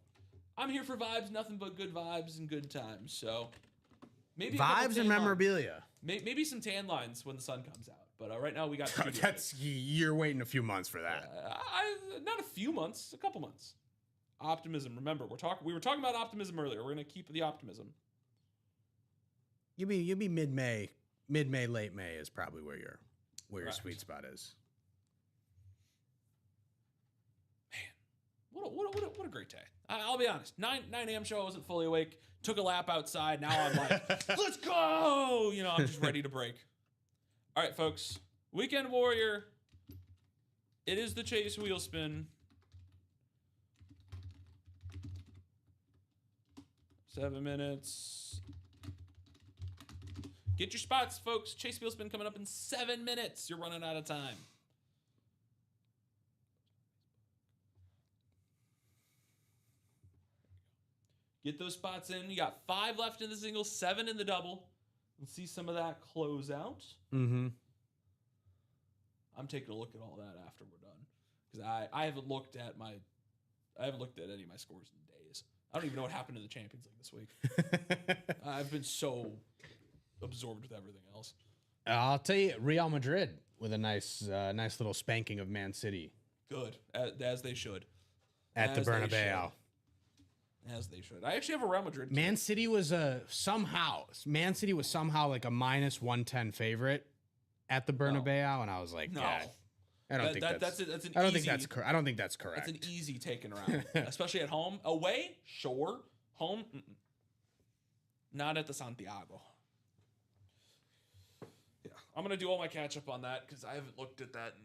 I'm here for vibes, nothing but good vibes and good times. So, maybe vibes and memorabilia. Maybe some tan lines when the sun comes out. But right now we got. You're waiting a few months for that. Not a few months, a couple months. Optimism. Remember, we were talking about optimism earlier. We're gonna keep the optimism. You'll be mid-May, late May is probably where your sweet spot is. What a great day. I'll be honest. 9 a.m. show, I wasn't fully awake. Took a lap outside. Now I'm like, let's go. I'm just ready to break. All right, folks. Weekend Warrior. It is the chase wheel spin. 7 minutes. Get your spots, folks. Chase wheel spin coming up in 7 minutes. You're running out of time. Get those spots in. You got 5 left in the single, 7 in the double. Let's see some of that close out. Mm-hmm. I'm taking a look at all that after we're done because I haven't looked at any of my scores in days. I don't even know what happened in the Champions League this week. I've been so absorbed with everything else. I'll tell you, Real Madrid with a nice little spanking of Man City. Good, as they should. At the Bernabeu. As they should. I actually have a Real Madrid. Man City was somehow like a minus 110 favorite at the Bernabeu, and I was like, God, I don't think that's correct. That's an easy taken around, especially at home. Away, sure. Home, not at the Santiago. Yeah, I'm gonna do all my catch up on that because I haven't looked at that in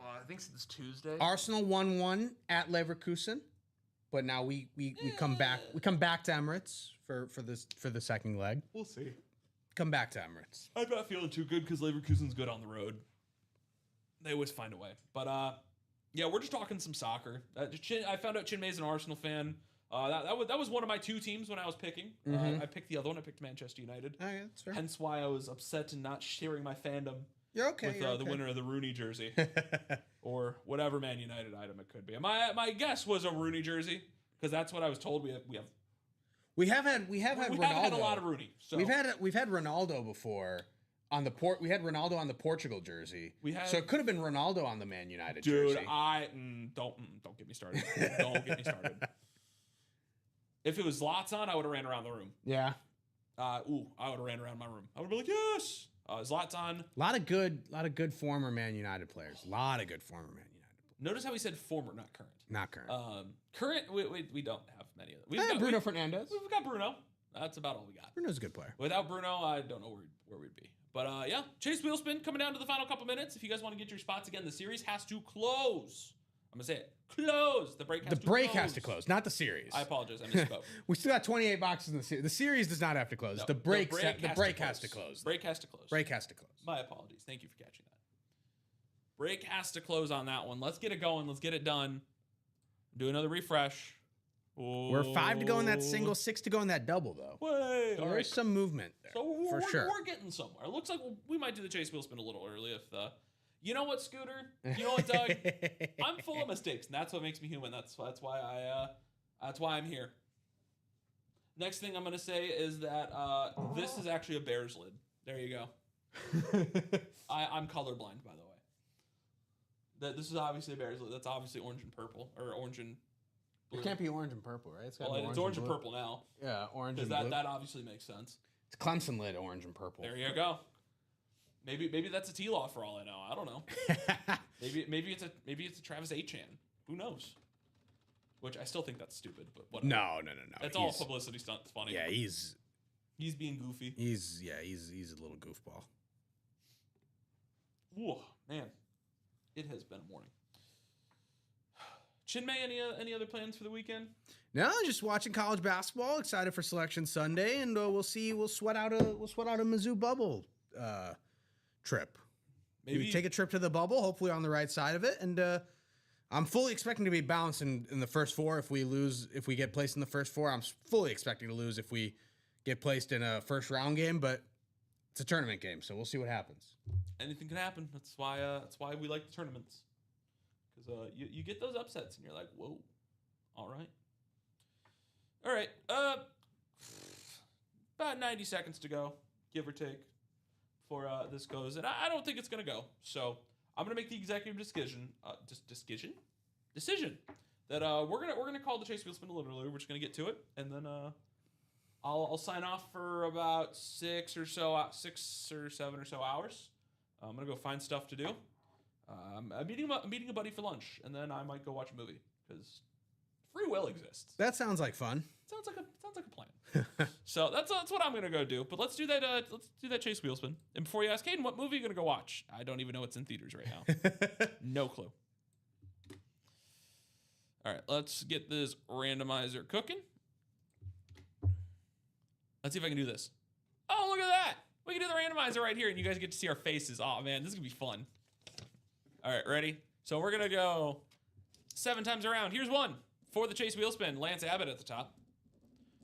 I think since Tuesday. Arsenal 1-1 at Leverkusen. But now we come back to Emirates for the second leg. We'll see. come back to Emirates. I'm not feeling too good because Leverkusen's good on the road. They always find a way. But, yeah, we're just talking some soccer. I found out Chinmay's an Arsenal fan. That was one of my 2 teams when I was picking. I picked the other one. I picked Manchester United. Oh, yeah, that's fair. Hence why I was upset and not sharing my fandom You're okay. with the winner of the Rooney jersey. Or whatever Man United item it could be. My guess was a Rooney jersey because that's what I was told. We have had Ronaldo. A lot of Rooney. So. We've had Ronaldo before on the We had Ronaldo on the Portugal jersey. So it could have been Ronaldo on the Man United jersey. Dude, don't get me started. Don't get me started. If it was Zlatan, I would have ran around the room. Yeah. I would have ran around my room. I would be like, yes. Zlatan. A lot of good former Man United players. A lot of good former Man United players. Notice how he said former, not current. Not current. Current, we don't have many of them. We've got Bruno Fernandes. We've got Bruno. That's about all we got. Bruno's a good player. Without Bruno, I don't know where we'd be. But yeah, Chase Wheelspin coming down to the final couple minutes. If you guys want to get your spots again, the series has to close. I'm going to say it. Close. The break has to close, not the series. I apologize. I misspoke. We still got 28 boxes in the series. The series does not have to close. No, the break has to close. Break has to close. Break has to close. My apologies. Thank you for catching that. Break has to close on that one. Let's get it going. Let's get it done. Do another refresh. We're 5 to go in that single, 6 to go in that double, though. So there's some movement there. So for sure. We're getting somewhere. It looks like we might do the Chase Wheelspin a little early if you know what, Scooter? You know what, Doug? I'm full of mistakes, and that's what makes me human. That's why I'm here. Next thing I'm gonna say is that this is actually a Bears lid. There you go. I'm colorblind, by the way. This is obviously a Bears lid. That's obviously orange and purple, or orange and blue. It can't be orange and purple, right? It's orange and purple now. Yeah, orange and blue. That obviously makes sense. It's Clemson lid, orange and purple. There you go. Maybe that's a T-Law for all I know. I don't know. maybe it's a Travis Achan. Who knows? Which I still think that's stupid, but whatever. No. That's all a publicity stunt. It's funny. Yeah, he's being goofy. He's a little goofball. Whoa, man. It has been a morning. Chinmay, any other plans for the weekend? No, just watching college basketball. Excited for Selection Sunday, and we'll see. We'll sweat out a Mizzou bubble trip. Maybe take a trip to the bubble. Hopefully on the right side of it, and I'm fully expecting to be bounced in the first 4. If we get placed in the first 4, I'm fully expecting to lose if we get placed in a first round game. But it's a tournament game, so we'll see what happens. Anything can happen. That's why we like the tournaments. Because you get those upsets, and you're like, whoa, all right. About 90 seconds to go, give or take, before this goes. And I don't think it's going to go. So I'm going to make the executive decision that we're gonna call the Chase Wheelspin a little earlier. We're just going to get to it. And then I'll sign off for about 6 or 7 or so hours. I'm going to go find stuff to do. I'm meeting a buddy for lunch, and then I might go watch a movie because free will exists. That sounds like fun. Sounds like a plan. So that's what I'm gonna go do. But let's do that. Let's do that Chase Wheelspin. And before you ask, Hayden, what movie are you gonna go watch? I don't even know what's in theaters right now. No clue. All right, let's get this randomizer cooking. Let's see if I can do this. Oh, look at that! We can do the randomizer right here, and you guys get to see our faces. Oh man, this is gonna be fun. All right, ready? So we're going to go 7 times around. Here's 1 for the Chase Wheelspin. Lance Abbott at the top.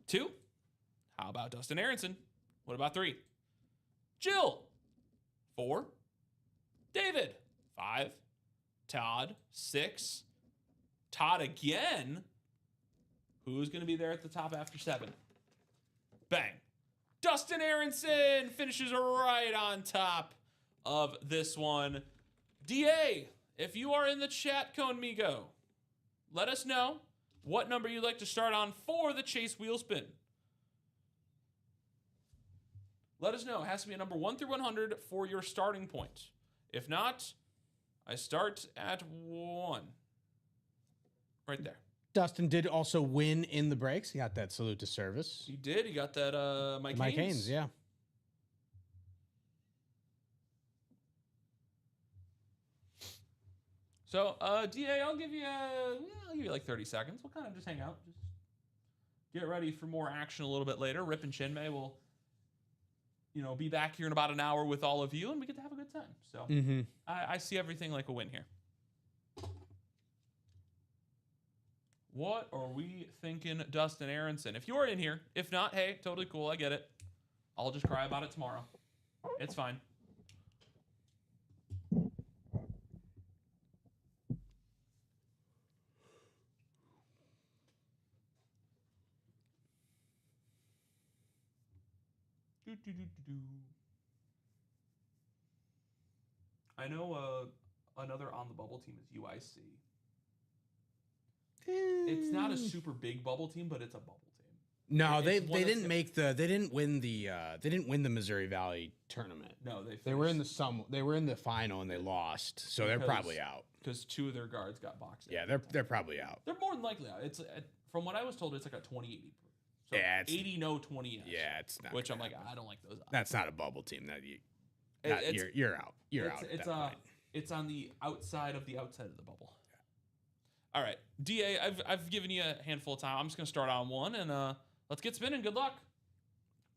2. How about Dustin Aronson? What about 3? Jill. 4. David. 5. Todd. 6. Todd again. Who's going to be there at the top after 7? Bang. Dustin Aronson finishes right on top of this one. DA, if you are in the chat, Conmigo, let us know what number you'd like to start on for the Chase Wheelspin. Let us know. It has to be a number 1 through 100 for your starting point. If not, I start at 1. Right there. Dustin did also win in the breaks. He got that salute to service. He did. He got that Mike Haynes. Yeah. So, DA, I'll give you like 30 seconds. We'll kind of just hang out. Just get ready for more action a little bit later. Rip and Chinmay will be back here in about an hour with all of you, and we get to have a good time. So I see everything like a win here. What are we thinking, Dustin Aronson? If you're in here, if not, hey, totally cool. I get it. I'll just cry about it tomorrow. It's fine. I know another on the bubble team is UIC. It's not a super big bubble team, but it's a bubble team. No, they didn't win the Missouri Valley tournament. No, they were in the final and they lost, so they're probably out because 2 of their guards got boxed out. Yeah, they're probably out. They're more than likely out. It's from what I was told, it's like a 20-80. So yeah, 80 no, 20 yes. Yeah, it's not. Which I'm like, I don't like those odds. That's not a bubble team. You're out. You're out. It's on the outside of the bubble. All right, DA, I've given you a handful of time. I'm just going to start on one, and let's get spinning. Good luck.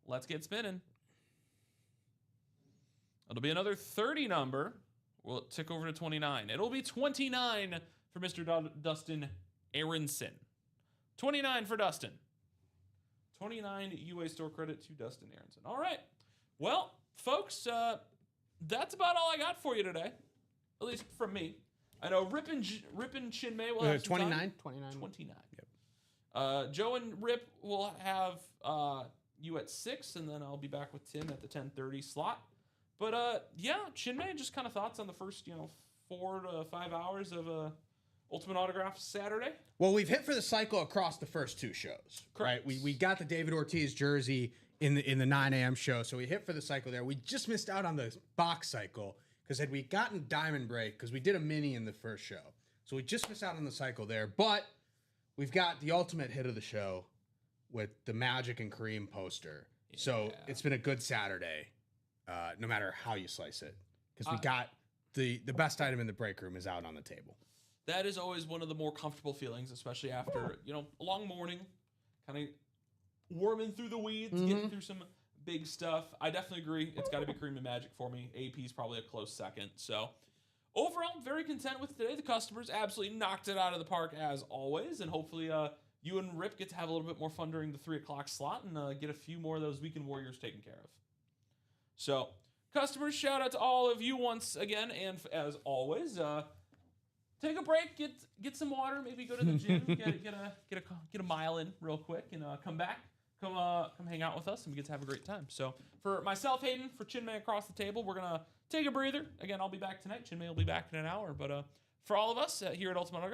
Let's get spinning. It'll be another 30 number. We'll tick over to 29. It'll be 29 for Mr. Dustin Aronson. 29 for Dustin. 29 UA store credit to Dustin Aronson. All right. Well, folks, that's about all I got for you today, at least from me. I know Rippin' Chinmay will have 29. 29. Yep. Joe and Rip will have you at 6, and then I'll be back with Tim at the 10:30 slot. But yeah, Chinmay, just kind of thoughts on the first 4 to 5 hours of Ultimate Autograph Saturday. Well, we've hit for the cycle across the first 2 shows. Correct. Right? We got the David Ortiz jersey in the 9 a.m. show, so we hit for the cycle there. We just missed out on the box cycle. Because had we gotten Diamond Break, because we did a mini in the first show. So we just missed out on the cycle there. But we've got the ultimate hit of the show with the Magic and Kareem poster. Yeah. So it's been a good Saturday, no matter how you slice it. Because we got the best item in the break room is out on the table. That is always one of the more comfortable feelings, especially after, a long morning, kind of worming through the weeds, getting through some big stuff. I definitely agree. It's got to be Kareem and Magic for me. AP is probably a close second. So overall, I'm very content with today. The customers absolutely knocked it out of the park as always. And hopefully you and Rip get to have a little bit more fun during the 3 o'clock slot and get a few more of those Weekend Warriors taken care of. So customers, shout out to all of you once again. And as always, take a break, get some water, maybe go to the gym, get a mile in real quick, and come back. Come hang out with us, and we get to have a great time. So for myself, Hayden, for Chinmay across the table, we're going to take a breather. Again, I'll be back tonight. Chinmay will be back in an hour. But for all of us here at Ultimate Autograph,